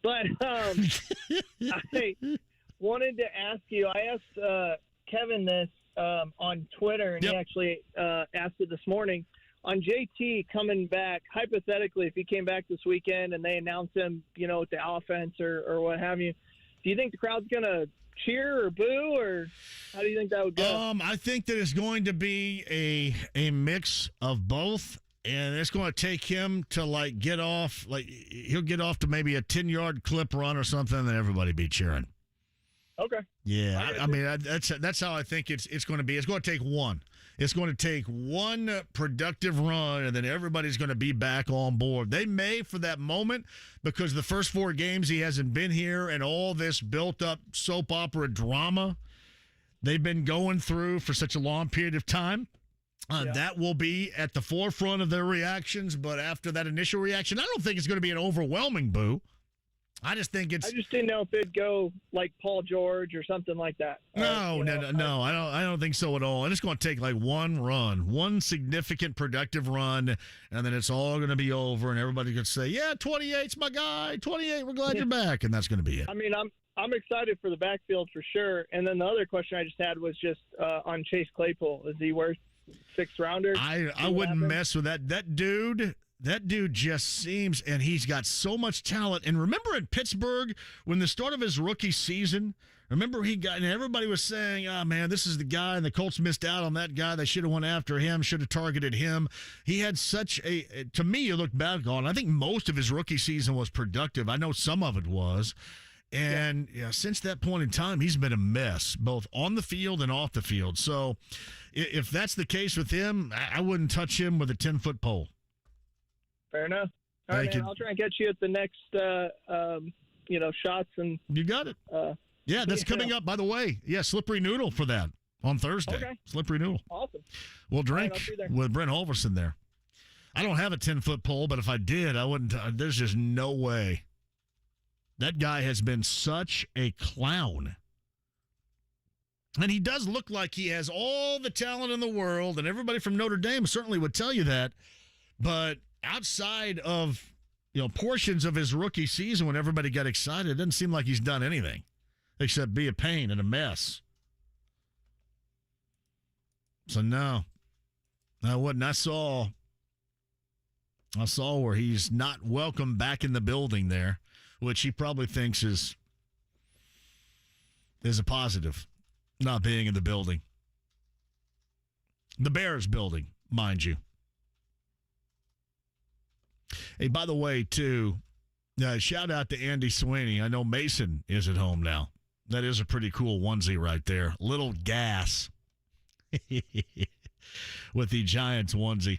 O: But I wanted to ask you, I asked Kevin this on Twitter, and he actually asked it this morning. On JT coming back, hypothetically, if he came back this weekend and they announce him, with the offense or what have you, do you think the crowd's going to cheer or boo, or how do you think that would go?
C: I think that it's going to be a mix of both, and it's going to take him to get off. He'll get off to maybe a 10-yard clip run or something, and then everybody be cheering.
O: Okay.
C: Yeah, I mean that's how I think it's going to be. It's going to take one. It's going to take one productive run, and then everybody's going to be back on board. They may for that moment, because the first 4 games he hasn't been here, and all this built-up soap opera drama they've been going through for such a long period of time. That will be at the forefront of their reactions, but after that initial reaction, I don't think it's going to be an overwhelming boo. I just think I
O: just didn't know if it'd go like Paul George or something like that.
C: No. I don't think so at all. And it's going to take one significant productive run, and then it's all going to be over, and everybody could say, "Yeah, 28's my guy. 28, we're glad you're back," and that's going to be it.
O: I mean, I'm excited for the backfield for sure. And then the other question I just had was just on Chase Claypool. Is he worth 6th rounder?
C: I wouldn't mess with that. That dude just seems, and he's got so much talent. And remember in Pittsburgh, when the start of his rookie season, and everybody was saying, "Oh, man, this is the guy," and the Colts missed out on that guy. They should have went after him, should have targeted him. He had to me, you look back on, I think most of his rookie season was productive. I know some of it was. And since that point in time, he's been a mess, both on the field and off the field. So if that's the case with him, I wouldn't touch him with a 10-foot pole.
O: Fair enough. All right, man, I'll try and get you at the next, shots. And
C: you got it. That's coming up, by the way. Yeah, Slippery Noodle for that on Thursday. Okay. Slippery Noodle.
O: Awesome.
C: We'll drink with Brent Holverson there. I don't have a 10-foot pole, but if I did, I wouldn't. There's just no way. That guy has been such a clown. And he does look like he has all the talent in the world, and everybody from Notre Dame certainly would tell you that. But outside of portions of his rookie season when everybody got excited, it doesn't seem like he's done anything except be a pain and a mess. So no, I wouldn't. I saw where he's not welcome back in the building there, which he probably thinks is a positive, not being in the building. The Bears building, mind you. Hey, by the way, too, shout out to Andy Sweeney. I know Mason is at home now. That is a pretty cool onesie right there. Little gas with the Giants onesie.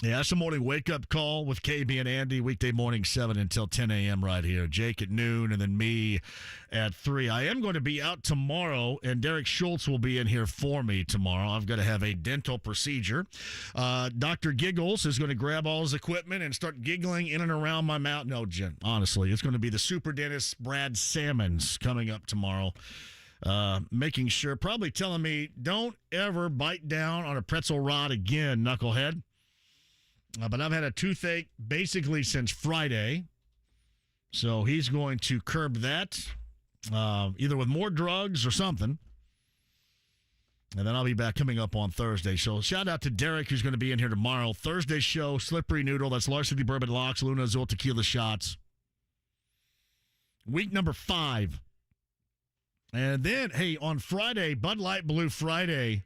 C: Yeah, that's a morning wake-up call with KB and Andy, weekday morning 7 until 10 a.m. right here. Jake at noon, and then me at 3. I am going to be out tomorrow, and Derek Schultz will be in here for me tomorrow. I've got to have a dental procedure. Dr. Giggles is going to grab all his equipment and start giggling in and around my mouth. No, Jen, honestly, it's going to be the super dentist Brad Salmons coming up tomorrow. Making sure, probably telling me, don't ever bite down on a pretzel rod again, knucklehead. But I've had a toothache basically since Friday, so he's going to curb that, either with more drugs or something. And then I'll be back coming up on Thursday. So shout out to Derek, who's going to be in here tomorrow. Thursday show, Slippery Noodle. That's Larceny Bourbon Locks, Luna Azul Tequila Shots. Week number 5. And then, hey, on Friday, Bud Light Blue Friday,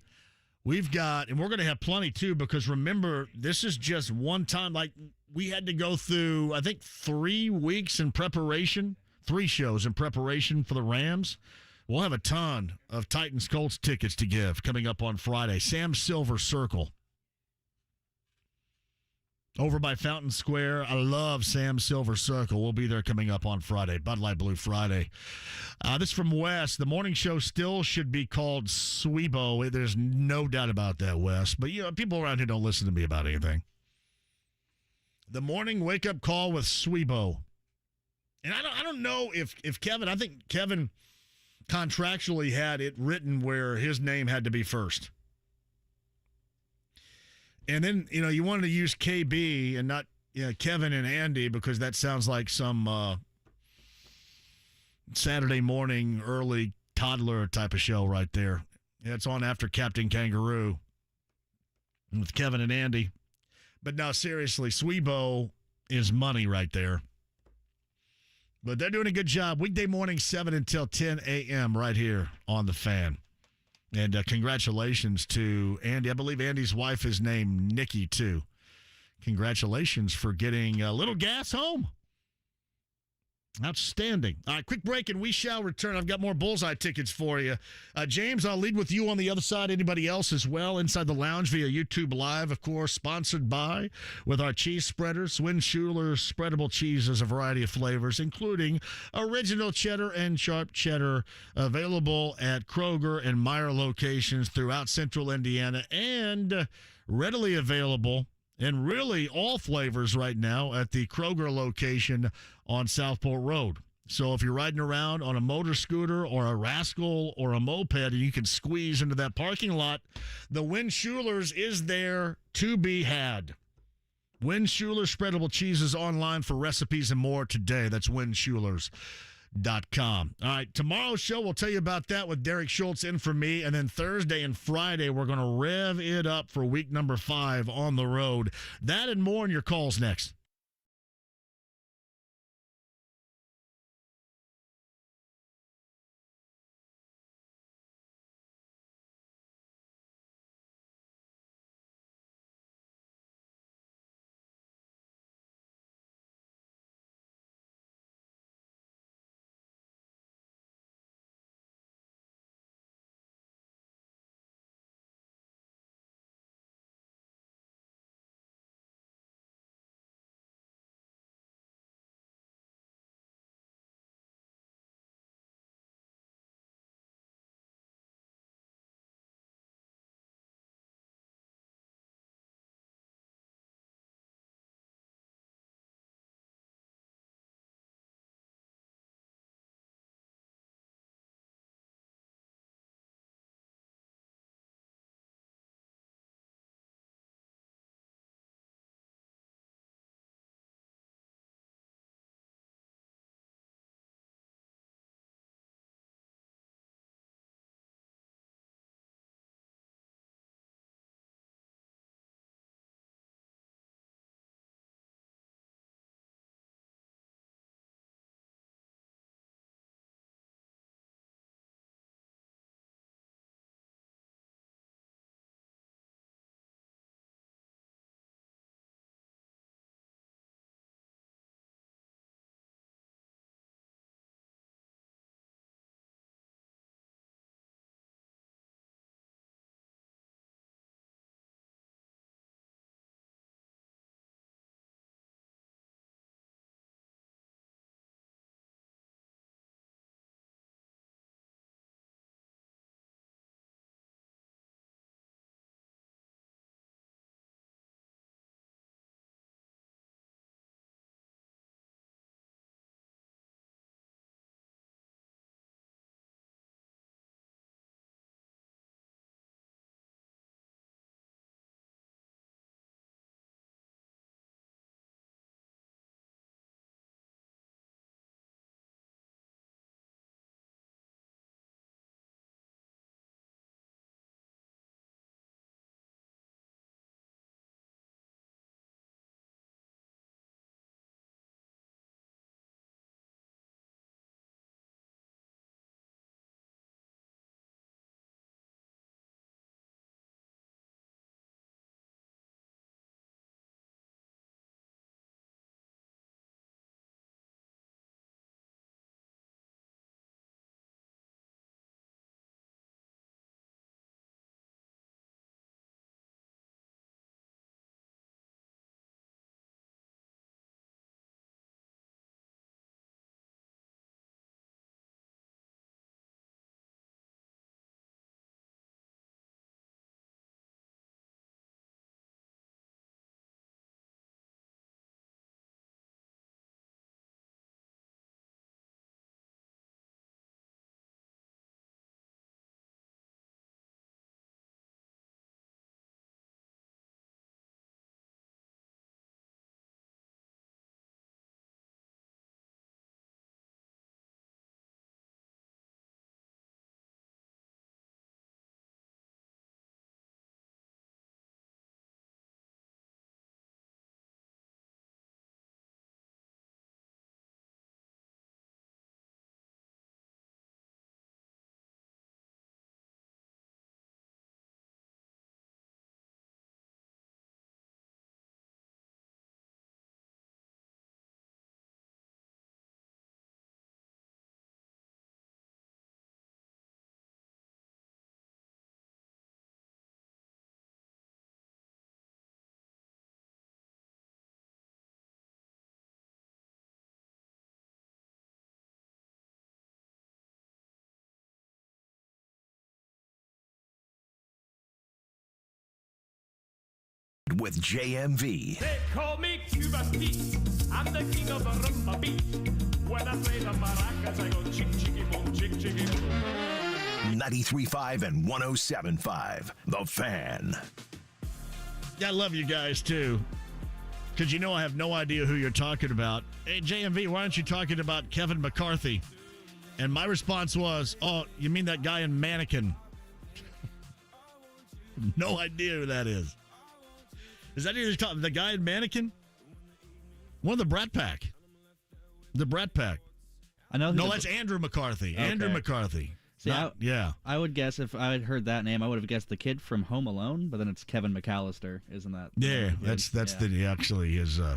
C: we've got, and we're going to have plenty too, because remember, this is just one time. Like, we had to go through, I think, 3 weeks in preparation, 3 shows in preparation for the Rams. We'll have a ton of Titans Colts tickets to give coming up on Friday. Sam Silver Circle over by Fountain Square. I love Sam Silver Circle. We'll be there coming up on Friday. Bud Light Blue Friday. This from Wes. The morning show still should be called Sweebo. There's no doubt about that, Wes. But, people around here don't listen to me about anything. The morning wake-up call with Sweebo. And I don't know if Kevin, I think Kevin contractually had it written where his name had to be first. And then, you wanted to use KB and not Kevin and Andy, because that sounds like some Saturday morning early toddler type of show right there. Yeah, it's on after Captain Kangaroo with Kevin and Andy. But no, seriously, Sweebo is money right there. But they're doing a good job. Weekday morning, 7 until 10 a.m. right here on The Fan. And congratulations to Andy. I believe Andy's wife is named Nikki, too. Congratulations for getting a little gas home. Outstanding. All right, quick break, and we shall return. I've got more Bullseye tickets for you. James, I'll lead with you on the other side. Anybody else as well inside the lounge via YouTube Live, of course, sponsored by, with our cheese spreaders, Swin Schuler's spreadable cheeses, a variety of flavors, including original cheddar and sharp cheddar, available at Kroger and Meijer locations throughout central Indiana, and readily available and really all flavors right now at the Kroger location on Southport Road. So if you're riding around on a motor scooter or a rascal or a moped and you can squeeze into that parking lot, the Win Schuler's is there to be had. Win Schuler's spreadable cheeses online for recipes and more today. That's winschulers.com. All right, tomorrow's show, we'll tell you about that with Derek Schultz in for me. And then Thursday and Friday, we're going to rev it up for week number 5 on the road. That and more in your calls next.
B: Fan with JMV.
P: They call me Cuba Pete. I'm the king of the rumba beat. When I play the maracas, I go chick, chicky, boom, chick, chicky, boom.
B: 93.5 and 107.5. The Fan.
C: I love you guys, too. Because you know I have no idea who you're talking about. Hey, JMV, why aren't you talking about Kevin McCarthy? And my response was, oh, you mean that guy in Mannequin? No idea who that is. Is that the guy in Mannequin? One of the Brat Pack. The Brat Pack.
D: I know.
C: No, that's Andrew McCarthy. Okay. Andrew McCarthy.
D: See, I would guess if I had heard that name, I would have guessed the kid from Home Alone, but then it's Kevin McAllister, isn't that?
C: Yeah, that's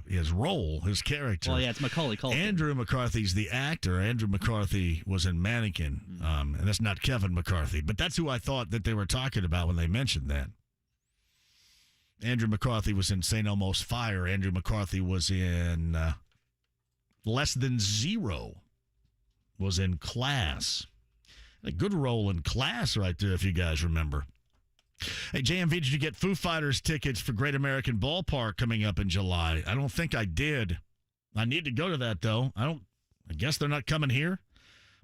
C: his role, his character.
D: Well, yeah, it's Macaulay Culkin.
C: Andrew McCarthy's the actor. Andrew McCarthy was in Mannequin, and that's not Kevin McCarthy, but that's who I thought that they were talking about when they mentioned that. Andrew McCarthy was in St. Elmo's Fire. Andrew McCarthy was in Less Than Zero. Was in Class. A good role in Class right there, if you guys remember. Hey, JMV, did you get Foo Fighters tickets for Great American Ballpark coming up in July? I don't think I did. I need to go to that, though. I guess they're not coming here,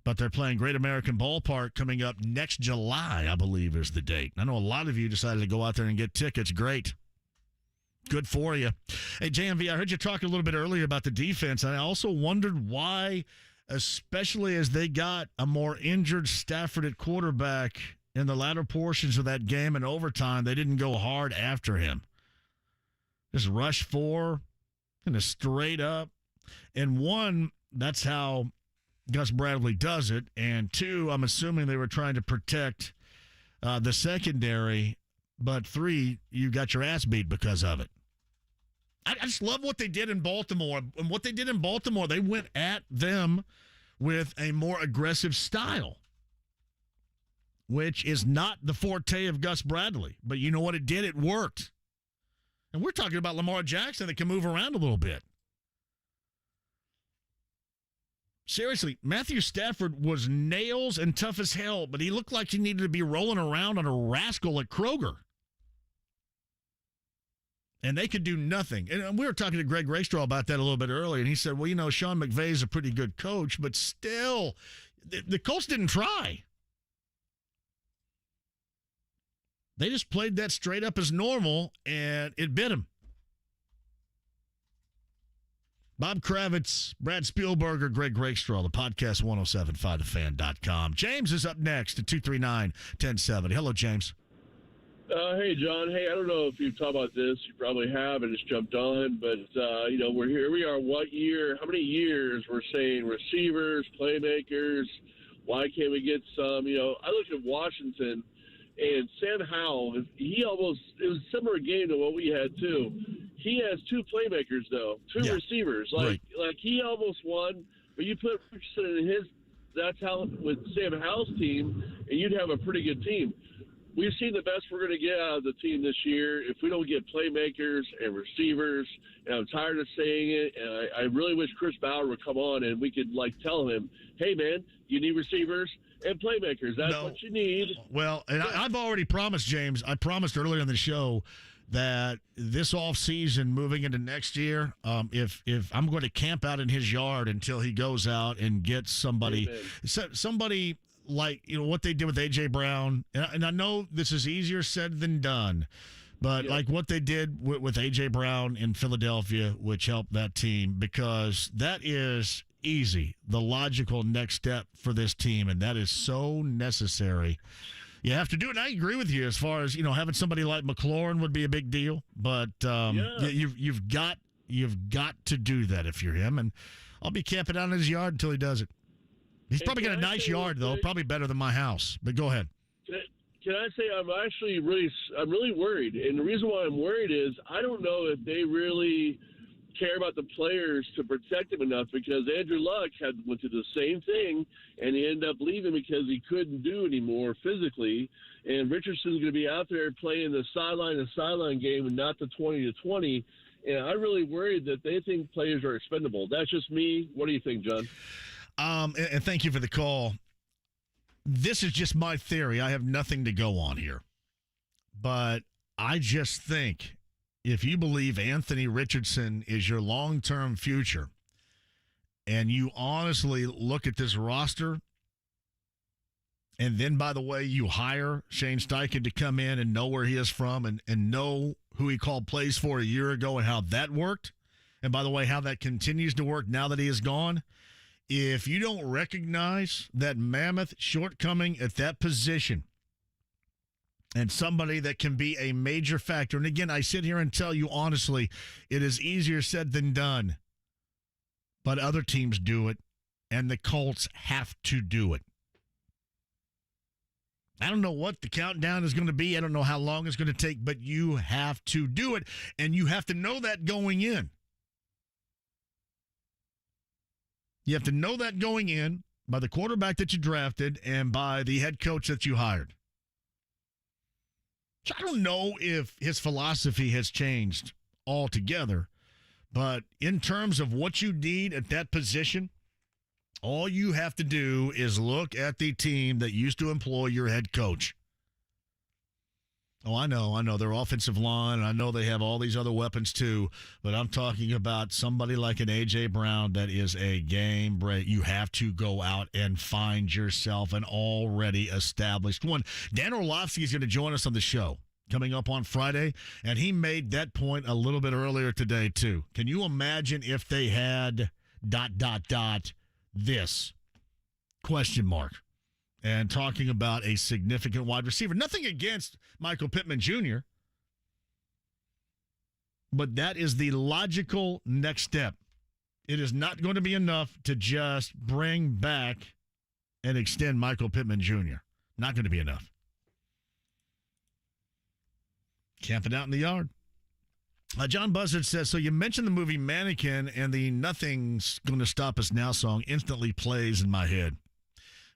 C: but they're playing Great American Ballpark coming up next July, I believe is the date. I know a lot of you decided to go out there and get tickets. Great. Good for you. Hey, JMV, I heard you talk a little bit earlier about the defense, and I also wondered why, especially as they got a more injured Stafford at quarterback in the latter portions of that game and overtime, they didn't go hard after him. Just rush 4, kind of straight up. And 1, that's how Gus Bradley does it. And 2, I'm assuming they were trying to protect the secondary. But 3, you got your ass beat because of it. I just love what they did in Baltimore. And what they did in Baltimore, they went at them with a more aggressive style, which is not the forte of Gus Bradley. But you know what it did? It worked. And we're talking about Lamar Jackson that can move around a little bit. Seriously, Matthew Stafford was nails and tough as hell, but he looked like he needed to be rolling around on a rascal at Kroger. And they could do nothing. And we were talking to Greg Rakestraw about that a little bit earlier, and he said, well, you know, Sean McVay's a pretty good coach, but still, the Colts didn't try. They just played that straight up as normal, and it bit them. Bob Kravitz, Brad Spielberger, Greg Rakestraw, the podcast 1075thefan.com. James is up next at 239-1070. Hello, James.
Q: Hey, John. Hey, I don't know if you've talked about this. You probably have, and it's jumped on. But, you know, we're here. We are what year? How many years we're saying receivers, playmakers? Why can't we get some? You know, I look at Washington, and Sam Howell, it was a similar game to what we had, too. He has 2 playmakers, though, 2 receivers. Like he almost won, but you put Richardson in his – that's how with Sam Howell's team, and you'd have a pretty good team. We've seen the best we're going to get out of the team this year if we don't get playmakers and receivers. And I'm tired of saying it. And I really wish Chris Bauer would come on and we could, like, tell him, hey, man, you need receivers and playmakers. That's what you need.
C: Well, and I've already promised, James, I promised earlier in the show that this offseason moving into next year, if I'm going to camp out in his yard until he goes out and gets somebody like, you know, what they did with A.J. Brown. And I know this is easier said than done, but like what they did with A.J. Brown in Philadelphia, which helped that team, because that is easy, the logical next step for this team, and that is so necessary. You have to do it. And I agree with you as far as, you know, having somebody like McLaurin would be a big deal, but you've got to do that if you're him, and I'll be camping out in his yard until he does it. He's probably got a nice yard, though, probably better than my house. But go ahead.
Q: Can I say I'm actually really worried, and the reason why I'm worried is I don't know if they really care about the players to protect him enough, because Andrew Luck went through the same thing, and he ended up leaving because he couldn't do anymore physically. And Richardson's going to be out there playing the sideline game and not the 20-20. And I really worried that they think players are expendable. That's just me. What do you think, John?
C: And thank you for the call. This is just my theory. I have nothing to go on here. But I just think if you believe Anthony Richardson is your long-term future, and you honestly look at this roster, and then, by the way, you hire Shane Steichen to come in and know where he is from and know who he called plays for a year ago and how that worked, and by the way, how that continues to work now that he is gone, if you don't recognize that mammoth shortcoming at that position and somebody that can be a major factor, and again, I sit here and tell you honestly, it is easier said than done, but other teams do it, and the Colts have to do it. I don't know what the countdown is going to be. I don't know how long it's going to take, but you have to do it, and you have to know that going in. You have to know that going in by the quarterback that you drafted and by the head coach that you hired. So I don't know if his philosophy has changed altogether, but in terms of what you need at that position, all you have to do is look at the team that used to employ your head coach. Oh, I know. Their offensive line, and I know they have all these other weapons too, but I'm talking about somebody like an A.J. Brown that is a game break. You have to go out and find yourself an already established one. Dan Orlovsky is going to join us on the show coming up on Friday, and he made that point a little bit earlier today too. Can you imagine if they had ... this ? And talking about a significant wide receiver. Nothing against Michael Pittman Jr., but that is the logical next step. It is not going to be enough to just bring back and extend Michael Pittman Jr. Not going to be enough. Camping out in the yard. John Buzzard says, so you mentioned the movie Mannequin, and the Nothing's Gonna Stop Us Now song instantly plays in my head.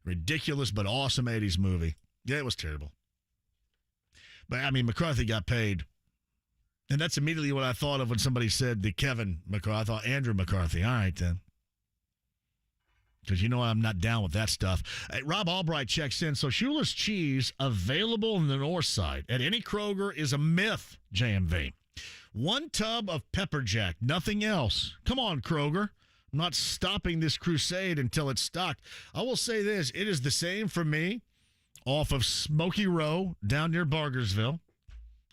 C: Ridiculous but awesome 80s movie. Yeah, it was terrible. But, I mean, McCarthy got paid. And that's immediately what I thought of when somebody said the Kevin McCarthy. I thought Andrew McCarthy. All right, then. Because you know I'm not down with that stuff. Rob Albright checks in. So Schuler's cheese available in the north side at any Kroger is a myth, JMV. 1 tub of pepper jack, nothing else. Come on, Kroger. I'm not stopping this crusade until it's stocked. I will say this. It is the same for me off of Smoky Row down near Bargersville.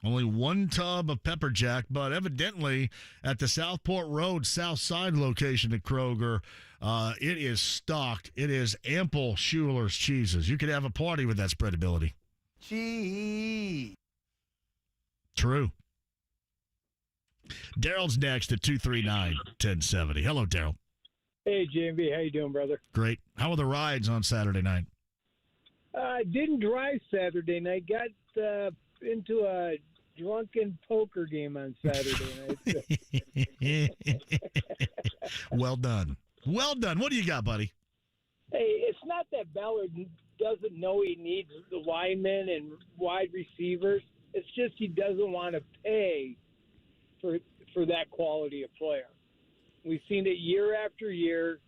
C: Only 1 tub of pepper jack, but evidently at the Southport Road South Side location at Kroger, it is stocked. It is ample Schuler's cheeses. You could have a party with that spreadability. Cheese. True. Daryl's next at 239-1070. Hello, Daryl.
R: Hey, JMV. How you doing, brother?
C: Great. How were the rides on Saturday night?
R: Didn't drive Saturday night. Got into a drunken poker game on Saturday night.
C: Well done. Well done. What do you got, buddy?
R: Hey, it's not that Ballard doesn't know he needs the linemen and wide receivers. It's just he doesn't want to pay for that quality of player. We've seen it year after year.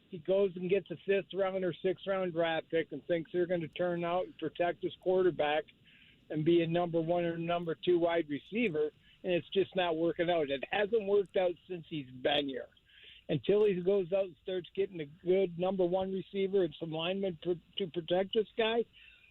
R: He goes and gets a 5th round or 6th round draft pick and thinks they're going to turn out and protect his quarterback and be a number 1 or number 2 wide receiver, and it's just not working out. It hasn't worked out since he's been here. Until he goes out and starts getting a good number 1 receiver and some linemen to protect this guy,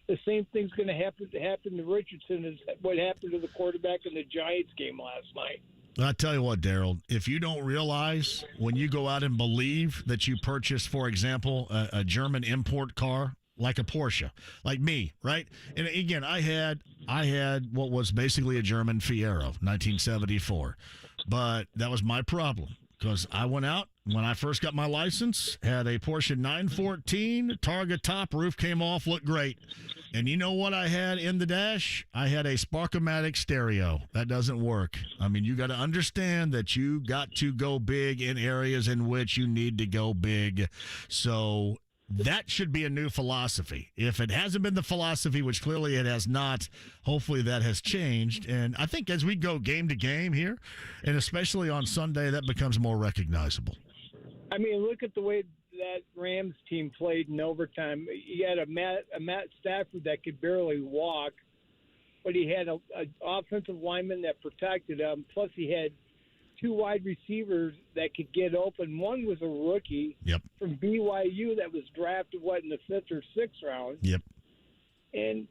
R: the same thing's going to happen to Richardson as what happened to the quarterback in the Giants game last night.
C: I tell you what, Daryl, if you don't realize when you go out and believe that you purchase, for example, a German import car, like a Porsche, like me, right? And again, I had what was basically a German Fiero, 1974. But that was my problem because I went out when I first got my license, had a Porsche 914, Targa top, roof came off, looked great. And you know what I had in the dash? I had a Sparkomatic stereo. That doesn't work. I mean, you got to understand that you got to go big in areas in which you need to go big. So that should be a new philosophy. If it hasn't been the philosophy, which clearly it has not, hopefully that has changed. And I think as we go game to game here, and especially on Sunday, that becomes more recognizable.
R: I mean, look at the way that Rams team played in overtime. You had a Matt Stafford that could barely walk, but he had a offensive lineman that protected him. Plus, he had two wide receivers that could get open. One was a rookie from BYU that was drafted, in the 5th or 6th round?
C: Yep.
R: And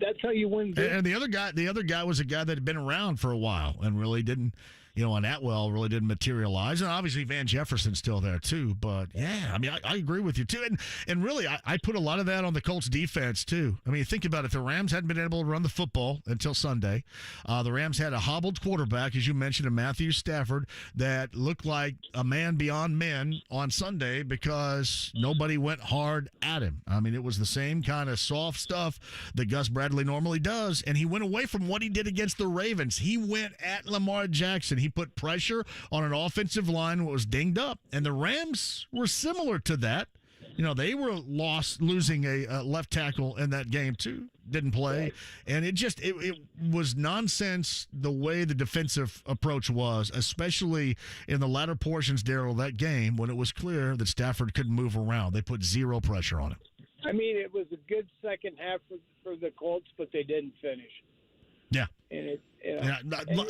R: that's how you win games.
C: And the other guy was a guy that had been around for a while and really didn't, on Atwell really didn't materialize. And obviously Van Jefferson's still there too. But yeah, I mean, I agree with you too. And really, I put a lot of that on the Colts defense too. I mean, think about it. The Rams hadn't been able to run the football until Sunday. The Rams had a hobbled quarterback, as you mentioned, in Matthew Stafford, that looked like a man beyond men on Sunday because nobody went hard at him. I mean, it was the same kind of soft stuff that Gus Bradley normally does. And he went away from what he did against the Ravens. He went at Lamar Jackson. He put pressure on an offensive line that was dinged up. And the Rams were similar to that. They were losing a left tackle in that game too. Didn't play. And it was nonsense the way the defensive approach was, especially in the latter portions, Daryl, that game when it was clear that Stafford couldn't move around. They put zero pressure on him.
R: I mean, it was a good second half for the Colts, but they didn't finish.
C: Yeah.
R: And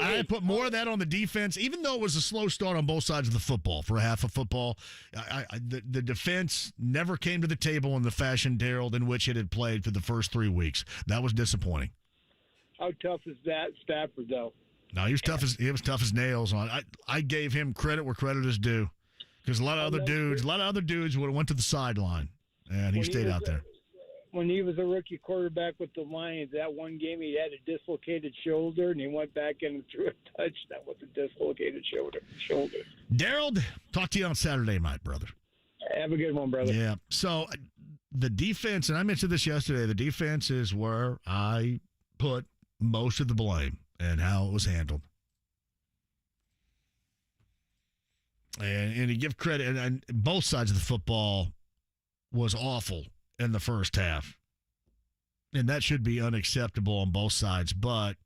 C: I put more of that on the defense, even though it was a slow start on both sides of the football for a half of football. The defense never came to the table in the fashion, Daryl, in which it had played for the first 3 weeks. That was disappointing.
R: How tough is that, Stafford, though?
C: No, he was tough as nails on. I gave him credit where credit is due, because a lot of other dudes would have went to the sideline, and he stayed out there.
R: When he was a rookie quarterback with the Lions, that one game he had a dislocated shoulder, and he went back in and threw a touchdown with a dislocated shoulder.
C: Daryl, talk to you on Saturday night, brother.
R: Have a good one, brother.
C: Yeah. So the defense, and I mentioned this yesterday, the defense is where I put most of the blame and how it was handled. And you give credit, and both sides of the football was awful in the first half. And that should be unacceptable on both sides. But,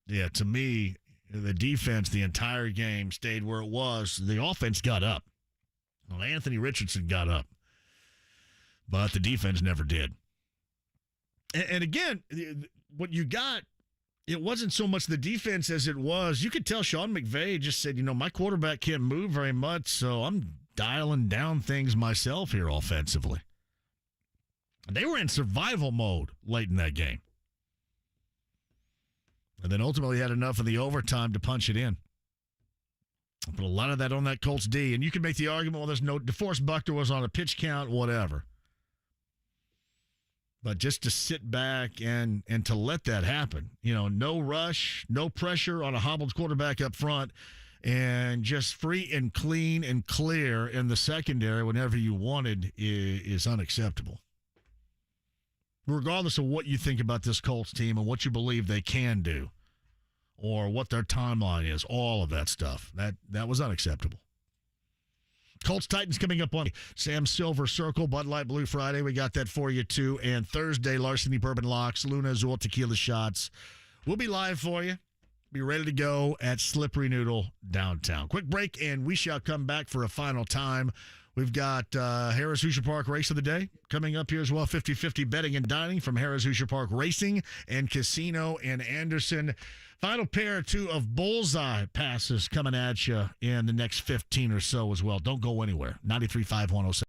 C: yeah, to me, the defense the entire game stayed where it was. The offense got up. Well, Anthony Richardson got up. But the defense never did. And again, what you got, it wasn't so much the defense as it was. You could tell Sean McVay just said, my quarterback can't move very much, so I'm dialing down things myself here offensively. They were in survival mode late in that game. And then ultimately had enough of the overtime to punch it in. But a lot of that on that Colts D. And you can make the argument, well, there's no DeForest Buckner was on a pitch count, whatever. But just to sit back and to let that happen, no rush, no pressure on a hobbled quarterback up front, and just free and clean and clear in the secondary whenever you wanted is unacceptable. Regardless of what you think about this Colts team and what you believe they can do or what their timeline is, all of that stuff, that was unacceptable. Colts Titans coming up on Sam Silver Circle, Bud Light Blue Friday. We got that for you too. And Thursday, Larceny Bourbon Locks, Luna Azul Tequila Shots. We'll be live for you. Be ready to go at Slippery Noodle downtown. Quick break, and we shall come back for a final time. We've got Harris Hoosier Park Race of the Day coming up here as well. 50-50 betting and dining from Harris Hoosier Park Racing and Casino in Anderson. Final pair or two of bullseye passes coming at you in the next 15 or so as well. Don't go anywhere. 93.5 107.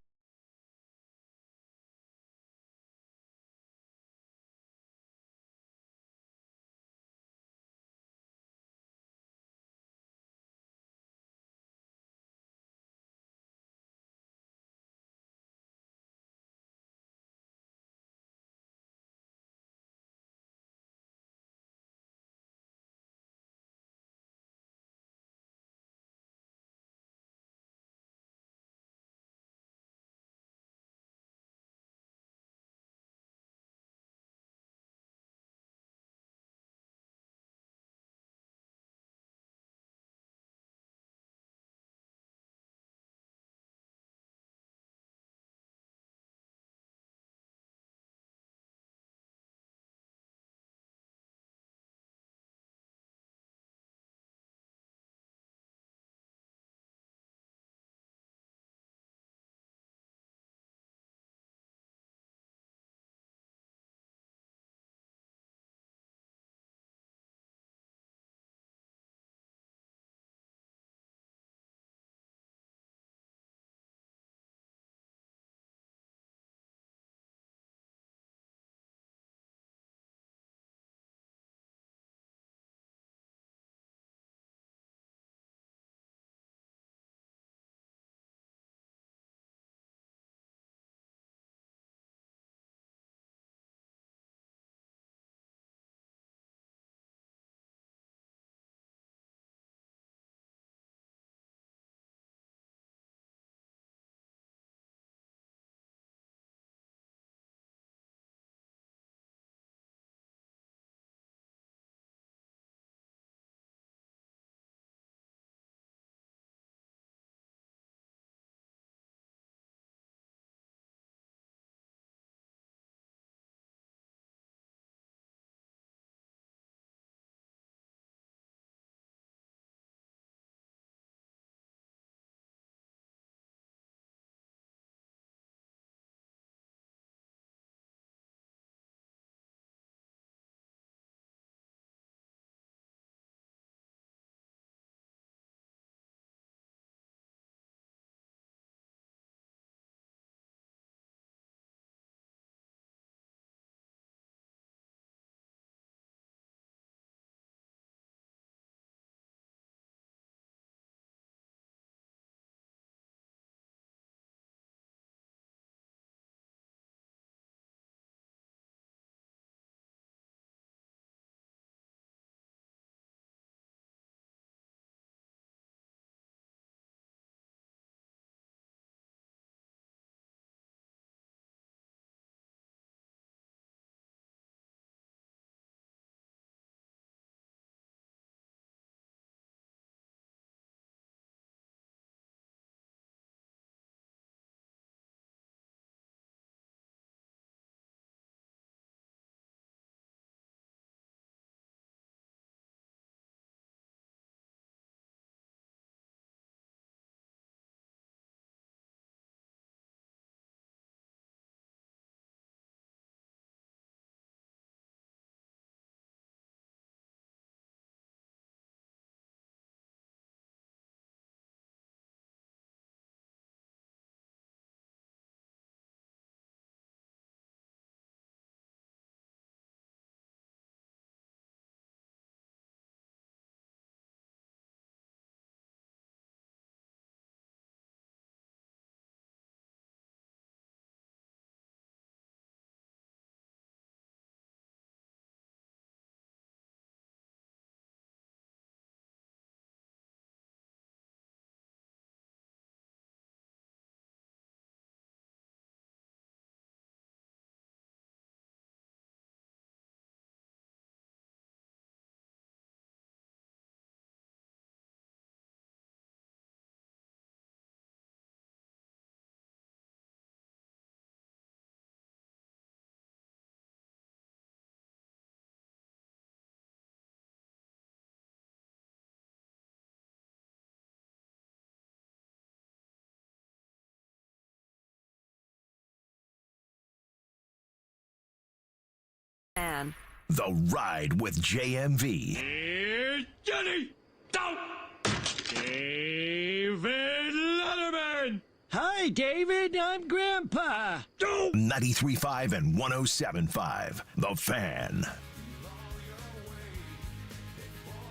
S: Fan.
B: The Ride with JMV.
P: Here's Johnny. Don't. David Letterman.
L: Hi, David. I'm Grandpa.
B: 93.5 and 107.5. The Fan.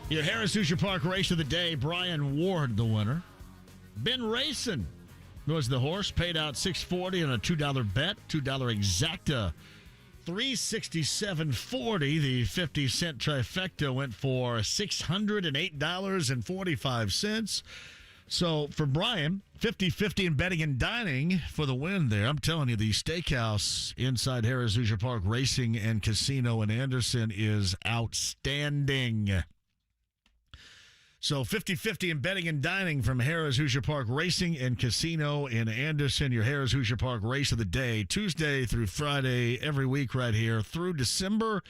C: Your Harris Hoosier Park race of the day, Brian Ward, the winner. Ben Racing was the horse, paid out $6.40 on a $2 bet, $2 exacta, $367.40. The 50-cent trifecta went for $608.45. So for Brian, 50-50 in betting and dining for the win there. I'm telling you, the steakhouse inside Harris Hoosier Park Racing and Casino in Anderson is outstanding. So 50-50 in betting and dining from Harris Hoosier Park Racing and Casino in Anderson. Your Harris Hoosier Park race of the day, Tuesday through Friday, every week right here through December,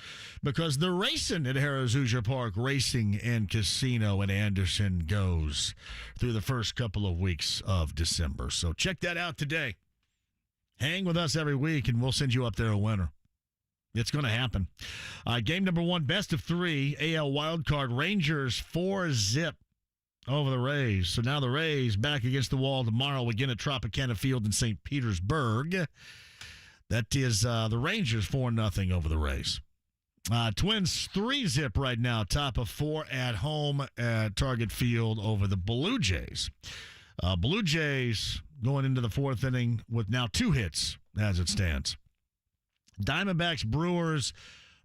C: because the racing at Harris Hoosier Park Racing and Casino in Anderson goes through the first couple of weeks of December. So check that out today. Hang with us every week, and we'll send you up there a winner. It's going to happen. Game number 1, best of 3, AL wildcard, Rangers 4-0 over the Rays. So now the Rays back against the wall tomorrow again at Tropicana Field in St. Petersburg. That is the Rangers 4-0 over the Rays. Twins 3-0 right now, top of 4 at home at Target Field over the Blue Jays. Blue Jays going into the 4th inning with now 2 hits as it stands. Diamondbacks, Brewers,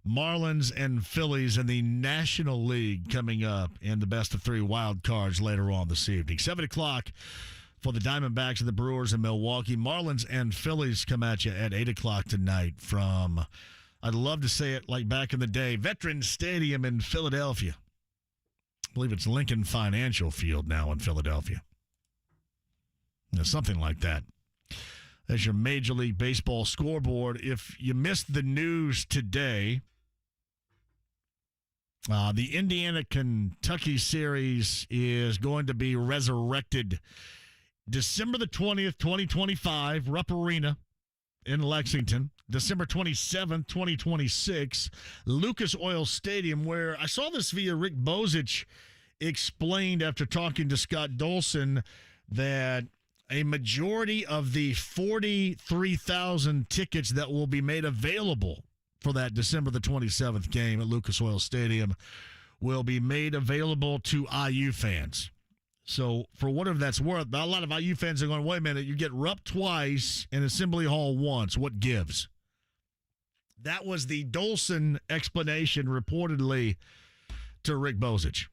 C: Marlins, and Phillies in the National League coming up in the best of 3 wild cards later on this evening. 7 o'clock for the Diamondbacks and the Brewers in Milwaukee. Marlins and Phillies come at you at 8 o'clock tonight from, I'd love to say it like back in the day, Veterans Stadium in Philadelphia. I believe it's Lincoln Financial Field now in Philadelphia. Something like that. As your Major League Baseball scoreboard. If you missed the news today, the Indiana-Kentucky series is going to be resurrected December the 20th, 2025, Rupp Arena in Lexington. December 27th, 2026, Lucas Oil Stadium, where I saw this via Rick Bozich explained after talking to Scott Dolson that a majority of the 43,000 tickets that will be made available for that December the 27th game at Lucas Oil Stadium will be made available to IU fans. So for whatever that's worth, a lot of IU fans are going, wait a minute, you get Rupp twice and Assembly Hall once. What gives? That was the Dolson explanation reportedly to Rick Bozich.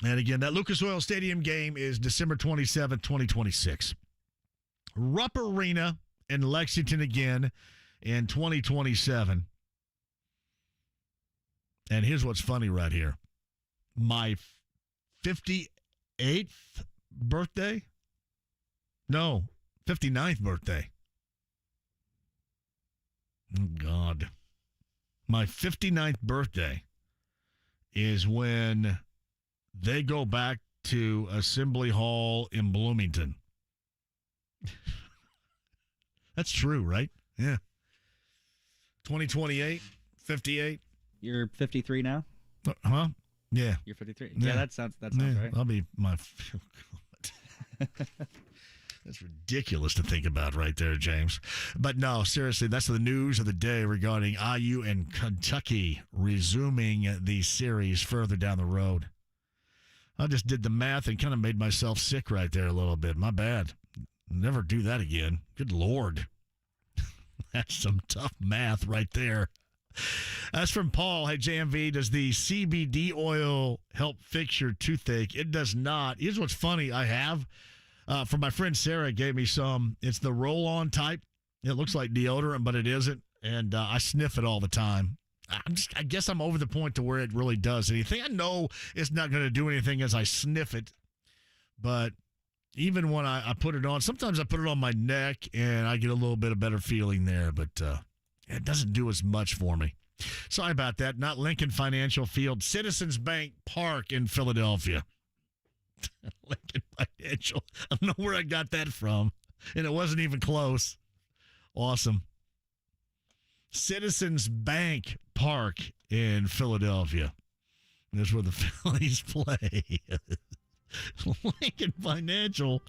C: And again, that Lucas Oil Stadium game is December 27th, 2026. Rupp Arena in Lexington again in 2027. And here's what's funny right here. My 58th birthday? No, 59th birthday. Oh, God. My 59th birthday is when they go back to Assembly Hall in Bloomington. That's true, right? Yeah. 2028, 58.
D: You're 53 now?
C: Huh? Yeah.
D: You're 53. Yeah, that sounds right.
C: I'll be my... That's ridiculous to think about right there, James. But no, seriously, that's the news of the day regarding IU and Kentucky resuming the series further down the road. I just did the math and kind of made myself sick right there a little bit. My bad. Never do that again. Good Lord. That's some tough math right there. That's from Paul. Hey, JMV, does the CBD oil help fix your toothache? It does not. Here's what's funny. I have, from my friend Sarah, gave me some. It's the roll-on type. It looks like deodorant, but it isn't. And I sniff it all the time. I guess I'm over the point to where it really does anything. I know it's not going to do anything as I sniff it, but even when I put it on, sometimes I put it on my neck and I get a little bit of better feeling there, but it doesn't do as much for me. Sorry about that. Not Lincoln Financial Field, Citizens Bank Park in Philadelphia. Lincoln Financial. I don't know where I got that from, and it wasn't even close. Awesome. Citizens Bank Park in Philadelphia. That's where the Phillies play. Lincoln Financial.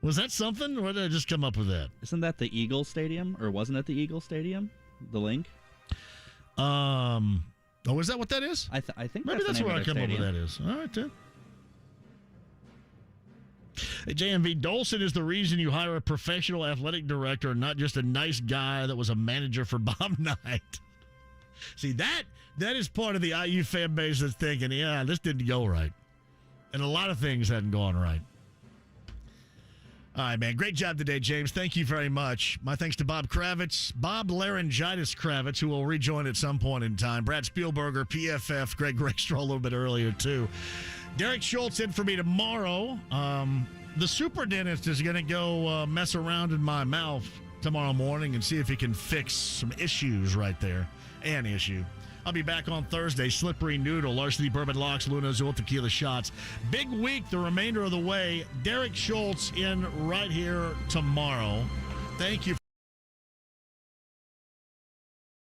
C: Was that something, or did I just come up with that?
D: Isn't that the Eagle Stadium, or wasn't it the Eagle Stadium? The link?
C: Oh, is that what that is?
D: I think
C: maybe that's
D: the name
C: where
D: of
C: I
D: their
C: come up
D: stadium.
C: with that is. All right, then. Hey, JMV, Dolson is the reason you hire a professional athletic director and not just a nice guy that was a manager for Bob Knight. See, that is part of the IU fan base that's thinking, yeah, this didn't go right. And a lot of things hadn't gone right. All right, man. Great job today, James. Thank you very much. My thanks to Bob Kravitz, Bob Laryngitis Kravitz, who will rejoin at some point in time. Brad Spielberger, PFF, Greg Rakestraw a little bit earlier, too. Derek Schultz in for me tomorrow. The super dentist is going to go mess around in my mouth tomorrow morning and see if he can fix some issues right there. An issue. I'll be back on Thursday. Slippery Noodle, Larceny Bourbon Locks, Luna Azul Tequila Shots. Big week the remainder of the way. Derek Schultz in right here tomorrow. Thank you.